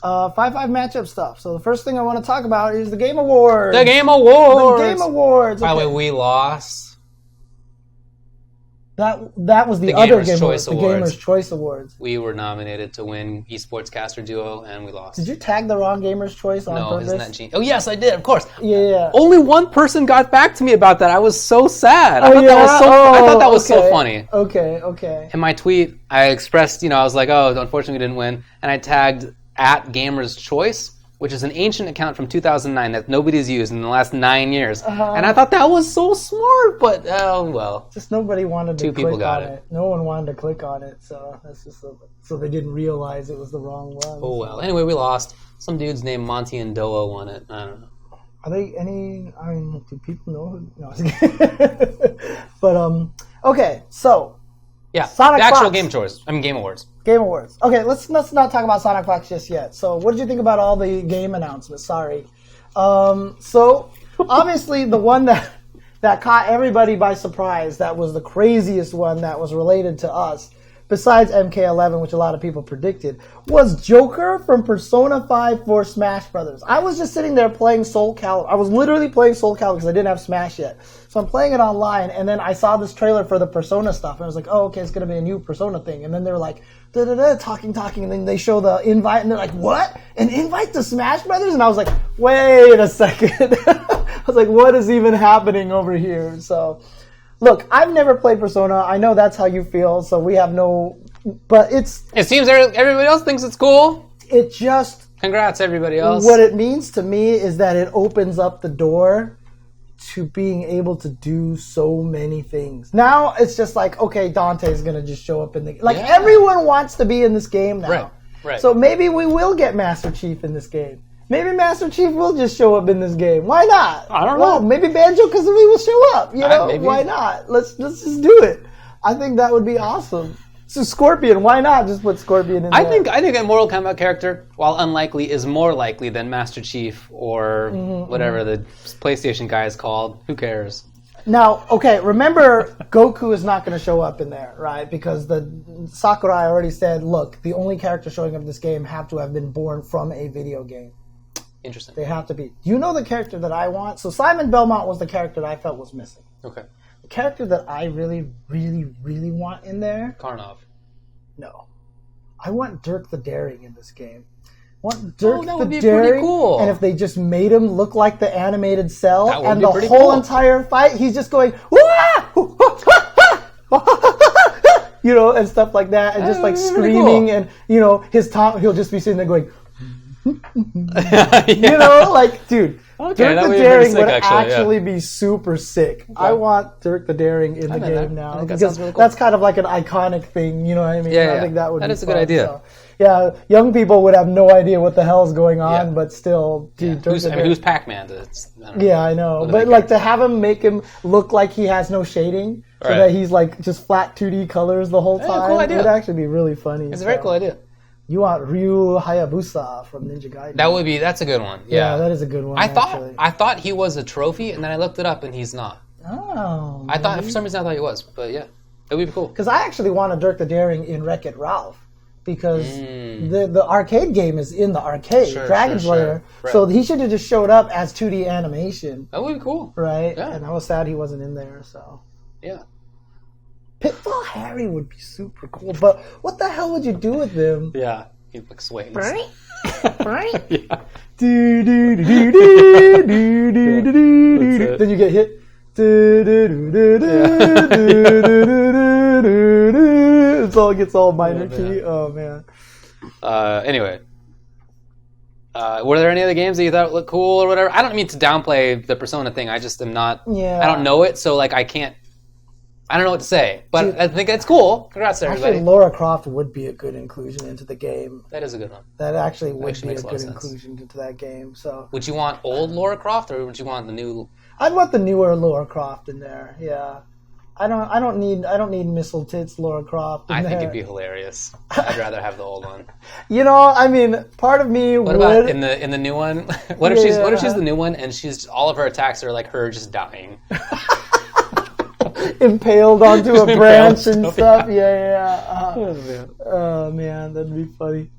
Speaker 2: 5-5 matchup stuff. So the first thing I want to talk about is the Game Awards.
Speaker 1: The Game Awards!
Speaker 2: The Game Awards.
Speaker 1: By the way, we lost.
Speaker 2: That was the other Game Awards, the Gamers' Choice Awards.
Speaker 1: We were nominated to win Esports Caster Duo, and we lost.
Speaker 2: Did you tag the wrong Gamers' Choice on purpose?
Speaker 1: No, isn't that genius? Oh, yes, I did, of course.
Speaker 2: Yeah.
Speaker 1: Only one person got back to me about that. I was so sad. I thought that was so funny.
Speaker 2: Okay.
Speaker 1: In my tweet, I expressed, I was like, oh, unfortunately we didn't win, and I tagged @Gamers' Choice, which is an ancient account from 2009 that nobody's used in the last 9 years. And I thought that was so smart, but oh well.
Speaker 2: Just nobody wanted to click on it. No one wanted to click on it, so that's just so they didn't realize it was the wrong one.
Speaker 1: Oh well. Anyway, we lost. Some dudes named Monty and Doa won it. I don't know.
Speaker 2: Are they any? I mean, do people know who? No. But okay, so.
Speaker 1: Yeah,
Speaker 2: Sonic
Speaker 1: the actual
Speaker 2: Fox.
Speaker 1: Game Awards.
Speaker 2: Game Awards. Okay, let's not talk about SonicFox just yet. So, what did you think about all the game announcements? Sorry. So, obviously, the one that caught everybody by surprise, that was the craziest one that was related to us, besides MK11, which a lot of people predicted, was Joker from Persona 5 for Smash Brothers. I was just sitting there playing Soul Calibur. I was literally playing Soul Calibur because I didn't have Smash yet. So I'm playing it online, and then I saw this trailer for the Persona stuff, and I was like, oh, okay, it's going to be a new Persona thing. And then they're like, talking, and then they show the invite, and they're like, what? An invite to Smash Brothers? And I was like, wait a second. I was like, what is even happening over here? So... Look, I've never played Persona. I know that's how you feel, so we have no... But it's...
Speaker 1: It seems everybody else thinks it's cool.
Speaker 2: It just...
Speaker 1: Congrats, everybody else.
Speaker 2: What it means to me is that it opens up the door to being able to do so many things. Now, it's just like, okay, Dante's going to just show up in the... Like, everyone wants to be in this game now.
Speaker 1: Right.
Speaker 2: So maybe we will get Master Chief in this game. Maybe Master Chief will just show up in this game. Why not?
Speaker 1: I don't know.
Speaker 2: Maybe Banjo-Kazooie will show up. Why not? Let's just do it. I think that would be awesome. So Scorpion, why not just put Scorpion in there?
Speaker 1: I think a Mortal Kombat character, while unlikely, is more likely than Master Chief or whatever the PlayStation guy is called. Who cares?
Speaker 2: Now, okay, remember, Goku is not going to show up in there, right? Because the Sakurai already said, look, the only character showing up in this game have to have been born from a video game.
Speaker 1: Interesting.
Speaker 2: They have to be. You know the character that I want? So Simon Belmont was the character that I felt was missing.
Speaker 1: Okay.
Speaker 2: The character that I really, really, really want in there...
Speaker 1: Karnov.
Speaker 2: No. I want Dirk the Daring in this game. I want Dirk
Speaker 1: that
Speaker 2: the
Speaker 1: would be
Speaker 2: Daring,
Speaker 1: pretty cool.
Speaker 2: and if they just made him look like the animated Cell,
Speaker 1: That would
Speaker 2: and
Speaker 1: be
Speaker 2: the
Speaker 1: pretty
Speaker 2: whole
Speaker 1: cool.
Speaker 2: entire fight, he's just going, and stuff like that, and just like
Speaker 1: That would be pretty
Speaker 2: screaming,
Speaker 1: cool.
Speaker 2: and his top, he'll just be sitting there going,
Speaker 1: Yeah.
Speaker 2: dude.
Speaker 1: Okay,
Speaker 2: Dirk
Speaker 1: that
Speaker 2: the
Speaker 1: would be
Speaker 2: Daring
Speaker 1: pretty sick,
Speaker 2: would
Speaker 1: actually,
Speaker 2: be super sick. I want Dirk the Daring in the
Speaker 1: that.
Speaker 2: game now
Speaker 1: I think that
Speaker 2: because
Speaker 1: sounds really cool.
Speaker 2: that's kind of like an iconic thing. You know what I mean?
Speaker 1: Yeah,
Speaker 2: I think that would
Speaker 1: that
Speaker 2: be
Speaker 1: is a good
Speaker 2: fun,
Speaker 1: idea.
Speaker 2: So. Yeah, young people would have no idea what the hell is going on,
Speaker 1: Yeah.
Speaker 2: but still, dude. Dirk the Daring.
Speaker 1: Who's Pac-Man?
Speaker 2: Yeah, I know.
Speaker 1: What do
Speaker 2: But
Speaker 1: they
Speaker 2: like
Speaker 1: care?
Speaker 2: to have him make him look like he has no shading, so
Speaker 1: Right.
Speaker 2: that he's like just flat 2D colors the whole
Speaker 1: Yeah,
Speaker 2: time.
Speaker 1: cool idea.
Speaker 2: It would actually be really funny.
Speaker 1: It's a very cool idea.
Speaker 2: You want Ryu Hayabusa from Ninja Gaiden?
Speaker 1: That's a good one.
Speaker 2: Yeah, that is a good one.
Speaker 1: I
Speaker 2: actually.
Speaker 1: thought he was a trophy, and then I looked it up, and he's not.
Speaker 2: Oh.
Speaker 1: I thought for some reason I thought he was, but yeah, it would be cool.
Speaker 2: Because I actually want a Dirk the Daring in Wreck-It Ralph. Because the arcade game is in the arcade,
Speaker 1: Sure,
Speaker 2: Dragon's
Speaker 1: sure,
Speaker 2: Lair.
Speaker 1: right.
Speaker 2: So he should have just showed up as 2D animation,
Speaker 1: That would be cool.
Speaker 2: right?
Speaker 1: Yeah.
Speaker 2: And I was sad he wasn't in there. So
Speaker 1: Yeah.
Speaker 2: Pitfall Harry would be super cool, but what the hell would you do with him?
Speaker 1: Yeah. He like sways.
Speaker 2: Right?
Speaker 1: Yeah.
Speaker 2: Do, do, do, do, do, do, do, do, do,
Speaker 1: That's it.
Speaker 2: Then you get hit. Do, do, do, do, do, do, do, do, do, do. It gets all minor key. Oh man.
Speaker 1: Anyway. Were there any other games that you thought looked cool or whatever? I don't mean to downplay the Persona thing. I just am not.
Speaker 2: Yeah.
Speaker 1: I don't know it, so like I don't know what to say. But
Speaker 2: Dude,
Speaker 1: I think it's cool. Congrats to everybody.
Speaker 2: Actually, Lara Croft would be a good inclusion into the game.
Speaker 1: That is a good one.
Speaker 2: That actually would
Speaker 1: actually
Speaker 2: be
Speaker 1: makes
Speaker 2: a
Speaker 1: a lot
Speaker 2: good
Speaker 1: of sense.
Speaker 2: inclusion into that game. So
Speaker 1: Would you want old Lara Croft or would you want the new?
Speaker 2: I'd want the newer Lara Croft in there. Yeah, I don't need missile tits Lara Croft. In
Speaker 1: I think
Speaker 2: there.
Speaker 1: it'd be hilarious. I'd rather have the old one.
Speaker 2: I mean, part of me
Speaker 1: What
Speaker 2: would.
Speaker 1: about in the new one? What if she's
Speaker 2: Yeah.
Speaker 1: the new one and she's all of her attacks are like her just dying?
Speaker 2: impaled onto a branch and
Speaker 1: Impaled,
Speaker 2: stuff.
Speaker 1: yeah.
Speaker 2: Oh man, that'd be funny.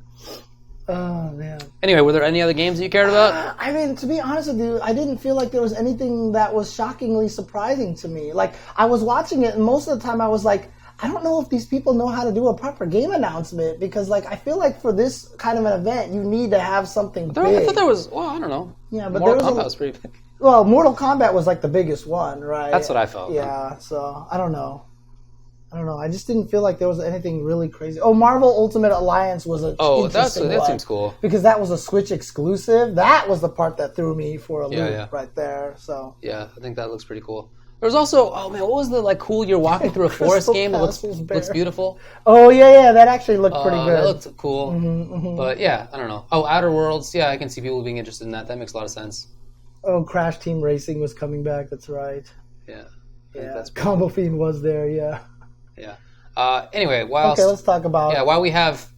Speaker 2: Oh man.
Speaker 1: Anyway, were there any other games that you cared about?
Speaker 2: I mean, to be honest with you, I didn't feel like there was anything that was shockingly surprising to me. Like, I was watching it, and most of the time I was like, I don't know if these people know how to do a proper game announcement, because, like, I feel like for this kind of an event, you need to have something big.
Speaker 1: I thought there was. Well, I don't know.
Speaker 2: Yeah, but
Speaker 1: Mortal
Speaker 2: there was
Speaker 1: Kombat was pretty big.
Speaker 2: Well, Mortal Kombat was, like, the biggest one, right?
Speaker 1: That's what I felt.
Speaker 2: Yeah, so, I don't know. I just didn't feel like there was anything really crazy. Oh, Marvel Ultimate Alliance was a interesting
Speaker 1: that
Speaker 2: one,
Speaker 1: seems cool.
Speaker 2: because that was a Switch exclusive. That was the part that threw me for a loop
Speaker 1: yeah.
Speaker 2: right there. So
Speaker 1: Yeah, I think that looks pretty cool. There was also, oh man, what was the like cool? You're walking through a forest
Speaker 2: Crystal
Speaker 1: game that
Speaker 2: Castles Bear.
Speaker 1: looks beautiful.
Speaker 2: Oh yeah, that actually looked pretty good.
Speaker 1: That looked cool. But yeah, I don't know. Oh, Outer Worlds. Yeah, I can see people being interested in that. That makes a lot of sense.
Speaker 2: Oh, Crash Team Racing was coming back. That's right.
Speaker 1: Yeah. I think
Speaker 2: Yeah,
Speaker 1: that's pretty
Speaker 2: Combo Fiend was there. Yeah.
Speaker 1: Yeah. Anyway, while
Speaker 2: Let's talk about.
Speaker 1: while we have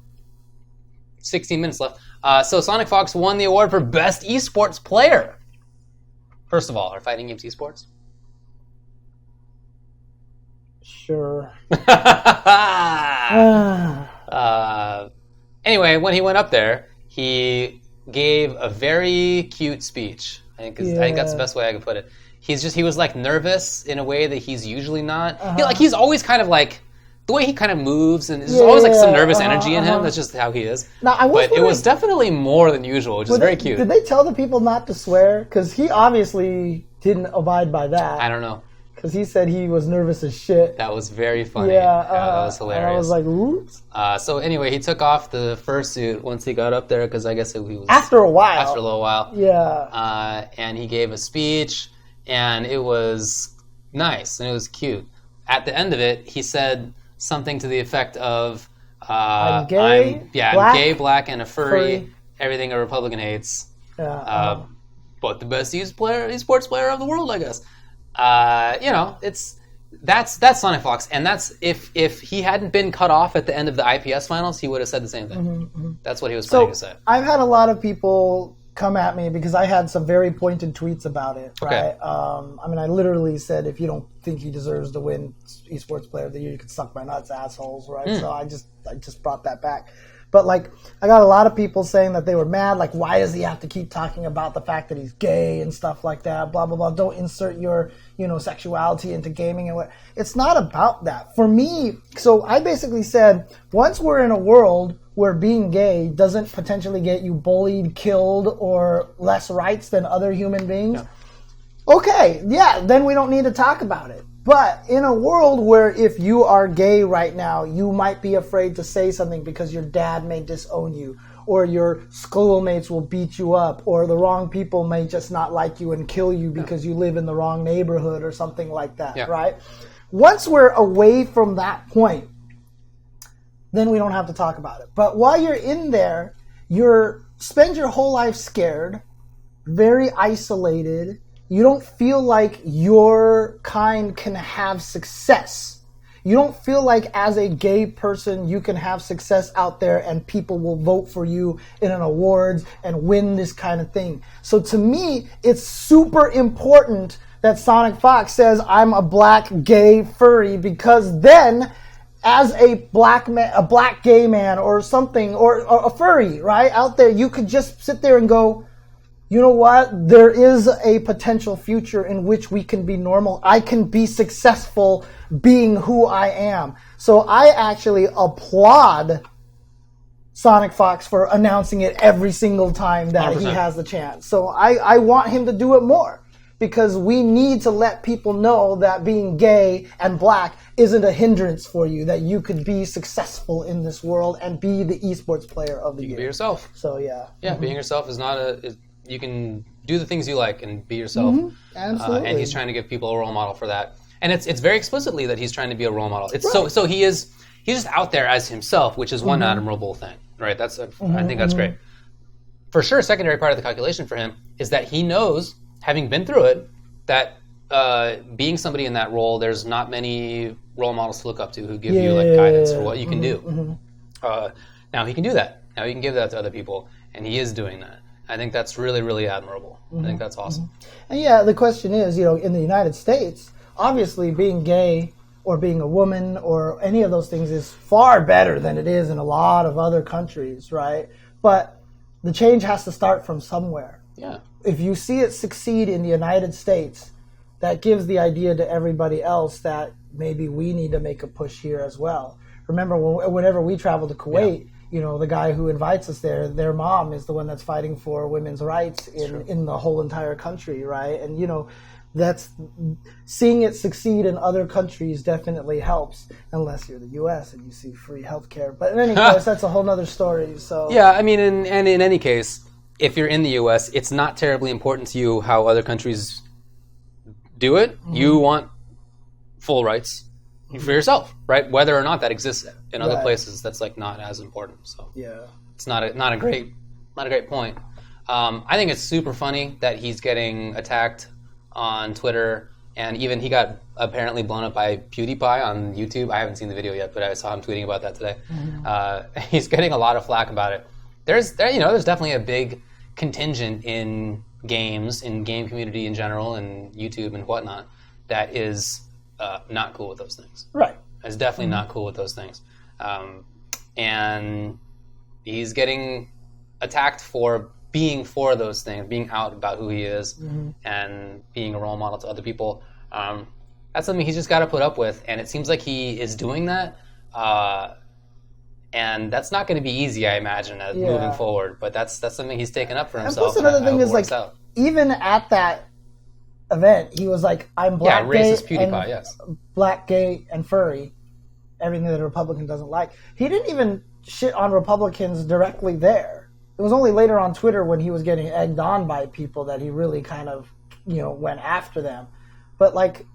Speaker 1: 16 minutes left, so SonicFox won the award for best esports player. First of all, are fighting games esports?
Speaker 2: Sure.
Speaker 1: Anyway, when he went up there, he gave a very cute speech. I think that's the best way I could put it. He was like nervous in a way that he's usually not. He's always kind of like the way he kind of moves, and there's always like some nervous energy in him. That's just how he is.
Speaker 2: Now,
Speaker 1: but it was definitely more than usual, which is very cute.
Speaker 2: Did they tell the people not to swear? Because he obviously didn't abide by that.
Speaker 1: I don't know.
Speaker 2: Because he said he was nervous as shit.
Speaker 1: That was very funny.
Speaker 2: Yeah,
Speaker 1: that was hilarious.
Speaker 2: And I was like, oops.
Speaker 1: So anyway, he took off the fursuit once he got up there because I guess he was
Speaker 2: After a while.
Speaker 1: After a little while.
Speaker 2: Yeah.
Speaker 1: And he gave a speech, and it was nice and it was cute. At the end of it, he said something to the effect of,
Speaker 2: I'm gay,
Speaker 1: I'm gay, black, and a furry. Everything a Republican hates.
Speaker 2: Yeah.
Speaker 1: But the best esports player of the world, I guess. That's SonicFox, and that's if he hadn't been cut off at the end of the IPS finals, he would have said the same thing. That's what he was planning to say.
Speaker 2: I've had a lot of people come at me because I had some very pointed tweets about it. Right?
Speaker 1: Okay.
Speaker 2: I literally said, if you don't think he deserves to win Esports Player of the Year, you can suck my nuts, assholes. Right? So I just brought that back. But, like, I got a lot of people saying that they were mad. Like, why does he have to keep talking about the fact that he's gay and stuff like that? Blah, blah, blah. Don't insert your, sexuality into gaming. And what. It's not about that. For me, so I basically said, once we're in a world where being gay doesn't potentially get you bullied, killed, or less rights than other human beings, okay, yeah, then we don't need to talk about it. But in a world where if you are gay right now, you might be afraid to say something because your dad may disown you, or your schoolmates will beat you up, or the wrong people may just not like you and kill you because you live in the wrong neighborhood or something like that, right? Once we're away from that point, then we don't have to talk about it. But while you're in there, spend your whole life scared, very isolated. You don't feel like your kind can have success. You don't feel like as a gay person you can have success out there and people will vote for you in an awards and win this kind of thing. So to me, it's super important that SonicFox says I'm a black gay furry, because then as a black man, a black gay man or something, or a furry, right, out there, you could just sit there and go, you know what? There is a potential future in which we can be normal. I can be successful being who I am. So I actually applaud SonicFox for announcing it every single time that 100%. He has the chance. So I want him to do it more, because we need to let people know that being gay and black isn't a hindrance for you, that you could be successful in this world and be the esports player of the year.
Speaker 1: You can be yourself.
Speaker 2: So yeah.
Speaker 1: Yeah, being yourself is not you can do the things you like and be yourself.
Speaker 2: Absolutely.
Speaker 1: And he's trying to give people a role model for that. And it's very explicitly that he's trying to be a role model. It's right. So he's just out there as himself, which is one admirable thing, right? That's I think that's great. For sure, a secondary part of the calculation for him is that he knows, having been through it, that being somebody in that role, there's not many role models to look up to who give you like guidance for what you can do. Now he can do that. Now he can give that to other people, and he is doing that. I think that's really, really admirable. I think that's awesome.
Speaker 2: And yeah, the question is, in the United States, obviously being gay or being a woman or any of those things is far better than it is in a lot of other countries, right? But the change has to start from somewhere.
Speaker 1: Yeah.
Speaker 2: If you see it succeed in the United States, that gives the idea to everybody else that maybe we need to make a push here as well. Remember, whenever we travel to Kuwait, the guy who invites us there, their mom is the one that's fighting for women's rights in the whole entire country, right? And, that's seeing it succeed in other countries definitely helps, unless you're the U.S. and you see free healthcare. But in any case, that's a whole nother story. So
Speaker 1: yeah, I mean, in any case, if you're in the U.S., it's not terribly important to you how other countries do it. You want full rights for yourself, right? Whether or not that exists in other places, that's like not as important. So
Speaker 2: yeah,
Speaker 1: it's not a great point. I think it's super funny that he's getting attacked on Twitter, and even he got apparently blown up by PewDiePie on YouTube. I haven't seen the video yet, but I saw him tweeting about that today. He's getting a lot of flack about it. There's definitely a big contingent in games, in game community in general, and YouTube and whatnot, that is not cool with those things.
Speaker 2: Right.
Speaker 1: It's definitely not cool with those things. And he's getting attacked for being for those things, being out about who he is, and being a role model to other people. That's something he's just got to put up with, and it seems like he is doing that. And that's not going to be easy, I imagine, moving forward. But that's something he's taken up for himself.
Speaker 2: And plus, another thing is, like, even at that event, he was like, "I'm black, gay,
Speaker 1: racist PewDiePie, yes,
Speaker 2: black, gay, and furry." Everything that a Republican doesn't like. He didn't even shit on Republicans directly there. It was only later on Twitter when he was getting egged on by people that he really kind of, went after them. But, like,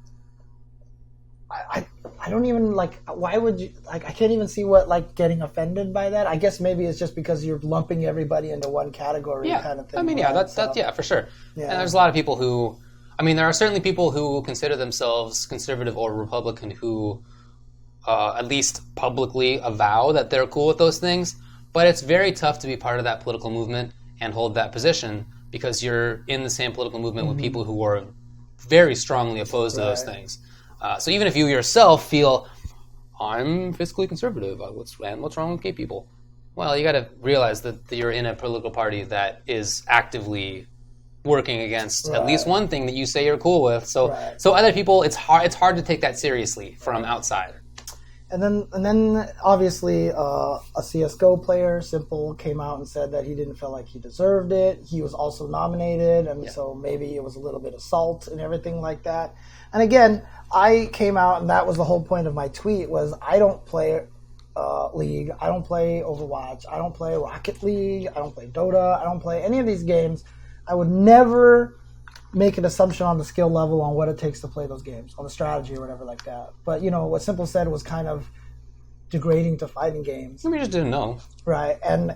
Speaker 2: I don't even, like, why would you, like, I can't even see what, like, getting offended by that. I guess maybe it's just because you're lumping everybody into one category kind of thing.
Speaker 1: I mean, right? That's for sure. Yeah. And there's a lot of people who, there are certainly people who consider themselves conservative or Republican who at least publicly avow that they're cool with those things. But it's very tough to be part of that political movement and hold that position because you're in the same political movement with people who are very strongly opposed to those things. So even if you yourself feel, I'm fiscally conservative, what's wrong with gay people? Well, you got to realize that you're in a political party that is actively working against at least one thing that you say you're cool with. So other people, it's hard to take that seriously from outside.
Speaker 2: And then obviously a CS:GO player, Simple, came out and said that he didn't feel like he deserved it. He was also nominated, and so maybe it was a little bit of salt and everything like that. And again, I came out, and that was the whole point of my tweet, was I don't play League, I don't play Overwatch, I don't play Rocket League, I don't play Dota, I don't play any of these games. I would never make an assumption on the skill level on what it takes to play those games, on the strategy or whatever like that. But, what Simple said was kind of degrading to fighting games.
Speaker 1: We just didn't know.
Speaker 2: Right. And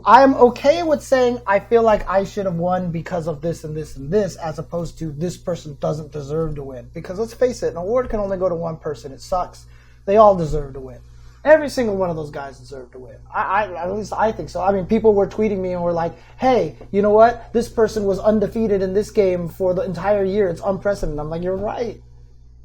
Speaker 2: I'm okay with saying I feel like I should have won because of this and this and this, as opposed to this person doesn't deserve to win. Because let's face it, an award can only go to one person. It sucks. They all deserve to win. Every single one of those guys deserve to win. At least I think so. I mean, people were tweeting me and were like, hey, you know what? This person was undefeated in this game for the entire year. It's unprecedented. I'm like, you're right.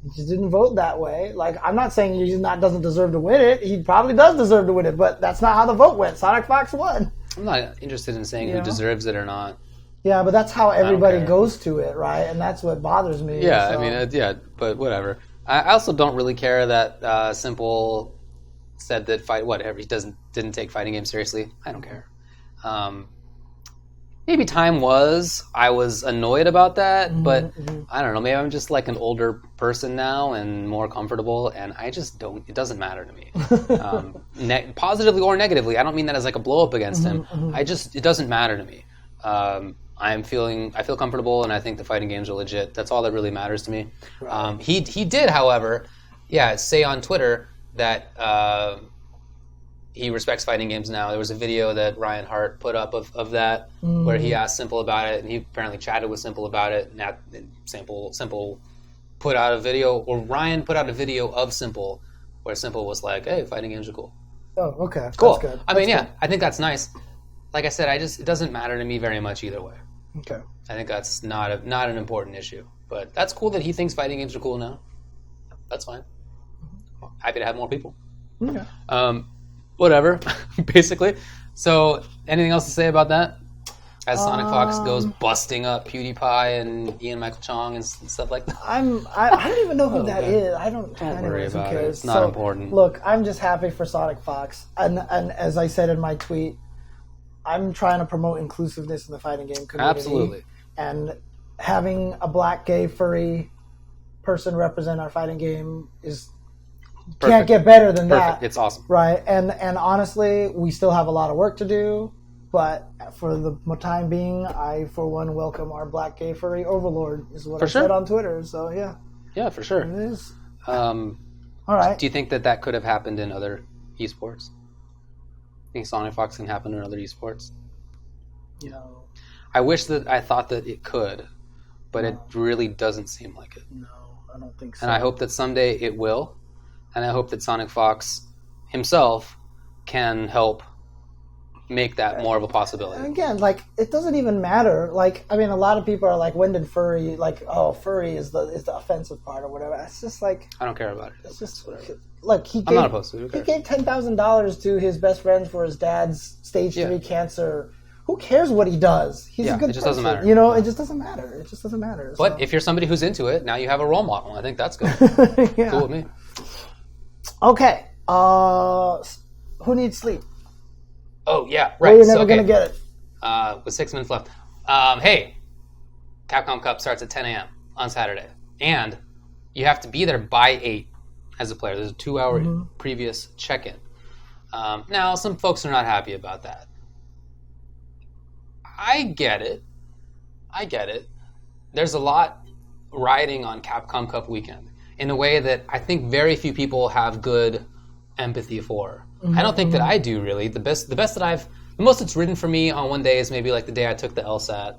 Speaker 2: You just didn't vote that way. Like, I'm not saying he doesn't deserve to win it. He probably does deserve to win it, but that's not how the vote went. SonicFox won.
Speaker 1: I'm not interested in saying who deserves it or not.
Speaker 2: Yeah, but that's how everybody goes to it, right? And that's what bothers me.
Speaker 1: Yeah,
Speaker 2: so.
Speaker 1: I mean, but whatever. I also don't really care that Simple said that he didn't take fighting games seriously. I don't care. Maybe I was annoyed about that, but I don't know. Maybe I'm just like an older person now and more comfortable, and I just don't. It doesn't matter to me, positively or negatively. I don't mean that as like a blow up against him. It doesn't matter to me. I feel comfortable, and I think the fighting games are legit. That's all that really matters to me. Right. He did, however, say on Twitter that he respects fighting games now. There was a video that Ryan Hart put up of that where he asked Simple about it, and he apparently chatted with Simple about it. And Simple put out a video, or Ryan put out a video of Simple where Simple was like, "Hey, fighting games are cool."
Speaker 2: Oh, okay,
Speaker 1: cool.
Speaker 2: That's good.
Speaker 1: I mean, I think that's nice. Like I said, it doesn't matter to me very much either way.
Speaker 2: Okay.
Speaker 1: I think that's not an important issue, but that's cool that he thinks fighting games are cool now. That's fine. Happy to have more people.
Speaker 2: Okay.
Speaker 1: Whatever, basically. So, anything else to say about that? As SonicFox goes busting up PewDiePie and Ian Michael Chong and stuff like that.
Speaker 2: I don't even know who that is. I don't
Speaker 1: worry about it. It's not important.
Speaker 2: Look, I'm just happy for SonicFox, and as I said in my tweet, I'm trying to promote inclusiveness in the fighting game community.
Speaker 1: Absolutely.
Speaker 2: And having a black, gay, furry person represent our fighting game can't get better than that.
Speaker 1: It's awesome.
Speaker 2: Right. And honestly, we still have a lot of work to do, but for the time being, I, for one, welcome our black, gay, furry overlord, is what I said on Twitter. So, yeah.
Speaker 1: Yeah, for sure.
Speaker 2: It is.
Speaker 1: All
Speaker 2: right.
Speaker 1: Do you think that could have happened in other esports? Think SonicFox can happen in other esports?
Speaker 2: No.
Speaker 1: I thought that it could, but it really doesn't seem like it.
Speaker 2: No, I don't think so.
Speaker 1: And I hope that someday it will, and I hope that SonicFox himself can help make that more of a possibility.
Speaker 2: And again, it doesn't even matter. A lot of people are like, when did furry, furry is the offensive part or whatever. It's just like...
Speaker 1: I don't care about it.
Speaker 2: It's just...
Speaker 1: Whatever.
Speaker 2: Look,
Speaker 1: I'm not opposed to it.
Speaker 2: He gave $10,000 to his best friend for his dad's stage 3 cancer. Who cares what he does? He's a good person.
Speaker 1: It just doesn't matter.
Speaker 2: It just doesn't matter. It just doesn't matter.
Speaker 1: But if you're somebody who's into it, now you have a role model. I think that's good.
Speaker 2: Yeah.
Speaker 1: Cool with me.
Speaker 2: Okay. Who needs sleep?
Speaker 1: Oh, yeah. Right.
Speaker 2: You're never going to get it.
Speaker 1: With 6 minutes left. Hey, Capcom Cup starts at 10 a.m. on Saturday. And you have to be there by 8 as a player. There's a 2-hour previous check-in. Now, some folks are not happy about that. I get it. There's a lot riding on Capcom Cup weekend in a way that I think very few people have good empathy for. I don't think that I do, really. The most that's ridden for me on one day is maybe like the day I took the LSAT,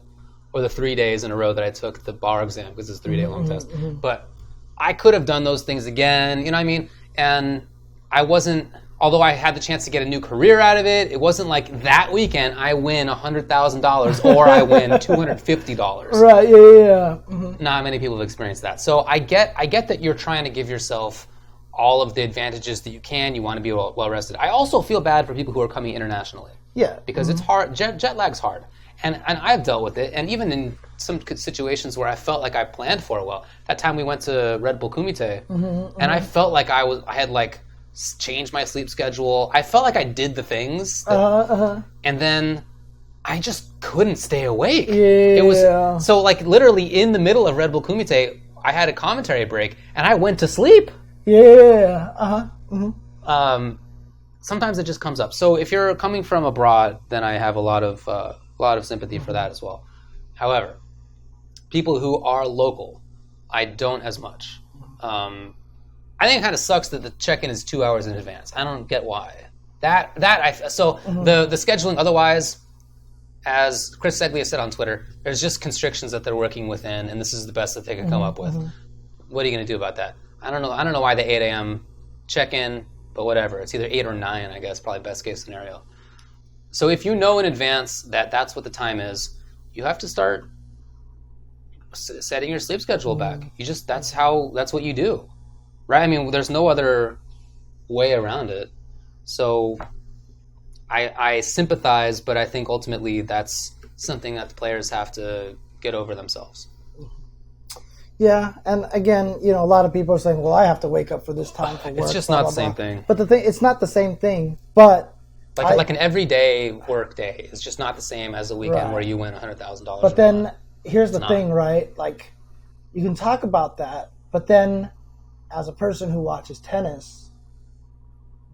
Speaker 1: or the 3 days in a row that I took the bar exam, because it's a 3-day long test. But I could have done those things again, you know what I mean? And I wasn't, although I had the chance to get a new career out of it, it wasn't like that weekend I win $100,000 or I win $250.
Speaker 2: Right, yeah.
Speaker 1: Not many people have experienced that. So I get that you're trying to give yourself all of the advantages that you can. You want to be well rested. I also feel bad for people who are coming internationally.
Speaker 2: Yeah.
Speaker 1: Because it's hard. Jet lag's hard. And I've dealt with it, and even in some situations where I felt like I planned for it well. That time we went to Red Bull Kumite, and I felt like I had like changed my sleep schedule. I felt like I did the things, and then I just couldn't stay awake.
Speaker 2: Yeah.
Speaker 1: It was so like literally in the middle of Red Bull Kumite, I had a commentary break, and I went to sleep.
Speaker 2: Yeah.
Speaker 1: Sometimes it just comes up. So if you're coming from abroad, then I have a lot of sympathy for that as well. However, people who are local, I don't as much. I think it kind of sucks that the check-in is 2 hours in advance. I don't get why. The scheduling otherwise, as Chris Seglia said on Twitter, there's just constrictions that they're working within, and this is the best that they could come up with. What are you going to do about that? I don't know why the 8 a.m. check-in, but whatever. It's either 8 or 9, I guess, probably best case scenario. So if you know in advance that that's what the time is, you have to start setting your sleep schedule back. That's what you do, right? I mean, there's no other way around it. So I sympathize, but I think ultimately that's something that the players have to get over themselves.
Speaker 2: Yeah, and again, a lot of people are saying, well, I have to wake up for this time for work.
Speaker 1: It's just not the same thing.
Speaker 2: But it's not the same thing, but...
Speaker 1: Like an everyday work day is just not the same as a weekend where you win $100,000.
Speaker 2: But then, here's the thing, right? Like, you can talk about that, but then, as a person who watches tennis,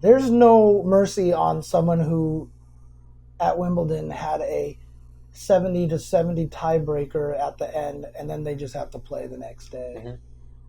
Speaker 2: there's no mercy on someone who, at Wimbledon, had a 70-70 tiebreaker at the end, and then they just have to play the next day.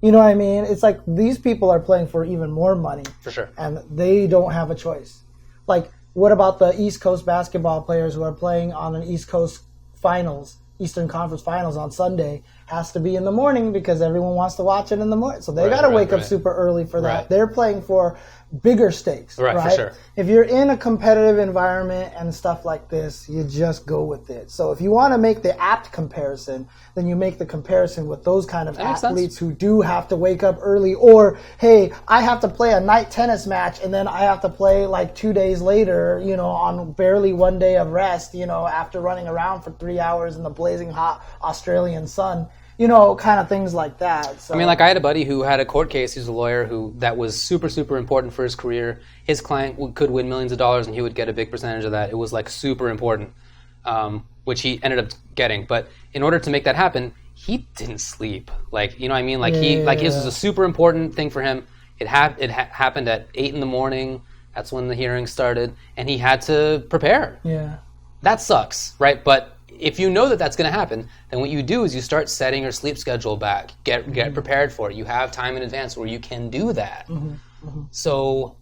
Speaker 2: You know what I mean? It's like these people are playing for even more money.
Speaker 1: For sure.
Speaker 2: And they don't have a choice. Like, what about the East Coast basketball players who are playing on an East Coast finals, Eastern Conference finals on Sunday? Has to be in the morning because everyone wants to watch it in the morning. So they got to wake up super early for that.
Speaker 1: Right.
Speaker 2: They're playing for bigger stakes, right?
Speaker 1: For sure.
Speaker 2: If you're in a competitive environment and stuff like this, you just go with it. So if you want to make the apt comparison, then you make the comparison with those kind of athletes who do have to wake up early, or, hey, I have to play a night tennis match and then I have to play like 2 days later, on barely 1 day of rest, after running around for 3 hours in the blazing hot Australian sun. Kind of things like that. So.
Speaker 1: I mean, like I had a buddy who had a court case. He's a lawyer that was super, super important for his career. His client could win millions of dollars, and he would get a big percentage of that. It was like super important, which he ended up getting. But in order to make that happen, he didn't sleep. Like, you know what I mean? Like this was a super important thing for him. It happened at 8 a.m. That's when the hearing started, and he had to prepare.
Speaker 2: Yeah,
Speaker 1: that sucks, right? But if you know that that's going to happen, then what you do is you start setting your sleep schedule back. Get prepared for it. You have time in advance where you can do that. So,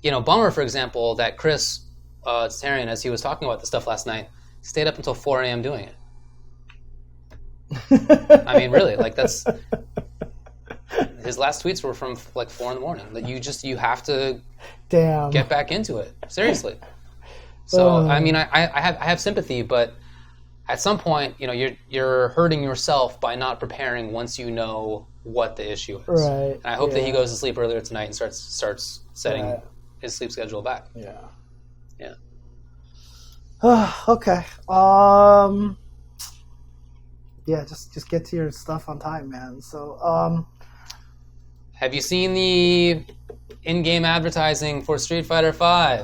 Speaker 1: bummer, for example, that Chris Tsarian, as he was talking about the stuff last night, stayed up until 4 a.m. doing it. I mean, really, like that's... His last tweets were from like 4 a.m. That you have to get back into it. Seriously. So, I mean, I have sympathy, but... At some point, you're hurting yourself by not preparing once you know what the issue is.
Speaker 2: Right.
Speaker 1: And I hope that he goes to sleep earlier tonight and starts setting his sleep schedule back.
Speaker 2: Yeah.
Speaker 1: Yeah.
Speaker 2: Okay. Yeah, just get to your stuff on time, man. So,
Speaker 1: have you seen the in-game advertising for Street Fighter V?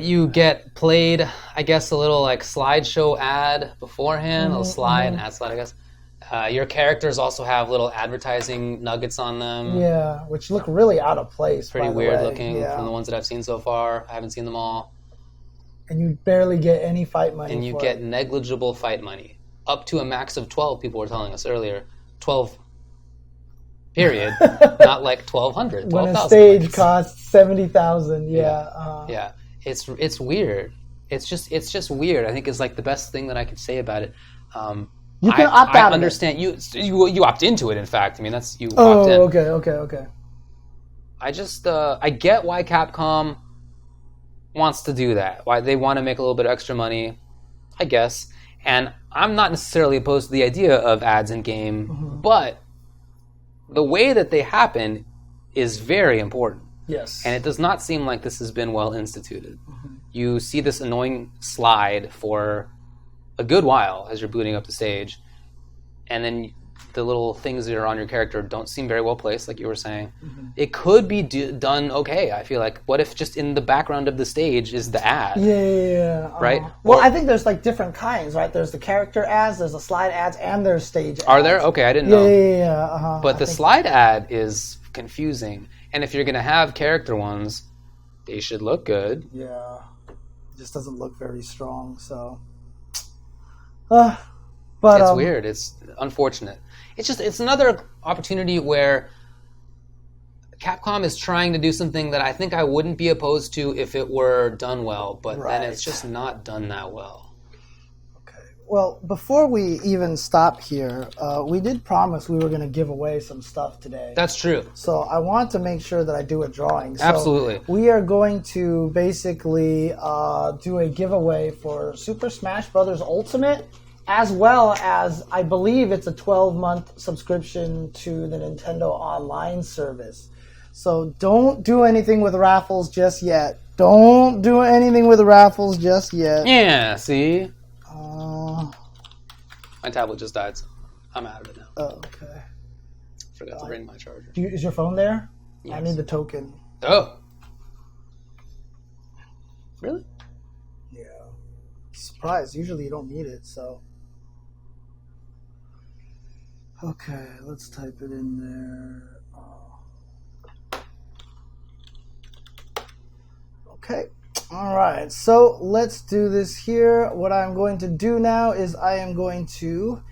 Speaker 1: You get played, I guess, a little like slideshow ad beforehand, a little ad slide, I guess. Your characters also have little advertising nuggets on them.
Speaker 2: Yeah, which look really out of place.
Speaker 1: Pretty weird looking from the ones that I've seen so far. I haven't seen them all.
Speaker 2: And you barely get any fight money.
Speaker 1: And you get negligible fight money. Up to a max of 12, people were telling us earlier. 12, period. Not like 1,200.
Speaker 2: When a stage costs 70,000,
Speaker 1: yeah. It's weird. It's just weird. I think is like the best thing that I could say about it.
Speaker 2: You can opt out.
Speaker 1: I understand you opt into it. In fact, I mean opt in.
Speaker 2: Okay.
Speaker 1: I just I get why Capcom wants to do that. Why they want to make a little bit of extra money, I guess. And I'm not necessarily opposed to the idea of ads in game, but the way that they happen is very important.
Speaker 2: Yes.
Speaker 1: And it does not seem like this has been well instituted. You see this annoying slide for a good while as you're booting up the stage, and then the little things that are on your character don't seem very well placed, like you were saying. It could be done okay, I feel like. What if just in the background of the stage is the ad?
Speaker 2: Yeah.
Speaker 1: Right?
Speaker 2: Well, I think there's like different kinds, right? There's the character ads, there's the slide ads, and there's stage ads.
Speaker 1: Are there? Okay, I didn't know.
Speaker 2: Yeah.
Speaker 1: But the slide ad is confusing. And if you're going to have character ones, they should look good.
Speaker 2: Yeah. It just doesn't look very strong, so... But,
Speaker 1: it's weird. It's unfortunate. It's another opportunity where Capcom is trying to do something that I think I wouldn't be opposed to if it were done well, but then it's just not done that well.
Speaker 2: Okay. Well, before we even stop here, we did promise we were going to give away some stuff today.
Speaker 1: That's true.
Speaker 2: So I want to make sure that I do a drawing. So
Speaker 1: Absolutely.
Speaker 2: We are going to basically do a giveaway for Super Smash Bros. Ultimate, as well as, I believe it's a 12-month subscription to the Nintendo Online service. So don't do anything with raffles just yet. Don't do anything with raffles just yet.
Speaker 1: Yeah, see? My tablet just died, so I'm out of it now.
Speaker 2: Oh, okay.
Speaker 1: Forgot to bring my charger.
Speaker 2: Is your phone there?
Speaker 1: Yes.
Speaker 2: I need the token.
Speaker 1: Oh. Really?
Speaker 2: Yeah. Surprise. Usually you don't need it, so... Okay, let's type it in there. Okay. All right. So let's do this here. What I'm going to do now is I am going to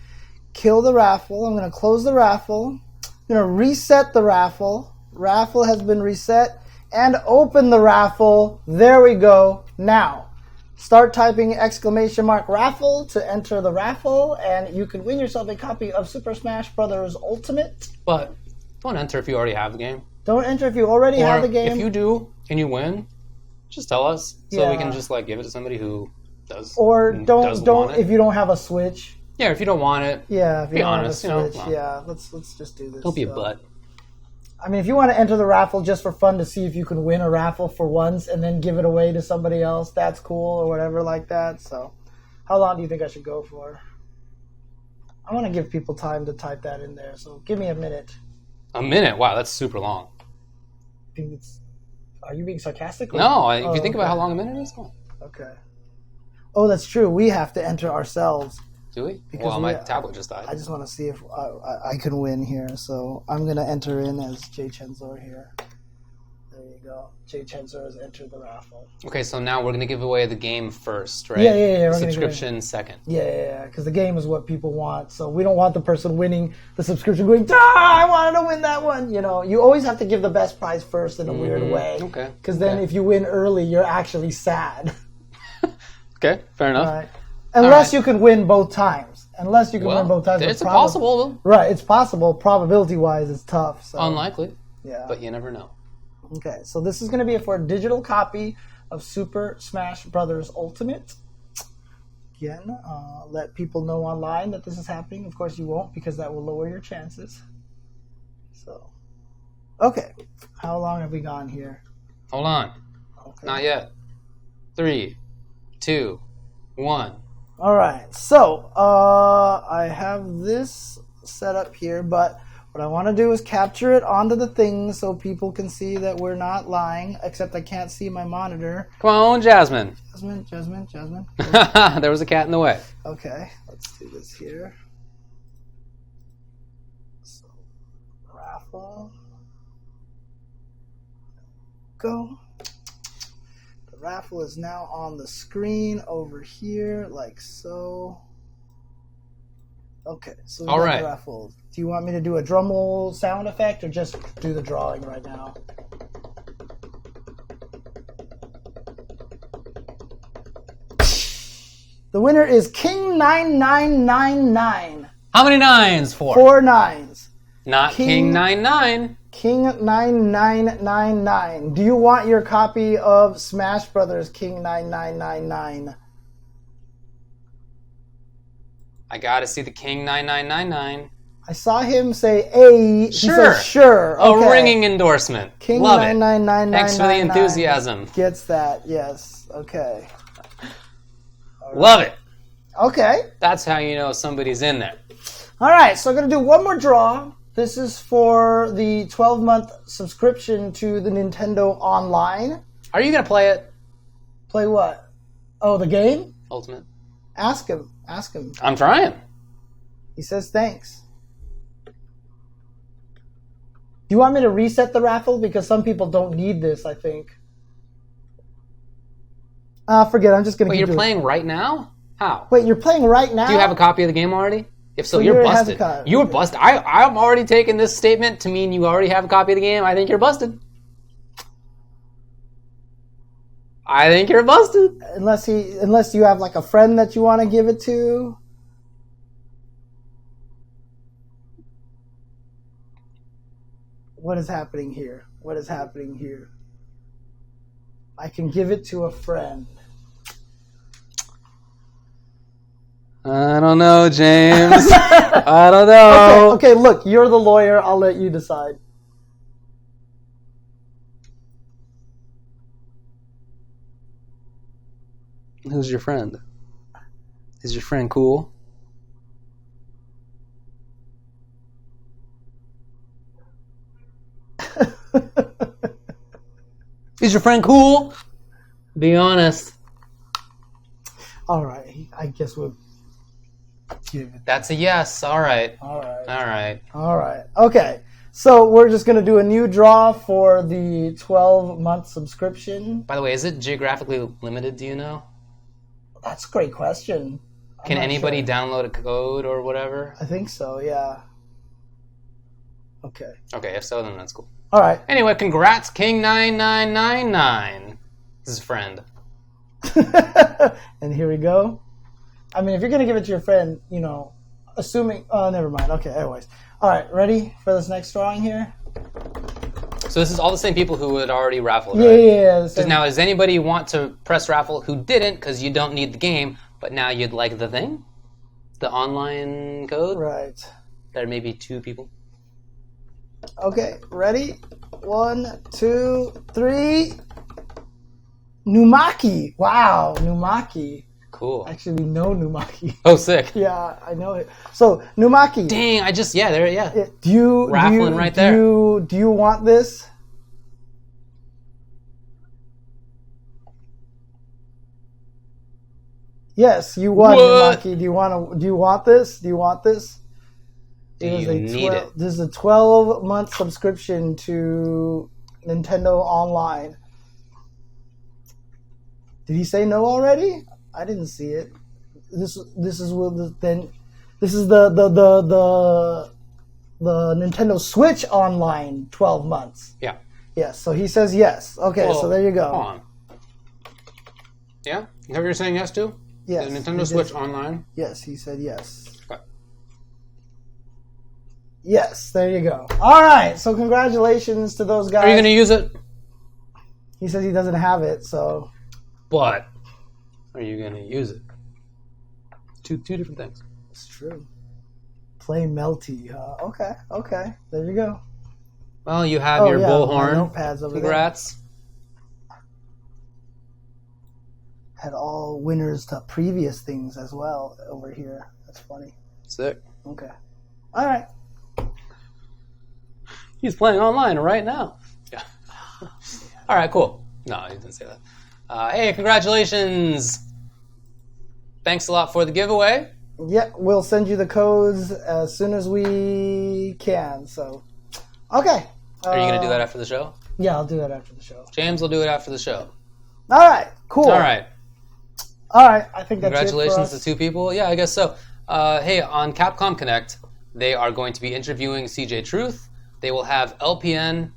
Speaker 2: kill the raffle. I'm going to close the raffle. I'm going to reset the raffle. Raffle has been reset. And open the raffle. There we go. Now, start typing !raffle to enter the raffle, and you can win yourself a copy of Super Smash Bros. Ultimate.
Speaker 1: But don't enter if you already have the game.
Speaker 2: Don't enter if you already have the game.
Speaker 1: If you do and you win, just tell us so we can just like give it to somebody who does.
Speaker 2: Or don't if you don't have a Switch.
Speaker 1: Yeah, if you don't want it.
Speaker 2: Yeah, if you
Speaker 1: be
Speaker 2: don't
Speaker 1: honest,
Speaker 2: have a Switch.
Speaker 1: you know,
Speaker 2: Yeah, let's just do this.
Speaker 1: Don't be a butt.
Speaker 2: I mean, if you want to enter the raffle just for fun to see if you can win a raffle for once and then give it away to somebody else, that's cool or whatever like that. So, how long do you think I should go for? I want to give people time to type that in there, so give me a minute.
Speaker 1: A minute? Wow, that's super long.
Speaker 2: Are you being sarcastic?
Speaker 1: No, if you think about how long a minute is, come on.
Speaker 2: Okay. Oh, that's true. We have to enter ourselves.
Speaker 1: Do we?
Speaker 2: Because
Speaker 1: well, my tablet just died.
Speaker 2: I just want to see if I can win here. So I'm going to enter in as jchensor here. There you go. jchensor has entered the raffle.
Speaker 1: Okay, so now we're going to give away the game first, right?
Speaker 2: Yeah.
Speaker 1: Subscription second.
Speaker 2: Yeah, because the game is what people want. So we don't want the person winning the subscription going, I wanted to win that one. You know, you always have to give the best prize first in a weird way.
Speaker 1: Okay.
Speaker 2: Because then if you win early, you're actually sad.
Speaker 1: Okay, fair enough.
Speaker 2: Right. Unless you can win both times. Win both times.
Speaker 1: It's possible.
Speaker 2: Right, it's possible. Probability-wise, it's tough. So.
Speaker 1: Unlikely.
Speaker 2: Yeah.
Speaker 1: But you never know.
Speaker 2: Okay, so this is going to be for a digital copy of Super Smash Bros. Ultimate. Again, let people know online that this is happening. Of course, you won't because that will lower your chances. So, okay. How long have we gone here?
Speaker 1: Hold on.
Speaker 2: Okay.
Speaker 1: Not yet. 3, 2, 1.
Speaker 2: All right, so I have this set up here, but what I want to do is capture it onto the thing so people can see that we're not lying, except I can't see my monitor.
Speaker 1: Come on, Jasmine.
Speaker 2: Jasmine.
Speaker 1: There was a cat in the way.
Speaker 2: Okay, let's do this here. So, raffle. Go. Raffle is now on the screen over here, like so. Okay, so we got the raffle. Do you want me to do a drum roll sound effect or just do the drawing right now? The winner is King 9999.
Speaker 1: How many nines? 4.
Speaker 2: 4 nines.
Speaker 1: Not King 99.
Speaker 2: King 9999. Do you want your copy of Smash Brothers King 9999?
Speaker 1: I gotta see the King 9999.
Speaker 2: I saw him say A.
Speaker 1: Sure.
Speaker 2: He said sure. Okay.
Speaker 1: A ringing endorsement.
Speaker 2: King
Speaker 1: Love
Speaker 2: 99999
Speaker 1: it. Thanks for the enthusiasm.
Speaker 2: Gets that, yes. Okay.
Speaker 1: Love it.
Speaker 2: Okay.
Speaker 1: That's how you know somebody's in there.
Speaker 2: All right, so I'm going to do one more draw. This is for the 12-month subscription to the Nintendo Online.
Speaker 1: Are you going to play it?
Speaker 2: Play what? Oh, the game?
Speaker 1: Ultimate.
Speaker 2: Ask him. Ask him.
Speaker 1: I'm trying.
Speaker 2: He says thanks. Do you want me to reset the raffle? Because some people don't need this, I think. Forget it. I'm just going to
Speaker 1: Wait,
Speaker 2: keep
Speaker 1: you're
Speaker 2: doing
Speaker 1: playing right now? How?
Speaker 2: Wait, you're playing right now?
Speaker 1: Do you have a copy of the game already? If so,
Speaker 2: So
Speaker 1: you're
Speaker 2: you already have
Speaker 1: busted.
Speaker 2: a copy.
Speaker 1: You're busted. I'm already taking this statement to mean you already have a copy of the game. I think you're busted. I think you're busted.
Speaker 2: Unless you have like a friend that you want to give it to. What is happening here? What is happening here? I can give it to a friend.
Speaker 1: I don't know, James. I don't know.
Speaker 2: Okay, look, you're the lawyer. I'll let you decide.
Speaker 1: Who's your friend? Is your friend cool? Is your friend cool? Be honest.
Speaker 2: All right, I guess we'll give it.
Speaker 1: That's a yes. All right.
Speaker 2: All right.
Speaker 1: All right.
Speaker 2: All right. Okay. So we're just going to do a new draw for the 12-month subscription.
Speaker 1: By the way, is it geographically limited? Do you know?
Speaker 2: That's a great question.
Speaker 1: Can anybody download a code or whatever?
Speaker 2: I think so, yeah. Okay.
Speaker 1: Okay, if so, then that's cool.
Speaker 2: All right.
Speaker 1: Anyway, congrats, King9999. This is his friend.
Speaker 2: And here we go. I mean, if you're going to give it to your friend, you know, assuming... Oh, never mind. Okay, anyways. All right, ready for this next drawing here?
Speaker 1: So this is all the same people who had already raffled,
Speaker 2: Yeah,
Speaker 1: right?
Speaker 2: yeah.
Speaker 1: Now, does anybody want to press raffle who didn't because you don't need the game, but now you'd like the thing? The online code?
Speaker 2: Right.
Speaker 1: There may be two people.
Speaker 2: Okay, ready? 1, 2, 3. Numaki. Wow, Numaki.
Speaker 1: Cool.
Speaker 2: Actually, we know Numaki.
Speaker 1: Oh, sick.
Speaker 2: Yeah, I know it. So, Numaki.
Speaker 1: Dang, yeah.
Speaker 2: Do you
Speaker 1: Raffling right there.
Speaker 2: Do you want this? Yes, you won,
Speaker 1: What?
Speaker 2: Numaki. Do you want this? Do you want this?
Speaker 1: Do you need it?
Speaker 2: This is a 12-month subscription to Nintendo Online. Did he say no already? I didn't see it. This is the Nintendo Switch Online 12 months.
Speaker 1: Yeah.
Speaker 2: Yes, so he says yes. Okay,
Speaker 1: Well,
Speaker 2: so there you go.
Speaker 1: Hold on. Yeah? Is that what you're saying yes to?
Speaker 2: Yes.
Speaker 1: The
Speaker 2: he
Speaker 1: Nintendo
Speaker 2: did.
Speaker 1: Switch Online?
Speaker 2: Yes, he said yes.
Speaker 1: Okay.
Speaker 2: Yes, there you go. All right, so congratulations to those guys.
Speaker 1: Are you going to use it?
Speaker 2: He says he doesn't have it, so...
Speaker 1: But are you going to use it? Two different things.
Speaker 2: It's true. Play Melty, huh? Okay. There you go.
Speaker 1: Well, you have your bullhorn.
Speaker 2: Notepads over
Speaker 1: Congrats.
Speaker 2: there. Had all winners to previous things as well over here. That's funny.
Speaker 1: Sick.
Speaker 2: Okay. All right.
Speaker 1: He's playing online right now. Yeah. All right, cool. No, he didn't say that. Hey, congratulations. Thanks a lot for the giveaway.
Speaker 2: Yeah, we'll send you the codes as soon as we can. So, okay.
Speaker 1: Are you going to do that after the show?
Speaker 2: Yeah, I'll do that after the show.
Speaker 1: James will do it after the show.
Speaker 2: All right, cool.
Speaker 1: All right.
Speaker 2: I think that's
Speaker 1: Congratulations
Speaker 2: it for
Speaker 1: to
Speaker 2: us.
Speaker 1: two people. Yeah, I guess so. Hey, on Capcom Connect, they are going to be interviewing CJ Truth. They will have LPN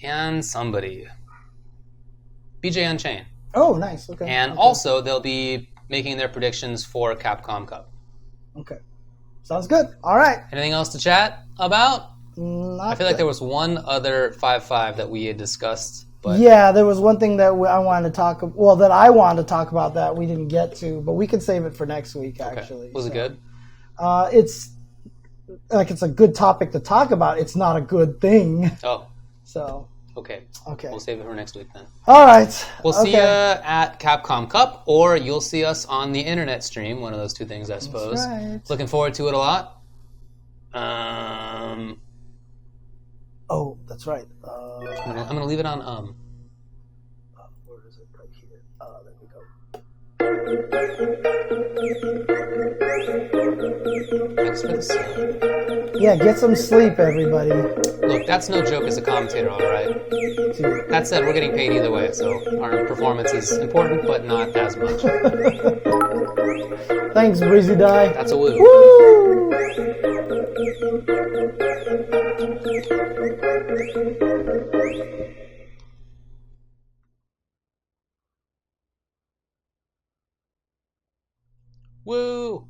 Speaker 1: and somebody. BJ Unchained.
Speaker 2: Oh, nice. Okay.
Speaker 1: And
Speaker 2: okay.
Speaker 1: also, they'll be making their predictions for Capcom Cup.
Speaker 2: Okay. Sounds good. All right.
Speaker 1: Anything else to chat about?
Speaker 2: Not
Speaker 1: I feel like there was one other 5-5 that we had discussed. But
Speaker 2: yeah, there was one thing that I wanted to talk. Well, that I wanted to talk about that we didn't get to, but we can save it for next week. Actually,
Speaker 1: Was it good?
Speaker 2: It's like it's a good topic to talk about, it's not a good thing.
Speaker 1: Oh.
Speaker 2: So.
Speaker 1: Okay.
Speaker 2: Okay.
Speaker 1: We'll save it for next week then.
Speaker 2: All right.
Speaker 1: We'll see you at Capcom Cup, or you'll see us on the internet stream. One of those two things, I suppose.
Speaker 2: That's right.
Speaker 1: Looking forward to it a lot.
Speaker 2: Oh, that's right.
Speaker 1: I'm gonna leave it on
Speaker 2: Where is it? Right here. There we go.
Speaker 1: Thanks for the sub.
Speaker 2: Yeah, get some sleep, everybody.
Speaker 1: Look, that's no joke as a commentator, all right? That said, we're getting paid either way, so our performance is important, but not as much.
Speaker 2: Thanks, Breezy Die.
Speaker 1: That's a woo.
Speaker 2: Woo!
Speaker 1: Woo!